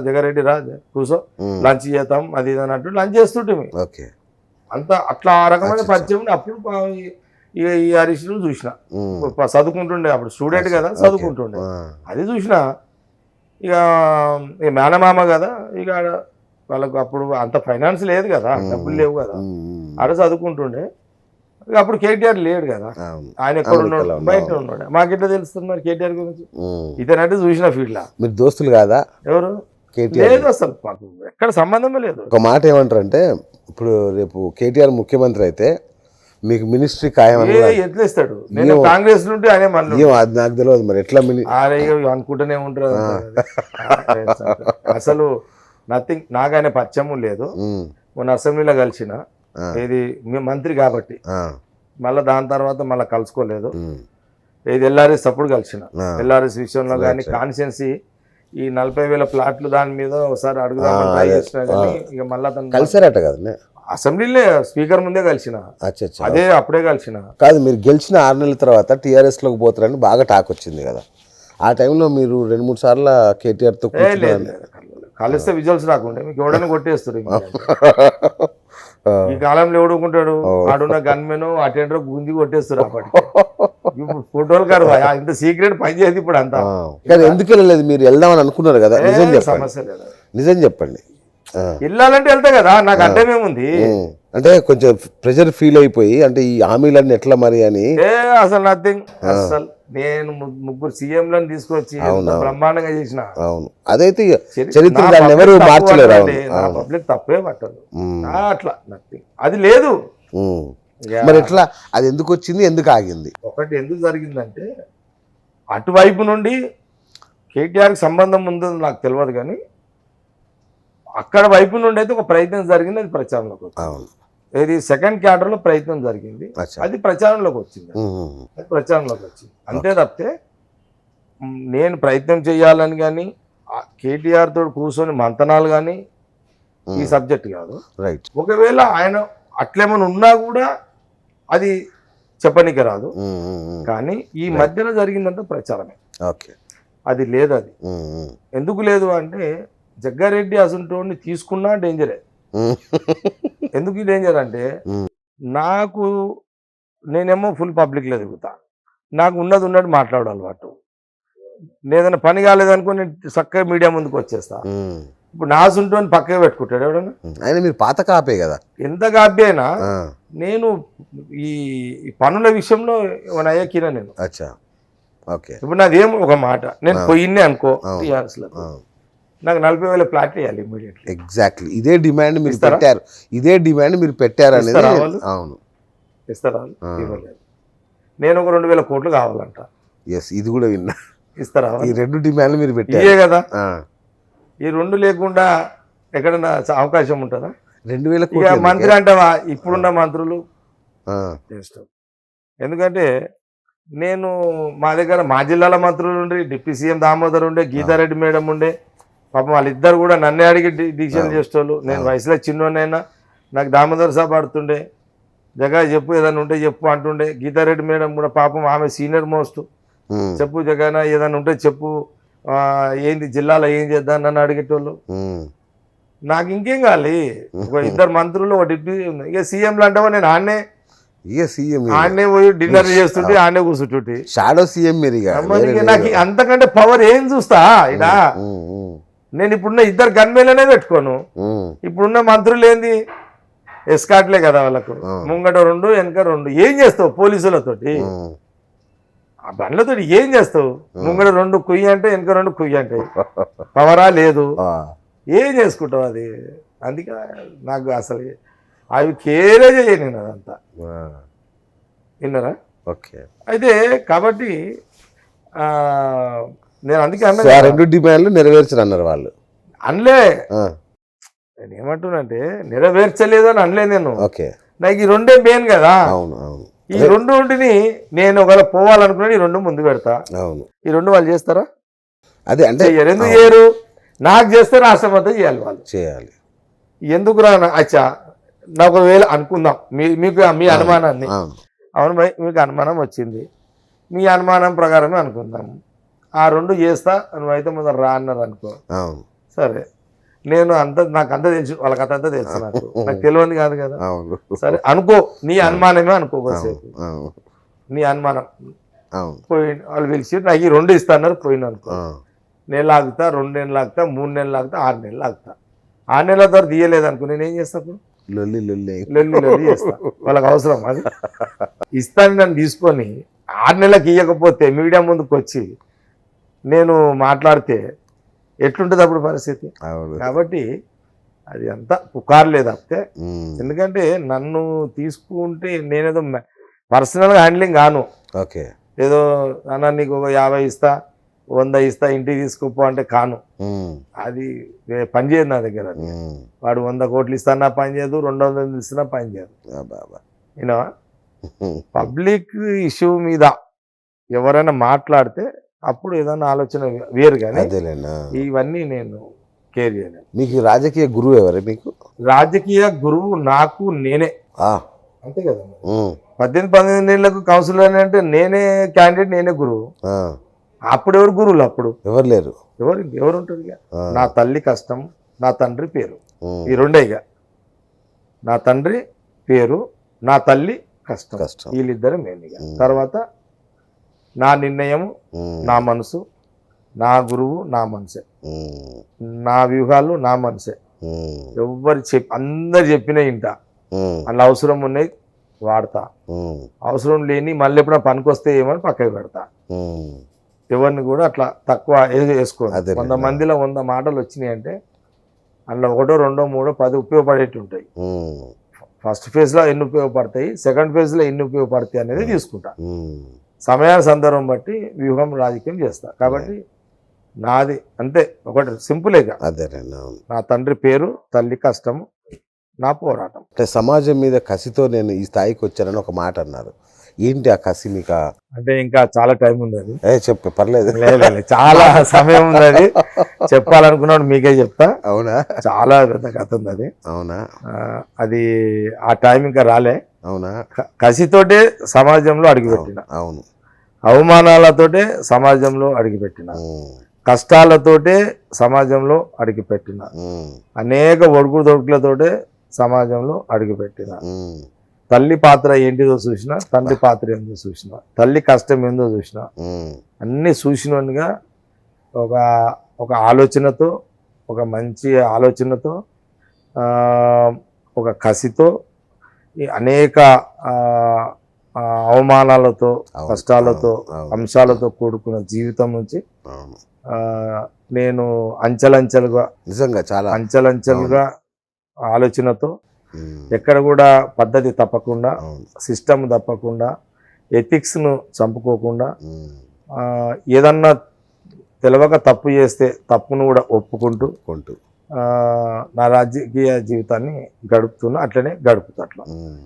జగారెడ్డి రా కూర్చో లంచ్ చేద్దాం అది ఇది అన్నట్టు లంచ్ చేస్తుంటే ఓకే అంత అట్లా ఆ రకమైన పరిచయం ఉండే. అప్పుడు ఈ హరీష్ను చూసిన చదువుకుంటుండే, అప్పుడు స్టూడెంట్ కదా చదువుకుంటుండే, అది చూసిన. ఇక మేనమామ కదా, ఇక వాళ్ళకు అప్పుడు అంత ఫైనాన్స్ లేదు కదా, డబ్బులు లేవు కదా, ఆడ చదువుకుంటుండే. ఇక అప్పుడు కేటీఆర్ లేడు కదా, ఆయన ఎక్కడ ఉన్నాడు, బయట ఉన్నాడు. మాకెట్లా తెలుస్తుంది మరి కేటీఆర్ గురించి? ఇతనంటే చూసిన ఫీల్డ్. మీరు దోస్తులు కాదా? ఎవరు? లేదు అసలు, మాకు ఎక్కడ సంబంధమే లేదు. ఒక మాట ఏమంటారంటే, ఇప్పుడు రేపు కేటీఆర్ ముఖ్యమంత్రి అయితే మీకు మినిస్ట్రీ ఖాయమని ఎట్లా ఇస్తాడు? నేను కాంగ్రెస్ నుండి ఆయన మళ్ళీ అది నాకు తెలియదు మరి ఎట్లా అనుకుంటూనే ఉంటారు. అసలు నథింగ్. నాకు ఆయన పరిచయం లేదు. మొన్న అసెంబ్లీలో కలిసిన, ఇది మంత్రి కాబట్టి, మళ్ళీ దాని తర్వాత మళ్ళీ కలుసుకోలేదు. ఇది ఎల్ఆర్ఎస్ అప్పుడు కలిసిన, ఎల్ఆర్ఎస్ విషయంలో కానీ కాన్స్టిట్యున్సీ ఈ 40,000 ప్లాట్లు దాని మీద ఒకసారి అడుగుదామని ట్రై చేసినా కానీ ఇక మళ్ళీ కలిసారట కదా అసెంబ్లీలో స్పీకర్ ముందే కలిసిన, అదే అప్పుడే కలిసిన కాదు. మీరు గెలిచిన 6 నెలల తర్వాత టీఆర్ఎస్ లోకి పోతారని బాగా టాక్ వచ్చింది కదా, ఆ టైంలో మీరు 2-3 సార్లు కేటీఆర్ తో కలిస్తే విజువల్స్ రాకుండా మీకు ఎవడైనా కొట్టేస్తారు. ఈ కాలంలో ఎవడుకుంటాడు, ఆడున్న గన్మెన్ అటెండర్ గుంజి కొట్టేస్తారు. అప్పటికి ఇప్పుడు ఫోటోలు కాదు, ఇంత సీక్రెట్ పని చేసి ఇప్పుడు అంతా. ఎందుకు వెళ్ళలేదు? మీరు వెళ్దామని అనుకున్నారు కదా, నిజం చెప్పండి. సమస్య లేదా? నిజం చెప్పండి. వెళ్ళాలంటే వెళ్తా కదా, నాకు అడ్డమేముంది? అంటే కొంచెం ప్రెషర్ ఫీల్ అయిపోయి, అంటే ఈ హామీలన్నీ ఎట్లా మరి అని. అసలు నథింగ్. అసలు నేను 3 సీఎంలను తీసుకొచ్చి బ్రహ్మాండంగా చేసిన. అవును, అదైతే చరిత్ర ఎవరు మార్చలేరు. పబ్లిక్ తప్పే పట్టదు అట్లా, నథింగ్. అది లేదు. మరి ఎట్లా అది ఎందుకు వచ్చింది, ఎందుకు ఆగింది? ఒకటి ఎందుకు జరిగిందంటే, అటువైపు నుండి కేటీఆర్కి సంబంధం ఉందో నాకు తెలియదు కానీ, అక్కడ వైపు నుండి అయితే ఒక ప్రయత్నం జరిగింది, అది ప్రచారంలోకి వచ్చింది. ఇది సెకండ్ క్యాడర్లో ప్రయత్నం జరిగింది, అది ప్రచారంలోకి వచ్చింది. అంతే తప్పితే నేను ప్రయత్నం చేయాలని కానీ కేటీఆర్ తోటి కూర్చొని మంతనాలు కానీ ఈ సబ్జెక్ట్ కాదు. రైట్. ఒకవేళ ఆయన అట్లేమని ఉన్నా కూడా అది చెప్పనీకి రాదు. కానీ ఈ మధ్యలో జరిగిందంతా ప్రచారమే. ఓకే, అది లేదు. అది ఎందుకు లేదు అంటే, జగ్గారెడ్డి అసంటోని తీసుకున్నా డేంజరే. ఎందుకు డేంజర్ అంటే, నేనేమో ఫుల్ పబ్లిక్లో దిగుతా, నాకు ఉన్నట్టు మాట్లాడాలి అలవాటు. ఏదైనా పని కాలేదనుకో నేను చక్కగా మీడియా ముందుకు వచ్చేస్తా. ఇప్పుడు నా సుంటోని పక్కగా పెట్టుకుంటాడు ఎవడన్నా? ఆయన మీరు పాత కాపే కదా, ఎంత కాపీ అయినా నేను ఈ పనుల విషయంలో అయ్యా కినా నేను. ఇప్పుడు నాదేం ఒక మాట, నేను పోయిన్నే అనుకో టీఆర్ఎస్లో, నాకు 40,000 ప్లాట్లు ఇవ్వాలి ఇమీడియట్లీ. ఎగ్జాక్ట్లీ ఇదే డిమాండ్ మీరు పెట్టారు, అనేది. అవును, ఇస్తారా? ఇవ్వలేదు. నేను ఒక 2,000 కోట్లు కావాలంట. ఇది కూడా విన్నా. ఇస్తారా? ఈ 2 డిమాండ్లు మీరు పెట్టారు. ఇదే కదా, ఈ 2 లేకుండా ఎక్కడన్నా అవకాశం ఉంటుందా? 2,000 ఇక మంత్రి అంటావా? ఇప్పుడున్న మంత్రులు ఎందుకంటే, నేను మా దగ్గర మా జిల్లాల మంత్రులు ఉండే, డిప్యూటీ సీఎం దామోదర్ ఉండే, గీతారెడ్డి మేడం ఉండే. పాపం వాళ్ళిద్దరు కూడా నన్నే అడిగి డిసిషన్ చేసేవాళ్ళు. నేను వయసులో చిన్నోనైనా నాకు దామోదర్ సాబ్ ఆడుతుండే, జగా చెప్పు ఏదైనా ఉంటే చెప్పు అంటుండే. గీతారెడ్డి మేడం కూడా పాపం ఆమె సీనియర్ మోస్ట్, చెప్పు జగన్ ఏదైనా ఉంటే చెప్పు, ఏంది జిల్లాలో ఏం చేద్దాం నన్ను అడిగేటోళ్ళు. నాకు ఇంకేం కావాలి, ఒక 2 మంత్రులు, ఒక డిప్యూటీ. ఇక సీఎంలు అంటావా, నేను ఆడనే పోయి డిన్నర్ చేస్తుంటే ఆడనే కూర్చుంటుంటే షాడో సీఎం మీరు. నాకు అంతకంటే పవర్ ఏం చూస్తా ఇడా? నేను ఇప్పుడున్న 2 గన్మేలనే పెట్టుకోను. ఇప్పుడున్న మంత్రులు ఏంది, ఎస్కాట్లే కదా వాళ్ళకు, ముంగట 2 వెనక 2. ఏం చేస్తావు పోలీసులతోటి? ఆ బండ్లతో ఏం చేస్తావు? ముంగట 2 కుయ్యి అంటే వెనక 2 కుయ్యి అంటే పవరా లేదు, ఏం చేసుకుంటావు అది? అందుకే నాకు అసలు అవి కేరే చేయను నేను అదంతా. విన్నారా? ఓకే. అయితే కాబట్టి నేను అందుకే అన్నా, 2 డిమాండ్లు నెరవేర్చరు అన్నారు వాళ్ళు. అనలే, నేను ఏమంటున్నానంటే నెరవేర్చలేదు అని అనలే నేను. నాకు ఈ 2 మెయిన్ కదా. ఈ 2 నేను ఒకవేళ పోవాలనుకున్నా ఈ 2 ముందు పెడతా. ఈ 2 వాళ్ళు చేస్తారా? అదే అంటే ఎందుకు చేయరు? నాకు చేస్తే రాష్ట్రం అంతా చేయాలి, వాళ్ళు చేయాలి. ఎందుకు రా? అచ్చా, నాకు ఒకవేళ అనుకుందాం, మీకు మీ అనుమానాన్ని, అవును భయ్ మీకు అనుమానం వచ్చింది, మీ అనుమానం ప్రకారమే అనుకుందాం. ఆ 2 చేస్తా నువ్వైతే ముందర రా అన్నారు అనుకో, అవును సరే నేను నాకు అంతా తెలుసు, వాళ్ళకి అంతా తెలుసు, నాకు తెలియదు కాదు కదా. అవును సరే అనుకో, నీ అనుమానమే అనుకో, కొద్దిసేపు అవును నీ అనుమానం. అవును పోయి వాళ్ళు పిలిచి నాకు ఈ 2 ఇస్తా అన్నారు, పోయిన అనుకో, నెల ఆగుతా, 2 నెలలు ఆగుతా, 3 నెలలు ఆగుతా, 6 నెలలు ఆగుతా. 6 నెలల తర్వాత తీయలేదు అనుకో, నేనేం చేస్తా అప్పుడు? లొల్లి లొల్లి లొల్లి చేస్తా. వాళ్ళకి అవసరం అది. ఇస్తాను నన్ను తీసుకొని 6 నెలలకు ఇవ్వకపోతే మీడియా ముందుకు వచ్చి నేను మాట్లాడితే ఎట్లుంటుంది అప్పుడు పరిస్థితి? అవును కాబట్టి అది అంతా పుకార్లే తప్పితే, ఉమ్, ఎందుకంటే నన్ను తీసుకుంటే నేనేదో పర్సనల్గా హ్యాండ్లింగ్ కాను. ఓకే ఏదో అన్న నీకు ఒక 50 ఇస్తా, 100 ఇస్తా, ఇంటికి తీసుకుపో అంటే కాను. ఉమ్, అది పని చేయదు నా దగ్గర. అది ఉమ్, వాడు 100 కోట్లు ఇస్తానా పని చేయదు, 200 ఇస్తున్నా పని చేయదు. బాబా విన్నావా? పబ్లిక్ ఇష్యూ మీద ఎవరైనా మాట్లాడితే అప్పుడు ఏదైనా ఆలోచన వేరు, కానీ అదేలేనా. ఇవన్నీ నేను కేర్ చేయలేను. మీకు రాజకీయ గురువు ఎవరే మీకు? రాజకీయ గురువు నాకు నేనే, ఆ, అంతే కదా. ఉమ్, 18 ఏళ్ళకు కౌన్సిలర్ అంటే నేనే క్యాండిడేట్, నేనే గురువు. ఆ, అప్పుడు ఎవరు గురువులు? అప్పుడు ఎవరు లేరు. ఎవరు ఉంటుంది ఇక? ఆ, నా తల్లి కష్టం, నా తండ్రి పేరు, ఉమ్, ఈ రెండే ఇక. నా తండ్రి పేరు, నా తల్లి కష్టం, కష్టం. వీళ్ళిద్దరు మెయిన్. ఇక తర్వాత నా నిర్ణయము, ఉమ్, నా మనసు, నా గురువు నా మనసే, ఉమ్, నా వ్యూహాలు నా మనసే. ఉమ్, ఎవరు అందరు చెప్పినా ఇంట, ఉమ్, అందులో అవసరం ఉన్నాయి వాడతా, ఉమ్, అవసరం లేని మళ్ళీ ఎప్పుడైనా పనికొస్తే ఏమని పక్కకి పెడతా. ఉమ్, ఎవరిని కూడా అట్లా తక్కువ వేసుకోను. అదేలే. 100 మందిలో 100 మాటలు వచ్చినాయి అంటే అందులో 1, 2, 3, 10 ఉపయోగపడేవి ఉంటాయి. ఉమ్, ఫస్ట్ ఫేజ్లో ఎన్ని ఉపయోగపడతాయి, సెకండ్ ఫేజ్లో ఎన్ని ఉపయోగపడతాయి అనేది తీసుకుంటా. ఉమ్, సమయాన్ని సందర్భం బట్టి వ్యూహం రాజకీయం చేస్తా. కాబట్టి నాది అంతే, ఒకటి సింపుల్గా అదేలేనా. నా తండ్రి పేరు, తల్లి కష్టము, నా పోరాటం. అంటే సమాజం మీద కసితో నేను ఈ స్థాయికి వచ్చానని ఒక మాట అన్నారు. ఏంటి ఆ కసి మీకు? అంటే ఇంకా చాలా టైం ఉంది. అది చెప్పు పర్లేదు. లేదు, చాలా సమయం ఉంది. అది చెప్పాలనుకున్నాడు మీకే చెప్తా. అవునా? చాలా పెద్ద కథ ఉంది అది. అవునా? అది ఆ టైం ఇంకా రాలే. అవునా? కసితోటే సమాజంలో అడుగుపెట్టిన, అవును, అవమానాలతోటే సమాజంలో అడుగుపెట్టిన, ఉమ్, కష్టాలతోటే సమాజంలో అడుగుపెట్టిన, ఉమ్, అనేక ఒడుగు దొడుకులతోటే సమాజంలో అడుగుపెట్టిన. ఉమ్, తల్లి పాత్ర ఏంటిదో చూసినా, తండ్రి పాత్ర ఏందో చూసినా, తల్లి కష్టం ఏందో చూసినా, ఉమ్, అన్నీ చూసినట్టుగా ఒక ఆలోచనతో, ఒక మంచి ఆలోచనతో, ఒక కసితో, ఈ అనేక అవమానాలతో, అవును, కష్టాలతో, అవును, అంశాలతో కూడుకున్న జీవితం నుంచి అవును. నేను అంచెలంచెలుగా నిజంగా చాలా ఆలోచనతో, ఉమ్, ఎక్కడ కూడా పద్ధతి తప్పకుండా, అవును, సిస్టమ్ తప్పకుండా, ఎథిక్స్ను చంపుకోకుండా, ఉమ్, ఏదన్నా తెలియక తప్పు చేస్తే తప్పును కూడా ఒప్పుకుంటూ కొంటూ, నా రాజకీయ జీవితాన్ని గడుపుతున్నా. అట్లనే గడుపుతా. అట్లా ఉమ్,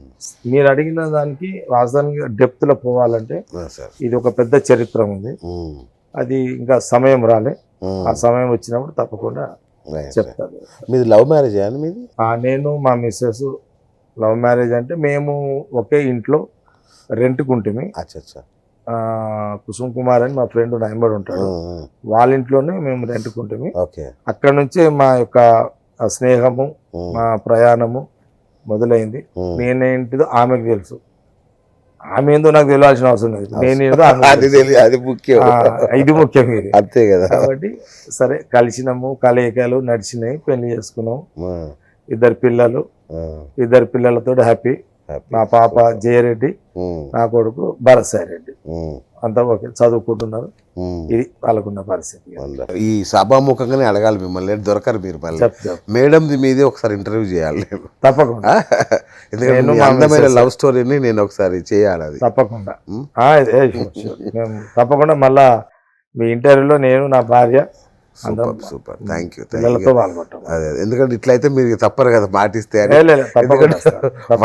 మీరు అడిగిన దానికి వాస్తవానికి డెప్త్లో పోవాలంటే సార్, ఇది ఒక పెద్ద చరిత్ర ఉంది. ఉమ్, అది ఇంకా సమయం రాలే. ఉమ్, ఆ సమయం వచ్చినప్పుడు తప్పకుండా రైట్. చెప్తాను. మీది లవ్ మ్యారేజ్ అని? మీది? నేను మా మిస్సెస్ లవ్ మ్యారేజ్. అంటే మేము ఒకే ఇంట్లో రెంట్కుంటుంది. అచ్చా. కుసుమ్ కుమార్ అని మా ఫ్రెండ్ నైంబర్ ఉంటాడు, వాళ్ళ ఇంట్లోనే మేము రెంట్కుంటుంది. ఓకే. అక్కడ నుంచే మా యొక్క స్నేహము, మా ప్రయాణము మొదలైంది. నేనేంటిదో ఆమెకు తెలుసు, ఆమె ఏందో నాకు తెలియాల్సిన అవసరం లేదు. నేనేదో అది ముఖ్యం, ఇది ముఖ్యం ఇది, అంతే కదా. కాబట్టి సరే కలిసినాము, కలయికలు నడిచినాయి, పెళ్లి చేసుకున్నాము. 2 పిల్లలతో హ్యాపీ. నా పాప జయరెడ్డి, నా కొడుకు భరత్ రెడ్డి, అంతా ఓకే, చదువుకుంటున్నారు. ఇది వాళ్ళకున్న పరిస్థితి. ఈ సభాముఖంగానే అడగాలి మిమ్మల్ని, దొరకరు మీరు మళ్ళీ. మేడంది మీదే ఒకసారి ఇంటర్వ్యూ చేయాలి తప్పకుండా. ఎందుకంటే అందమైన లవ్ స్టోరీని నేను ఒకసారి చేయాలి. అది తప్పకుండా, తప్పకుండా. మళ్ళా మీ ఇంటర్వ్యూలో నేను, నా భార్య, సూపర్, థ్యాంక్ యూ. అదే, ఎందుకంటే ఇట్లయితే మీరు తప్పరు కదా మాటిస్తే.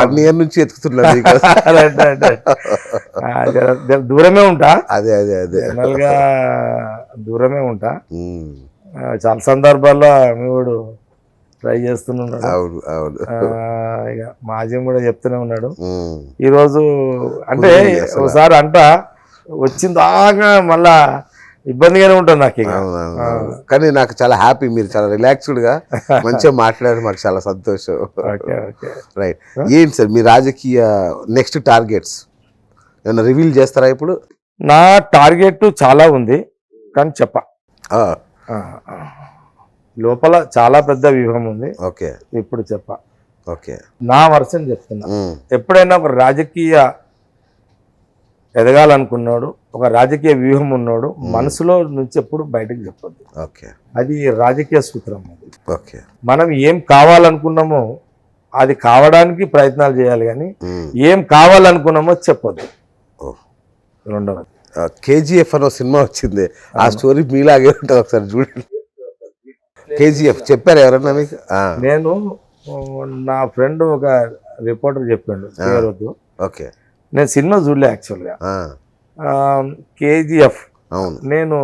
1 year నుంచి ఎత్తుతున్నారు, దూరమే ఉంటా. అదే జనరల్గా దూరమే ఉంటా. చాలా సందర్భాల్లో మీడు ట్రై చేస్తున్నాడు. అవును. ఇక మాజీ కూడా చెప్తూనే ఉన్నాడు. ఈరోజు అంటే ఒకసారి వచ్చిందాకా మళ్ళా ఇబ్బందిగానే ఉంటుంది నాకు ఇక. అవునవును. కానీ నాకు చాలా హ్యాపీ, మీరు చాలా రిలాక్స్డ్గా మంచిగా మాట్లాడారు, మాకు చాలా సంతోషం. Okay okay. రైట్. ఏంటి సార్ మీ రాజకీయ నెక్స్ట్ టార్గెట్స్ ఏమైనా రివీల్ చేస్తారా ఇప్పుడు? నా టార్గెట్ చాలా ఉంది కానీ ఆ, లోపల చాలా పెద్ద వ్యూహం ఉంది, ఓకే ఇప్పుడు ఓకే. నా వర్షన్ చెప్తున్నా. ఎప్పుడైనా ఒక రాజకీయ ఎదగాలనుకున్నాడు, ఒక రాజకీయ వ్యూహం ఉన్నాడు, మనసులో నుంచి ఎప్పుడు బయటకు చెప్పొద్దు. ఓకే అది రాజకీయ సూత్రం. ఓకే. మనం ఏం కావాలనుకున్నామో అది కావడానికి ప్రయత్నాలు చేయాలి, కానీ ఏం కావాలనుకున్నామో చెప్పొద్దు. రెండవది కేజీఎఫ్ అనే సినిమా వచ్చింది, ఆ స్టోరీ మీలాగే ఉంటుంది, ఒకసారి చూడండి. కేజీఎఫ్ చెప్పారు ఎవరన్నా మీకు? నేను నా ఫ్రెండ్ ఒక రిపోర్టర్ చెప్పాడు పేరొద్దు. ఓకే. నేను సినిమా చూడలే యాక్చువల్గా. కేజీఎఫ్ అవును. నేను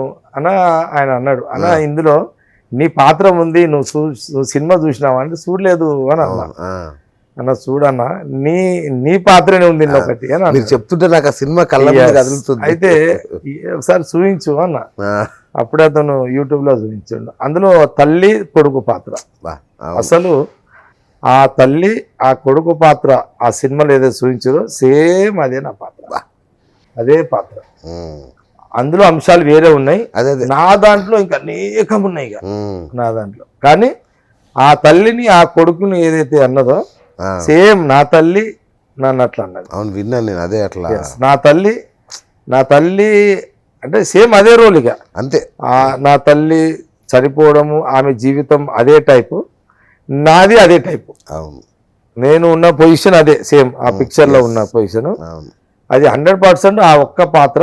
ఆయన అన్నాడు, అన్న ఇందులో నీ పాత్ర ఉంది, నువ్వు సినిమా చూసినావా అంటే చూడలేదు అని అన్న చూడన్నా నీ పాత్రనే ఉంది ఒకటి అని మీరు చెప్తుంటే నాకు ఆ సినిమా కళ్ళ మీద కదులుతుంది. అయితే ఒకసారి చూపించు అన్న. అప్పుడే అతను యూట్యూబ్ లో చూపించాడు. అందులో తల్లి కొడుకు పాత్ర, అసలు ఆ తల్లి ఆ కొడుకు పాత్ర ఆ సినిమాలో ఏదో చూపించారో సేమ్ అదే నా పాత్ర, అదే పాత్ర. అందులో అంశాలు వేరే ఉన్నాయి, నా దాంట్లో ఇంకా అనేకం ఉన్నాయి ఇక నా దాంట్లో. కానీ ఆ తల్లిని ఆ కొడుకుని ఏదైతే అన్నదో సేమ్ నా తల్లి నన్ను అట్లా అన్నది. అవును, విన్నాను నేను అదే. అట్లా నా తల్లి అంటే సేమ్ అదే రోల్ ఇక అంతే. నా తల్లి చనిపోవడము, ఆమె జీవితం అదే టైపు, నాది అదే టైపు. అవును. నేను ఉన్న పొజిషన్ అదే సేమ్, ఆ పిక్చర్ లో ఉన్న పొజిషన్ అది 100%. ఆ ఒక్క పాత్ర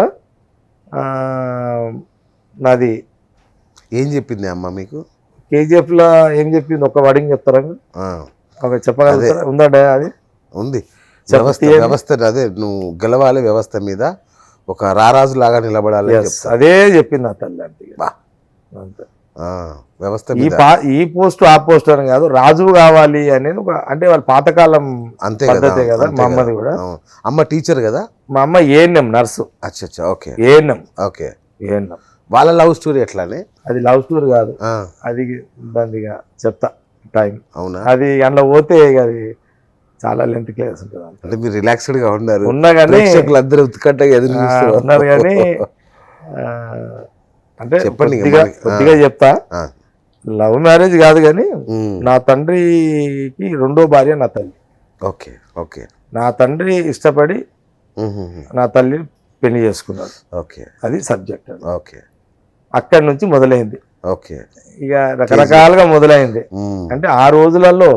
నాది. ఏం చెప్పింది అమ్మ మీకు కేజీఎఫ్ లో? ఏం చెప్పింది ఒక వర్డింగ్ చెప్తారా? ఒక చెప్పగలుగుతారా? ఉందా అది? ఉంది. వ్యవస్థ అదే, నువ్వు గెలవాలి వ్యవస్థ మీద, ఒక రారాజు లాగా నిలబడాలి, అదే చెప్పింది ఆ తల్లి. అంతే. వ్యవస్థ ఈ పోస్ట్ ఆ పోస్ట్ అని కాదు, రాజు కావాలి అనేది ఒక, అంటే వాళ్ళ పాతకాలం పద్ధతే కదా. మా అమ్మది కూడా. అమ్మ టీచర్ కదా? మా అమ్మ ఏఎన్ఎం నర్సు. అచ్చా. ఓకే. ఏఎన్ఎం. ఓకే. ఏఎన్ఎం. వాళ్ళ లవ్ స్టోరీ ఎట్లానే? అది లవ్ స్టోరీ కాదు, అది దానిగా చెప్తా టైం. అవునా? అది అందులో పోతే అది చాలా లెంత్ క్లాస్ ఉంటుంది. అంటే మీరు రిలాక్స్డ్ గా ఉన్నారు, ఉన్నా కానీ అందరూ ఉత్కంఠగా ఎదురు ఉన్నారు కానీ అంటే కొద్దిగా చెప్తా. లవ్ మ్యారేజ్ కాదు కానీ నా తండ్రికి రెండో భార్య నా తల్లి. Okay okay. నా తండ్రి ఇష్టపడి నా తల్లిని పెళ్లి చేసుకున్నాడు. ఓకే. అది సబ్జెక్ట్. ఓకే. అక్కడి నుంచి మొదలైంది. ఓకే. ఇక రకరకాలుగా మొదలైంది. అంటే ఆ రోజులలో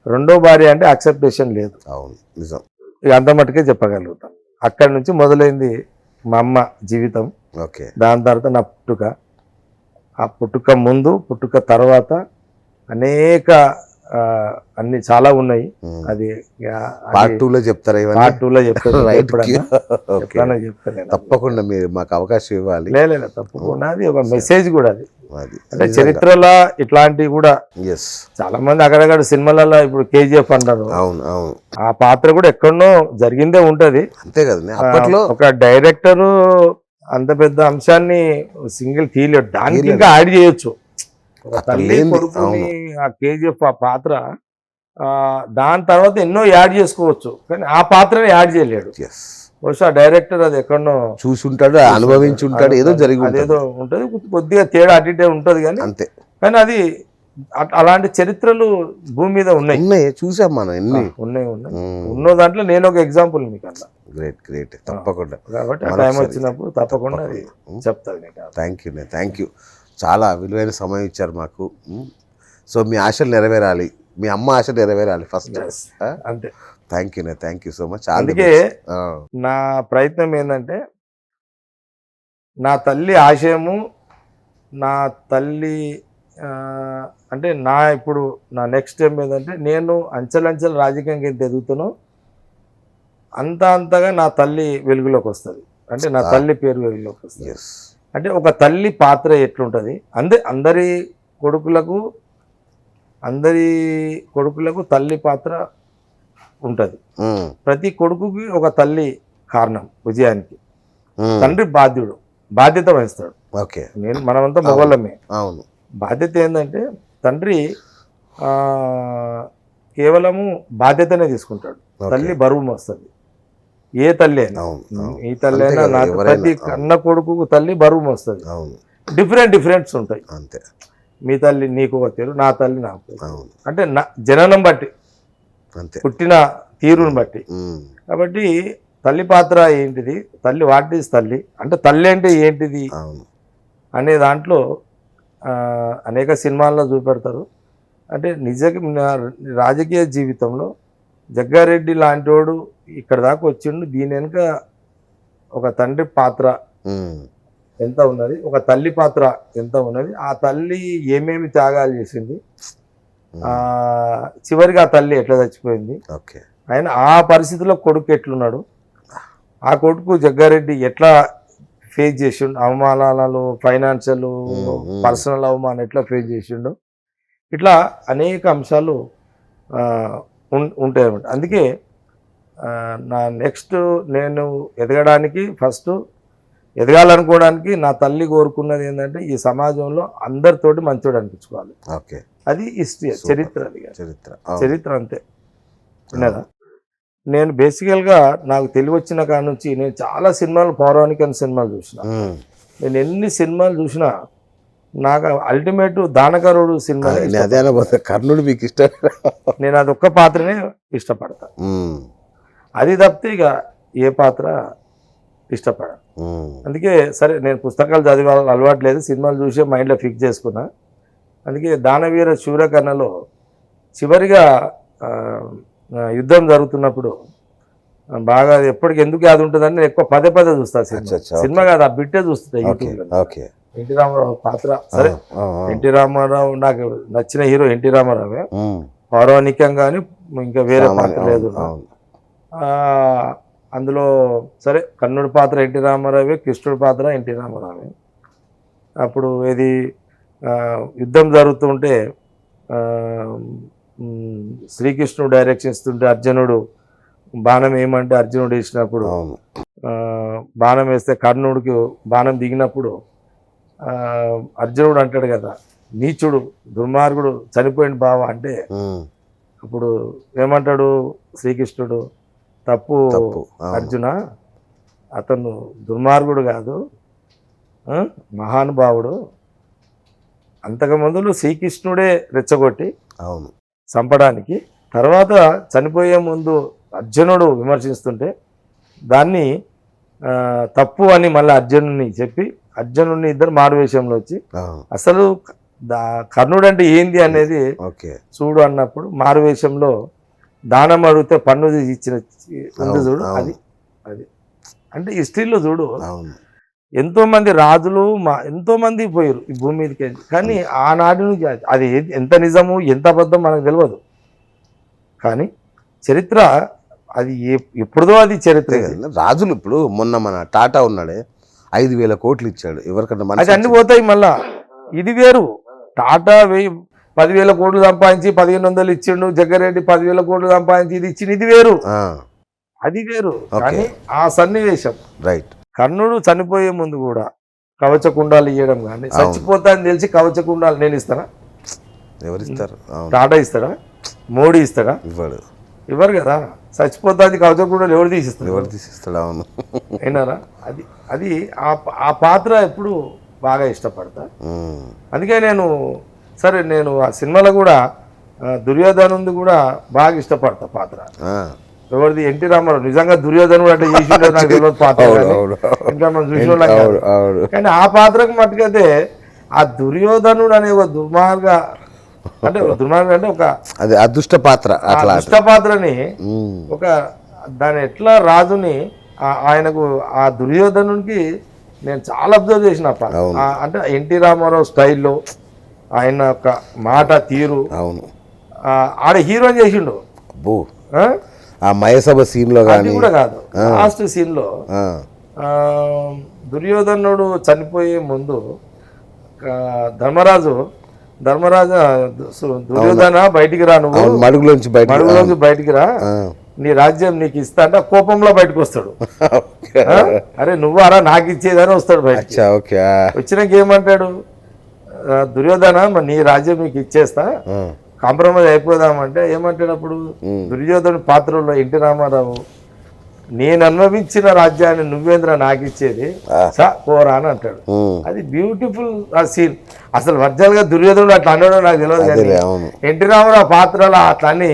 రెండో భార్య అంటే అక్సెప్టేషన్ లేదు. అవును, నిజం. ఇక అంత మట్టుకే చెప్పగలుగుతాం. అక్కడి నుంచి మొదలైంది మా అమ్మ జీవితం. ఓకే. దాని తర్వాత నా పుట్టుక, ఆ పుట్టుక ముందు పుట్టుక తర్వాత అనేక అన్ని చాలా ఉన్నాయి. అది పార్ట్ 2 లో చెప్తారా? పార్ట్ 2 లో చెప్తాను. తప్పకుండా మీరు మాకు అవకాశం ఇవ్వాలి. లేదు తప్పకుండా. అది ఒక మెసేజ్ కూడా. అది అంటే చరిత్రలో ఇట్లాంటివి కూడా చాలా మంది అక్కడక్కడ సినిమాలలో ఇప్పుడు కేజీఎఫ్ అంటారు. అవును అవును. ఆ పాత్ర కూడా ఎక్కడనో జరిగిందే ఉంటది. అంతే కదా. అప్పట్లో ఒక డైరెక్టర్ అంత పెద్ద అంశాన్ని సింగిల్ తీయలేడు, దానికి ఇంకా యాడ్ చేయొచ్చు. తల్లి కొడుకుని ఆ కేజీఎఫ్ ఆ పాత్ర, దాని తర్వాత ఎన్నో యాడ్ చేసుకోవచ్చు, కానీ ఆ పాత్రని యాడ్ చేయలేడు. బహుశా డైరెక్టర్ అది ఎక్కడో చూసి ఉంటాడు, అనుభవించి ఉంటాడు, ఏదో జరిగి అదేదో ఉంటది, కొద్దిగా తేడా అటు ఇటే ఉంటది కానీ అంతే. కానీ అది అలాంటి చరిత్రలు భూమి మీద ఉన్నాయి, చూసాం మనం. ఎన్ని ఉన్నాయి ఉన్నో దాంట్లో నేను ఒక ఎగ్జాంపుల్ మీకు అట్లా. గ్రేట్. తప్పకుండా. కాబట్టి ఆ టైం వచ్చినప్పుడు తప్పకుండా అది చెప్తాను. Thank you. చాలా విలువైన సమయం ఇచ్చారు మాకు. సో మీ ఆశలు నెరవేరాలి, మీ అమ్మ ఆశ నెరవేరాలి ఫస్ట్. అంతే. Thank you so much. అందుకే నా ప్రయత్నం ఏంటంటే, నా తల్లి ఆశయము, నా తల్లి అంటే ఇప్పుడు నా నెక్స్ట్ స్టెప్ ఏంటంటే, నేను అంచెలంచెలు రాజకీయంగా ఎంత ఎదుగుతానో అంతగా నా తల్లి వెలుగులోకి వస్తుంది. అంటే నా తల్లి పేరు వెలుగులోకి వస్తుంది. అంటే ఒక తల్లి పాత్ర ఎట్లుంటుంది, అందరి కొడుకులకు తల్లి పాత్ర ఉంటుంది. ప్రతి కొడుకుకి ఒక తల్లి కారణం విజయానికి. తండ్రి బాధ్యత వహిస్తాడు. ఓకే. మనమంతా మొగోళ్ళమే. అవును. బాధ్యత ఏంటంటే తండ్రి కేవలము బాధ్యతనే తీసుకుంటాడు, తల్లి బరువు మోస్తుంది. ఏ తల్లి అయినా, ఈ తల్లి అయినా నా ప్రతి కన్న కొడుకు తల్లి బరువు మోస్తుంది. డిఫరెంట్స్ ఉంటాయి. అంతే. మీ తల్లి నీకు ఒక తీరు, నా తల్లి నాకు, అంటే జననం బట్టి, అంతే, పుట్టిన తీరుని బట్టి. కాబట్టి తల్లి పాత్ర ఏంటిది, తల్లి వాట్ ఈజ్ తల్లి అంటే, తల్లి అంటే ఏంటిది అనే దాంట్లో అనేక సినిమాల్లో చూపెడతారు. అంటే నిజంగా రాజకీయ జీవితంలో జగ్గారెడ్డి లాంటివాడు ఇక్కడ దాకా వచ్చిండు. దీని వెనుక ఒక తండ్రి పాత్ర ఎంత ఉన్నది, ఒక తల్లి పాత్ర ఎంత ఉన్నది, ఆ తల్లి ఏమేమి త్యాగాలు చేసింది, చివరికి ఆ తల్లి ఎట్లా చచ్చిపోయింది, ఆయన ఆ పరిస్థితిలో కొడుకు ఎట్లున్నాడు, ఆ కొడుకు జగ్గారెడ్డి ఎట్లా ఫేస్ చేసిండు, అవమానాలు, ఫైనాన్షియల్, పర్సనల్ అవమానం ఎట్లా ఫేస్ చేసిండు, ఇట్లా అనేక అంశాలు ఉంటాయి అన్నమాట. అందుకే నా నెక్స్ట్ నేను ఎదగడానికి, ఫస్ట్ ఎదగాలనుకోవడానికి నా తల్లి కోరుకున్నది ఏంటంటే, ఈ సమాజంలో అందరితోటి మంచోడు అనిపించుకోవాలి. అది హిస్టరీ, చరిత్ర. అది చరిత్ర అంతే. విన్నదా? నేను బేసికల్గా నాకు తెలివి వచ్చిన కాడ నుంచి నేను చాలా సినిమాలు, పౌరాణిక సినిమాలు చూసిన. నేను ఎన్ని సినిమాలు చూసినా నాకు అల్టిమేట్ దానకరుడు సినిమా. కర్ణుడు మీకు ఇష్టం? నేను అదొక్క పాత్రనే ఇష్టపడతా. అది తప్పితే ఇక ఏ పాత్ర ఇష్టపడ. అందుకే సరే, నేను పుస్తకాలు చదివే అలవాటు లేదు, సినిమాలు చూసే మైండ్లో ఫిక్స్ చేసుకున్నా. అందుకే దానవీర శూరకర్ణలో చివరిగా యుద్ధం జరుగుతున్నప్పుడు బాగా ఎప్పటికి ఎందుకు అది ఉంటుందని నేను ఎక్కువ పదే చూస్తా. సినిమా కాదు, ఆ బిట్టే చూస్తా యూట్యూబ్లో. ఎన్టీ రామారావు పాత్ర, సరే ఎన్టీ రామారావు నాకు నచ్చిన హీరో ఎన్టీ రామారావే, పౌరాణికం కానీ ఇంకా వేరే పాత్ర లేదు. అందులో సరే కర్ణుడి పాత్ర ఎన్టీ రామారావే, కృష్ణుడి పాత్ర ఎన్టీ రామారావే. అప్పుడు ఇది యుద్ధం జరుగుతుంటే శ్రీకృష్ణుడు డైరెక్షన్ ఇస్తుంటే అర్జునుడు బాణం ఏమంటే అర్జునుడు వేసినప్పుడు బాణం వేస్తే కర్ణుడికి బాణం దిగినప్పుడు అర్జునుడు అంటాడు కదా, నీచుడు దుర్మార్గుడు చనిపోయింది బావ అంటే, అప్పుడు ఏమంటాడు శ్రీకృష్ణుడు, తప్పు అర్జున, అతను దుర్మార్గుడు కాదు, మహానుభావుడు. అంతకుముందు శ్రీకృష్ణుడే రెచ్చగొట్టి చంపడానికి, తర్వాత చనిపోయే ముందు అర్జునుడు విమర్శిస్తుంటే దాన్ని తప్పు అని మళ్ళీ అర్జునుడిని చెప్పి, అర్జునుడిని ఇద్దరు మారువేషంలో వచ్చి అసలు కర్ణుడు అంటే ఏంది అనేది చూడు అన్నప్పుడు మారువేషంలో దానం అడిగితే పన్ను ఇచ్చిన ఉంది చూడు, అది అది అంటే హిస్టరీలో చూడు. ఎంతోమంది రాజులు ఎంతోమంది పోయారు ఈ భూమి మీదకి, కానీ ఆనాటి నుంచి అది ఎంత నిజము ఎంత అబద్ధం మనకు తెలియదు. కానీ చరిత్ర అది ఎప్పుడుదో అది చరిత్ర. రాజులు ఇప్పుడు మొన్న మన టాటా ఉన్నాడే 5,000 కోట్లు ఇచ్చాడు ఎవరికన్నా, అది అన్ని పోతాయి మళ్ళా. ఇది వేరు, టాటా 10,000 కోట్లు సంపాదించి 1,500 ఇచ్చిండు, జగ్గారెడ్డి 10,000 కోట్లు సంపాదించి ఇది ఇచ్చిండు, ఇది వేరు, అది వేరు. కానీ ఆ సన్నివేశం రైట్. కర్ణుడు చనిపోయే ముందు కూడా కవచకుండాలు ఇవ్వడం కానీ, చచ్చిపోతా అని తెలిసి కవచకుండాలు నేను ఇస్తానా? ఎవరిస్తారు? టాటా ఇస్తాడా? మోడీ ఇస్తాడా? ఇవ్వరు కదా. చచ్చిపోతా అది కవచకుండాలు ఎవరు తీసిస్తాడు? అవును, అయినారా? అది అది ఆ పాత్ర ఎప్పుడు బాగా ఇష్టపడతా. అందుకే నేను సరే నేను ఆ సినిమాలో కూడా దుర్యోధనుంది కూడా బాగా ఇష్టపడతా పాత్ర. ఎవరిది? ఎన్టీ రామారావు. నిజంగా దుర్యోధనుడు అంటే చేసిండే నాకు తెలియదు పాత్ర, ఇంకా మనం చూసిన. కానీ ఆ పాత్రకు మట్టుకైతే ఆ దుర్యోధనుడు అనే ఒక దుర్మార్గ అంటే ఒక అదృష్ట పాత్ర, అదృష్ట పాత్రని ఒక దాని ఎట్లా రాజుని ఆయనకు ఆ దుర్యోధనుడికి నేను చాలా అబ్జర్వ్ చేసిన అంటే ఎన్టీ రామారావు స్టైల్లో ఆయన ఒక మాట తీరు. అవును, ఆడ హీరోని చేసిండు. మయసభ సీన్ లో కూడా కాదు, లాస్ట్ సీన్ లో దుర్యోధనుడు చనిపోయే ముందు ధర్మరాజు దుర్యోధన బయటికి రా, నువ్వు మడుగులోంచి బయటికి రా, నీ రాజ్యం నీకు ఇస్తా అంటే ఆ కోపంలో బయటకు వస్తాడు. ఆ? అరే నువ్వారా నాకు ఇచ్చేదని వస్తాడు బయట. అచ్చా ఓకే వచ్చినాక ఏమంటాడు, దుర్యోధన మరి నీ రాజ్యం నీకు ఇచ్చేస్తా, కాంప్రమైజ్ అయిపోదామంటే ఏమంటాడు అప్పుడు దుర్యోధను పాత్రలో ఎన్టీ రామారావు, నేను అనుభవించిన రాజ్యాన్ని నువ్వేంద్ర నాకు ఇచ్చేది పోరా అని అంటాడు. అది బ్యూటిఫుల్ ఆ సీన్. అసలు వర్జాలుగా దుర్యోధనుడు అట్లా అన్నాడో నాకు తెలియదు, కానీ ఎన్టీ రామారావు పాత్రలో అట్లా అని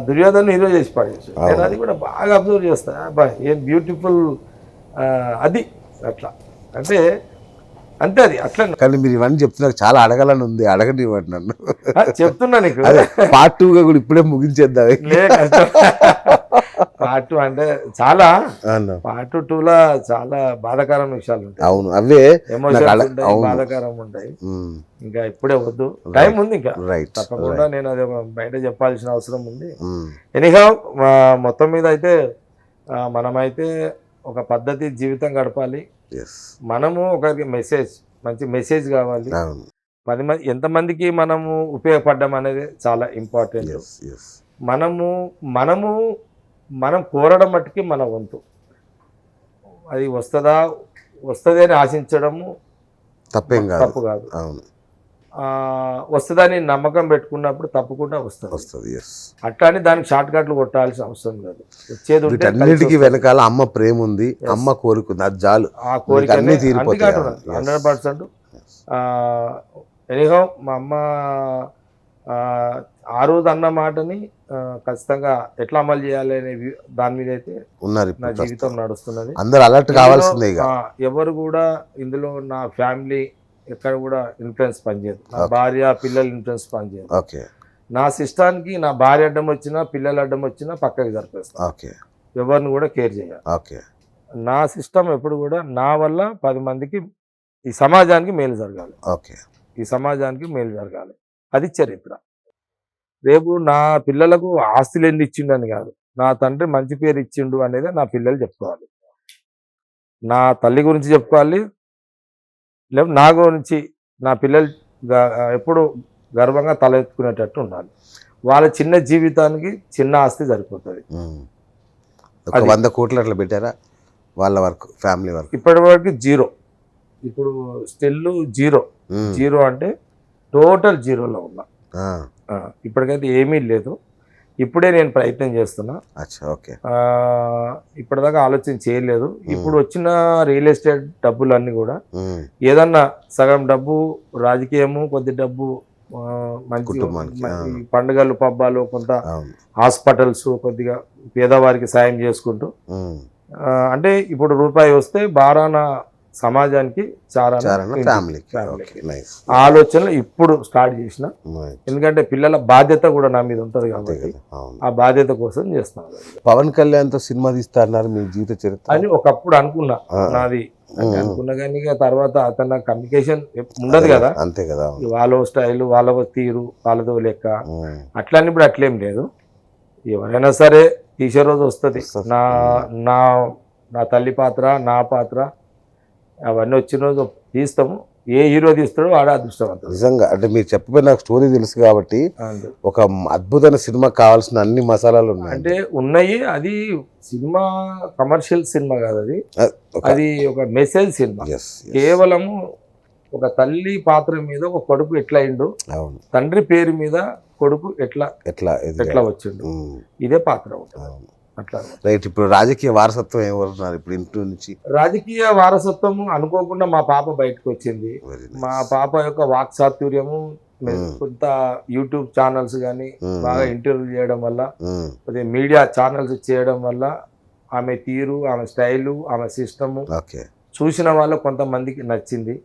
దుర్యోధను హీరో చేసి పడేసాడు. నేను అది కూడా బాగా అబ్జర్వ్ చేస్తాను. అబ్బా ఏం బ్యూటిఫుల్ అది అట్లా అంటే అంతే అది అట్లా. కానీ మీరు ఇవన్నీ చెప్తున్నారు, చాలా అడగాలని ఉంది, అడగనివ్వండి నన్ను. చెప్తున్నా నీకు పార్ట్ 2 గా కూడా ఇప్పుడే ముగించేద్దాం. పార్ట్ 2 అంటే చాలా, పార్ట్ 2లో చాలా బాధాకరమైన విషయాలు ఉంటాయి. అవును అవే ఎమోషన్స్ ఉంటాయి, బాధాకరం ఉంటాయి. ఇంకా ఇప్పుడే వద్దు, టైం ఉంది ఇంకా తప్పకుండా. నేను అది బయట చెప్పాల్సిన అవసరం ఉంది. ఎనీహౌ మొత్తం మీద అయితే మనమైతే ఒక పద్ధతి జీవితం గడపాలి. మనము ఒకరికి మెసేజ్, మంచి మెసేజ్ కావాలి. 10 మంది ఎంతమందికి మనము ఉపయోగపడ్డం అనేది చాలా ఇంపార్టెంట్. మనం కోరడం మట్టుకి మన వంతు. అది వస్తుంది అని ఆశించడము తప్పు కాదు. వస్తుందని నమ్మకం పెట్టుకున్నప్పుడు తప్పకుండా వస్తుంది. అట్లా అని దానికి షార్ట్ కట్లు కొట్టాల్సిన అవసరం లేదు. వచ్చేది అన్నిటికీ వెనకాల అమ్మ ప్రేమ ఉంది, అమ్మ కోరుకుంది, అది చాలు. ఆ కోరిక 100%. ఎనీహౌ మా అమ్మ ఆ రోజు అన్న మాటని ఖచ్చితంగా ఎట్లా అమలు చేయాలి అనే దాని మీద అయితే ఉన్నారు. నా జీవితం నడుస్తున్నది. అందరూ అలర్ట్ కావాల్సిందే. ఎవరు కూడా ఇందులో నా ఫ్యామిలీ ఎక్కడ కూడా ఇన్ఫ్లుయెన్స్ పనిచేయదు. నా భార్య పిల్లలు ఇన్ఫ్లుయెన్స్ పనిచేయదు. నా సిస్టానికి నా భార్య అడ్డం వచ్చినా పిల్లలు అడ్డం వచ్చినా పక్కకి జరిపేస్తా. ఎవరిని కూడా కేర్ చేయాలి. నా సిస్టమ్ ఎప్పుడు కూడా నా వల్ల 10 మందికి ఈ సమాజానికి మేలు జరగాలి. ఈ సమాజానికి మేలు జరగాలి. అది చరిత్ర. రేపు నా పిల్లలకు ఆస్తులు ఎన్ని ఇచ్చిండు అని కాదు, నా తండ్రి మంచి పేరు ఇచ్చిండు అనేది నా పిల్లలు చెప్పుకోవాలి. నా తల్లి గురించి చెప్పుకోవాలి, లేదు నా గురించి నా పిల్లలు ఎప్పుడు గర్వంగా తల ఎత్తుకునేటట్టు ఉండాలి. వాళ్ళ చిన్న జీవితానికి చిన్న ఆస్తి సరిపోతుంది. 100 కోట్లు అట్లా పెట్టారా వాళ్ళ వర్క్, ఫ్యామిలీ వర్క్? ఇప్పటి వరకు 0. ఇప్పుడు స్టిల్ 0 అంటే టోటల్ 0లో ఉన్నా. ఇప్పటికైతే ఏమీ లేదు. ఇప్పుడే నేను ప్రయత్నం చేస్తున్నా. ఇప్పటిదాకా ఆలోచన చేయలేదు. ఇప్పుడు వచ్చిన రియల్ ఎస్టేట్ డబ్బులన్నీ కూడా ఏదన్నా సగం డబ్బు రాజకీయము, కొద్ది డబ్బు మంచి పండుగలు పబ్బాలు, కొంత హాస్పిటల్స్, కొద్దిగా పేదవారికి సాయం చేసుకుంటూ, అంటే ఇప్పుడు రూపాయి వస్తే బారాన సమాజానికి ఆలోచనలు ఇప్పుడు స్టార్ట్ చేసిన. ఎందుకంటే పిల్లల బాధ్యత కూడా నా మీద ఉంటది కాబట్టి ఆ బాధ్యత కోసం చేస్తాను. పవన్ కళ్యాణ్ తో సినిమా తీస్తున్నారు మీ జీవిత చరిత్ర అని ఒకప్పుడు అనుకున్నా, నాది అనుకున్నా. కానీ తర్వాత అతను కమ్యూనికేషన్ ఉండదు కదా, అంతే కదా. వాళ్ళ స్టైల్, వాళ్ళ తీరు, వాళ్ళతో లెక్క అట్లా అని ఇప్పుడు అట్లేం లేదు. ఎవరైనా సరే తీసే రోజు వస్తుంది. నా తల్లి పాత్ర, నా పాత్ర అవన్నీ వచ్చిన రోజు తీస్తాము. ఏ హీరో తీస్తాడో వాడే అదృష్టవంతుడు. నిజంగా అంటే మీరు చెప్పిన నాకు స్టోరీ తెలుసు కాబట్టి ఒక అద్భుతమైన సినిమా కావాల్సిన అన్ని మసాలాలు ఉన్నాయి. అంటే ఉన్నాయి. అది సినిమా కమర్షియల్ సినిమా కాదు, అది ఒక మెసేజ్ సినిమా. కేవలము ఒక తల్లి పాత్ర మీద ఒక కొడుకు ఎట్లా అయిండు, తండ్రి పేరు మీద కొడుకు ఎట్లా వచ్చిండు, ఇదే పాత్ర ఉంటుంది. అట్లా రైట్. ఇప్పుడు రాజకీయ వారసత్వం ఎవరున్నారు ఇప్పుడు ఇంటి నుంచి? రాజకీయ వారసత్వం అనుకోకుండా మా పాప బయటకు వచ్చింది. మా పాప యొక్క వాక్చాతుర్యము, కొంత యూట్యూబ్ ఛానల్స్ కానీ బాగా ఇంటర్వ్యూ చేయడం వల్ల, మీడియా ఛానల్స్ చేయడం వల్ల ఆమె తీరు, ఆమె స్టైలు, ఆమె సిస్టము చూసిన వాళ్ళు కొంతమందికి నచ్చింది.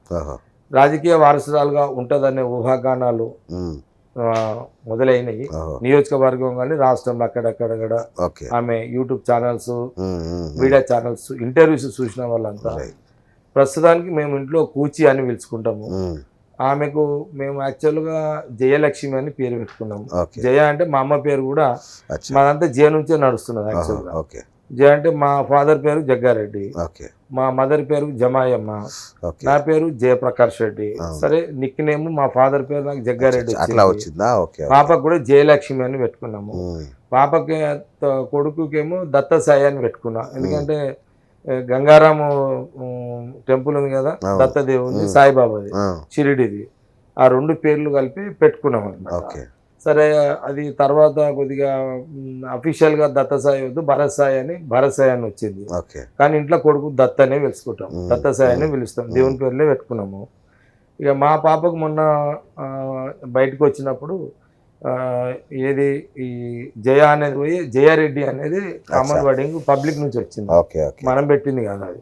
రాజకీయ వారసురాలుగా ఉంటదనే ఊహాగానాలు మొదలైనవి. నియోజకవర్గం కానీ రాష్ట్రంలో అక్కడక్కడ ఆమె YouTube channels, media channels, interviews చూసిన వాళ్ళంతా ప్రస్తుతానికి మేము ఇంట్లో కూచి అని పిలుచుకుంటాము. ఆమెకు మేము యాక్చువల్గా జయలక్ష్మి అని పేరు పెట్టుకున్నాము. జయ అంటే మా అమ్మ పేరు కూడా, మాదంతా జయ నుంచే నడుస్తున్నది యాక్చువల్గా. జయ అంటే మా ఫాదర్ పేరు జగ్గారెడ్డి, మా మదర్ పేరు జమాయమ్మ, ఓకే. నా పేరు జయప్రకాష్ రెడ్డి. సరే నిక్ నేమ్ మా ఫాదర్ పేరు నాకు జగ్గారెడ్డి అట్లా వచ్చింది. వచ్చిందా? ఓకే. పాపకు కూడా జయలక్ష్మి అని పెట్టుకున్నాము. పాపకి కొడుకుకేమో దత్తసాయి అని పెట్టుకున్నా. ఎందుకంటే గంగారాము టెంపుల్ ఉంది కదా, దత్తదేవుంది, సాయిబాబాది, షిరిడిది, ఆ 2 పేర్లు కలిపి పెట్టుకున్నాం అన్నమాట. ఓకే. సరే అది తర్వాత కొద్దిగా అఫీషియల్గా దత్తసాయి వద్దు, భరత్ సాయి అని భరత్ సాయి అని వచ్చింది. ఓకే. కానీ ఇంట్లో కొడుకు దత్త అనే పిలుచుకుంటాం, దత్తసాయి అని పిలుస్తాం, దేవుని పేర్లే పెట్టుకున్నాము. ఇక మా పాపకు మొన్న బయటకు వచ్చినప్పుడు ఏది ఈ జయ అనేది పోయి జయారెడ్డి అనేది కామన్ వర్డింగ్ పబ్లిక్ నుంచి వచ్చింది, ఓకే. ఓకే. మనం పెట్టింది కాదు అది.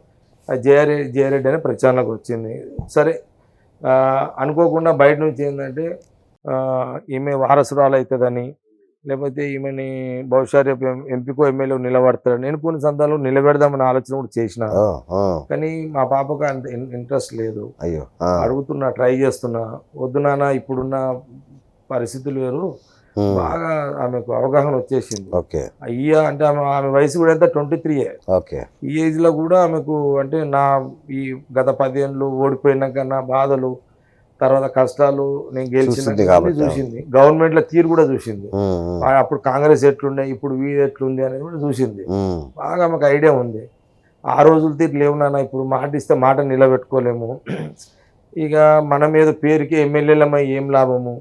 జయారెడ్డి అనే ప్రచారంలోకి వచ్చింది. సరే అనుకోకుండా బయట నుంచి ఏంటంటే ఈమె వారసురాలు అవుతుందని, లేకపోతే ఈమెని భవిష్యత్ రేపు ఎంపీకో ఎమ్మెల్యే నిలబడతాడు. నేను కొన్ని సందర్భాలు నిలబెడదామని ఆలోచన కూడా చేసిన, కానీ మా పాపకు అంత ఇంట్రెస్ట్ లేదు. అయ్యో. అడుగుతున్నా, ట్రై చేస్తున్నా, వద్దు నాన్న ఇప్పుడున్న పరిస్థితులు వేరు, బాగా ఆమెకు అవగాహన వచ్చేసింది. ఓకే. అయ్యా అంటే ఆమె వయసు కూడా ఎంత 23. ఓకే. ఈ ఏజ్లో కూడా ఆమెకు అంటే నా ఈ గత 10 ఏళ్ళు ఓడిపోయినాక నా బాధలు, తర్వాత కష్టాలు, నేను గెలిచిన చూసింది, గవర్నమెంట్లో తీరు కూడా చూసింది. అప్పుడు కాంగ్రెస్ ఎట్లుండే, ఇప్పుడు వీధి ఎట్లుంది అనేది కూడా చూసింది. బాగా మాకు ఐడియా ఉంది. ఆ రోజుల తీరు లేవు నాన్న, ఇప్పుడు మాట ఇస్తే మాట నిలబెట్టుకోలేము, ఇక మన మీద పేరుకి ఎమ్మెల్యేలమై ఏం లాభము,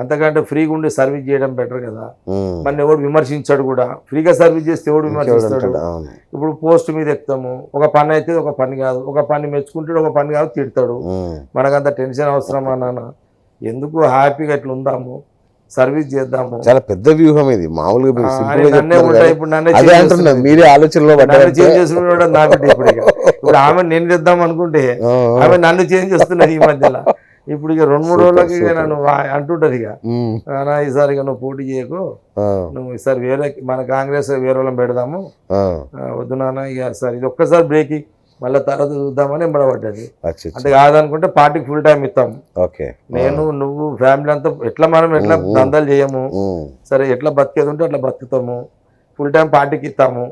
అంతకంటే ఫ్రీగా ఉండి సర్వీస్ చేయడం బెటర్ కదా. మన ఎవడు విమర్శించాడు కూడా, ఫ్రీగా సర్వీస్ చేస్తే ఎవడు విమర్శిస్తాడు. ఇప్పుడు పోస్ట్ మీద ఎక్కుతాము, ఒక పని అయితే ఒక పని కాదు, ఒక పని మెచ్చుకుంటాడు, ఒక పని కాదు తిడతాడు. మనకంత టెన్షన్ అవసరమా నాన్న, ఎందుకు హ్యాపీగా ఇట్లా ఉందాము, సర్వీస్ చేద్దాము. చాలా పెద్ద వ్యూహం ఇది, మామూలుగా ఇప్పుడు మీరే ఆలోచనలో చేంజ్ చేసుకుని నాకంటే ఇప్పుడు ఆమె నేను చేద్దాం అనుకుంటే ఆమె నన్ను చేంజ్ చేస్తున్నది ఈ మధ్యలో. ఇప్పుడు ఇక 2-3 రోజులకి నన్ను అంటుంటది, ఇక ఈసారి ఇక నువ్వు పోటీ చేయకు, నువ్వు ఈసారి వేరే మన కాంగ్రెస్ వేరే వాళ్ళని పెడదాము, వద్దు నాన్న ఇక సార్ ఇది ఒక్కసారి బ్రేక్ మళ్ళీ తర్వాత చూద్దామని ఎంబడబడ్డది. అంటే కాదనుకుంటే పార్టీకి ఫుల్ టైం ఇస్తాము. నేను నువ్వు ఫ్యామిలీ అంతా ఎట్లా మనం ఎట్లా దందాలు చేయము, సరే ఎట్లా బతికేది ఉంటే అట్లా బతుకుతాము, ఫుల్ టైం పార్టీకి ఇస్తాము.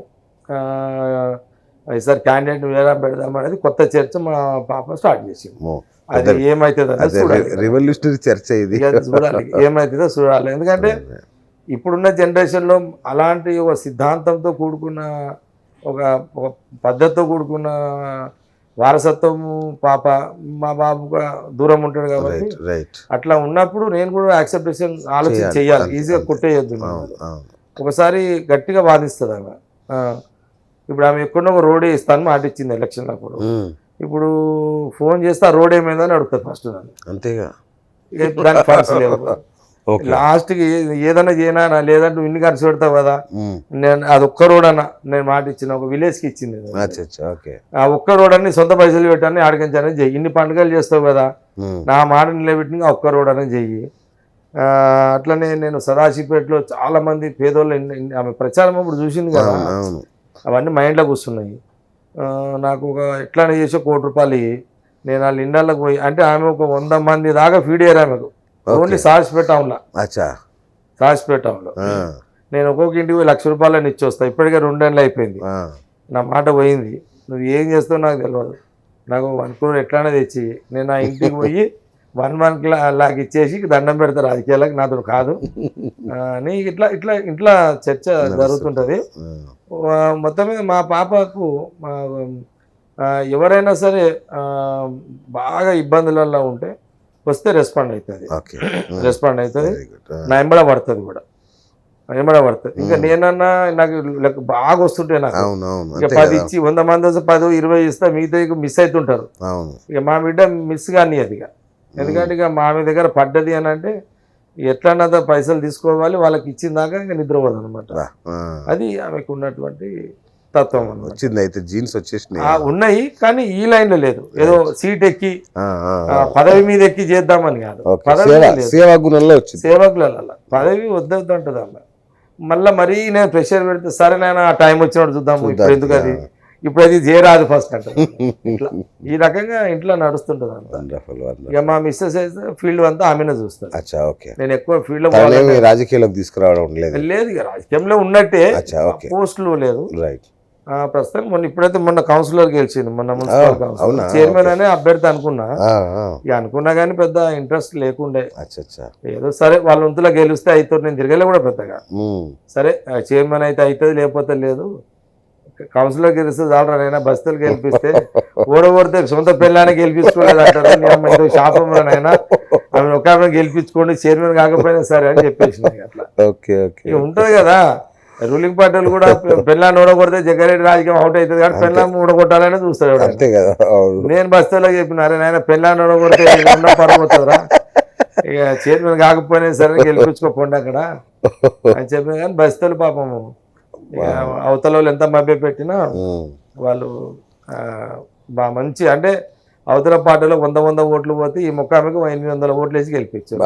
ఈసారి క్యాండిడేట్ వేరే పెడదాం అనేది కొత్త చర్చ మా పాప స్టార్ట్ చేసింది. అది ఏమవుతుందో రెవల్యూషనరీ చర్చ ఇది, చూడాలి ఏమవుతుందో చూడాలి. ఎందుకంటే ఇప్పుడున్న జనరేషన్లో అలాంటి ఒక సిద్ధాంతంతో కూడుకున్న ఒక పద్ధతితో కూడుకున్న వారసత్వము పాప మా బాబుగా దూరం ఉంటాడు కాబట్టి అట్లా ఉన్నప్పుడు నేను కూడా యాక్సెప్టేషన్ ఆలోచన చేయాలి, ఈజీగా కొట్టేయద్దు. ఒకసారి గట్టిగా వాదిస్తుంది ఆమె. ఇప్పుడు ఆమె ఎక్కడో ఒక రోడ్ వేస్తాను మాట ఇచ్చింది ఎలక్షన్ అప్పుడు, ఇప్పుడు ఫోన్ చేస్తే ఆ రోడ్ ఏమైందని అడుగుతుంది ఫస్ట్ నన్ను, అంతేగా దానికి ఫండ్స్ లేవు. లాస్ట్కి ఏదైనా చేయనా లేదంటే ఇన్ని ఖర్చు పెడతావు కదా, నేను అది ఒక్క రోడ్ అన్న నేను మాట ఇచ్చిన ఒక విలేజ్కి ఇచ్చింది, ఆ ఒక్క రోడ్ అన్ని సొంత పైసలు పెట్టాను ఆడికించాలని చెయ్యి, ఇన్ని పండుగలు చేస్తావు కదా నా మాట నిలబెట్టి ఆ ఒక్క రోడ్ అనేది చెయ్యి. అట్లనే నేను సదాశివపేటలో చాలా మంది పేదోళ్ళు ఆమె ప్రచారం ఇప్పుడు చూసింది కదా, అవన్నీ మైండ్లోకి వస్తున్నాయి. నాకు ఒక ఎట్లా చేసి ₹1,00,00,000 నేను వాళ్ళ ఇండాలకు పోయి, అంటే ఆమె ఒక 100 మంది దాకా ఫీడ్ అయ్యారు ఆమెకు, ఓన్లీ సాసిపేటంలో. నేను ఒక్కొక్క ఇంటికి పోయి ₹1,00,000 ఇచ్చి వస్తా, ఇప్పటికే 2 ఏళ్ళు అయిపోయింది, నా మాట పోయింది. నువ్వు ఏం చేస్తావు నాకు తెలియదు, నాకు 1 crore ఎట్లానే తెచ్చి నేను ఆ ఇంటికి పోయి 1 lakh ఇచ్చేసి దండం పెడతా, రాజకీయాలకు నాతో కాదు అని ఇట్లా ఇట్లా ఇట్లా చర్చ జరుగుతుంటుంది. మొత్తం మీద మా పాపకు ఎవరైనా సరే బాగా ఇబ్బందులలో ఉంటే వస్తే రెస్పాండ్ అవుతుంది, నా ఎంబడ పడుతుంది కూడా, ఎంబడబడుతుంది. ఇంకా నేనన్నా నాకు బాగా వస్తుంటే నాకు ఇక 10 ఇచ్చి 100 మంది వస్తే 10-20 ఇస్తా, మిగతా మిస్ అవుతుంటారు. ఇక మా బిడ్డ మిస్ కానీ అది, ఎందుకంటే ఇక మా మీ దగ్గర పడ్డది అని అంటే ఎట్లన్నా పైసలు తీసుకోవాలి, వాళ్ళకి ఇచ్చిన దాకా ఇంకా నిద్రపోదు అనమాట. అది ఆమెకు ఉన్నటువంటి తత్వం వచ్చింది. అయితే జీన్స్ వచ్చేసినాయి ఉన్నాయి, కానీ ఈ లైన్ లో లేదు, ఏదో సీట్ ఎక్కి పదవి మీద ఎక్కి చేద్దామని కాదు, సేవకులలో పదవి వద్దొద్దు అంటది అమ్మ. మళ్ళీ మరీ నేను ప్రెషర్ పెడితే సరే నేను ఆ టైం వచ్చినప్పుడు చూద్దాము, ఇప్పుడు ఎందుకు అది ఇప్పుడు అది చేయరాదు ఫస్ట్ అంటే ఇట్లా ఈ రకంగా ఇంట్లో నడుస్తుంటది అంతా. ఇక మా మిస్సెస్ అయితే ఫీల్డ్ అంతా ఆమెనే చూస్తారు. నేను ఎక్కువ ఫీల్డ్ లో రాజకీయాలకు తీసుకురావడం లేదు, ఇక రాజకీయంలో ఉన్నట్టే పోస్టులు లేదు, ప్రస్తుతానికి మొన్న కౌన్సిలర్ గెలిచింది, మొన్న మున్సిపల్ కౌన్సిలర్ చైర్మన్ అనే అభ్యర్థి అనుకున్నా. ఇక అనుకున్నా కానీ పెద్ద ఇంట్రెస్ట్ లేకుండే. ఏదో సరే వాళ్ళ వంతులో గెలిస్తే అవుతుంది, నేను తిరగలే కూడా పెద్దగా. సరే చైర్మన్ అయితే అవుతుంది, లేకపోతే లేదు. కౌన్సిలర్ గెలిస్తే చాలరానైనా, బస్తీలు గెలిపిస్తే ఓడగొడితే సొంత పిల్లాన్ని గెలిపించుకోలేదు అంటారు. శాపంలోనైనా ఆమె ఒక ఆమె గెలిపించుకోండి, చైర్మన్ కాకపోయినా సరే అని చెప్పేసి అట్లా ఇక ఉంటుంది కదా. రూలింగ్ పార్టీలు కూడా పిల్లాన్ని ఓడగొడితే జగ్గారెడ్డి రాజకీయం అవుట్ అవుతుంది కానీ పిల్లాన్ని ఓడగొట్టాలని చూస్తాడు. నేను బస్తీలో చెప్పిన అరే నాయన పిల్లాన్ని ఓడగొడితే పరపోతుందిరా, ఇక చైర్మన్ కాకపోయినా సరే గెలిపించుకోపోండి అక్కడ అని చెప్పిన కానీ బస్తీలు పాపము అవతల వాళ్ళు ఎంత మభ్య పెట్టినా వాళ్ళు బాగా మంచి అంటే అవతల పార్టీలో 100 ఓట్లు పోతే ఈ ముఖామికి 800 ఓట్లు వేసి గెలిపించారు.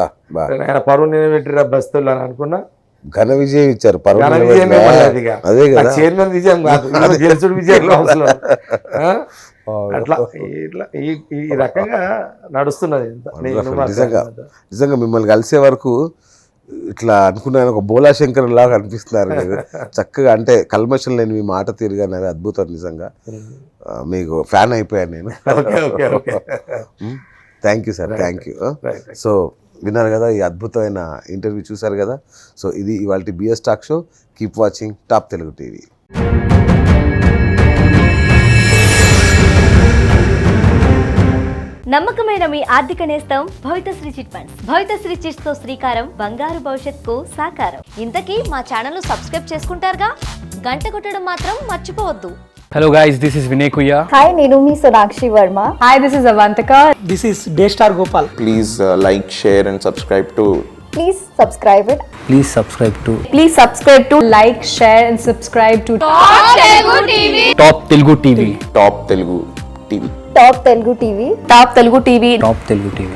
ఆయన పరువు నేను పెట్టిరా బస్తీలు అని అనుకున్నా, ఘన విజయం ఇచ్చారు. ఘన విజయమే చైర్మన్ విజయం కాదు, గెలుచుడు విజయం అవసరం. అట్లా ఇట్లా ఈ రకంగా నడుస్తున్నది. నిజంగా మిమ్మల్ని కలిసే వరకు ఇట్లా అనుకున్నాను, ఒక బోలా శంకర్ లాగా అనిపిస్తున్నారు మీరు. చక్కగా అంటే కల్మషం లేని మీ మాట తీరుగానే అద్భుతం. నిజంగా మీకు ఫ్యాన్ అయిపోయాను నేను. Thank you sir, thank you. So విన్నారు కదా, ఈ అద్భుతమైన ఇంటర్వ్యూ చూశారు కదా. సో ఇది ఇవాళ BS talk show. Keep watching top Telugu TV. నమ్మకమైన మీ ఆర్థిక నేస్తం Bhavithasri chit funds. Bhavithasri chits తో శ్రీకారం బంగారు భవిష్యత్తుకు సాకారం. ఇంతకీ మా ఛానల్ ను సబ్స్క్రైబ్ చేసుకుంటారుగా, గంట కొట్టడం మాత్రం మర్చిపోవద్దు. Hello guys, this is Vinay Kuya. Hi, Nirumi Sonakshi Verma. Hi, this is Avantika. This is Daystar Gopal. Please like, share and subscribe to. Please subscribe it. Please subscribe to Please subscribe to like, share and subscribe to Top Telugu TV. Top Telugu TV. Top Telugu TV. Top Telugu TV. Top Telugu TV.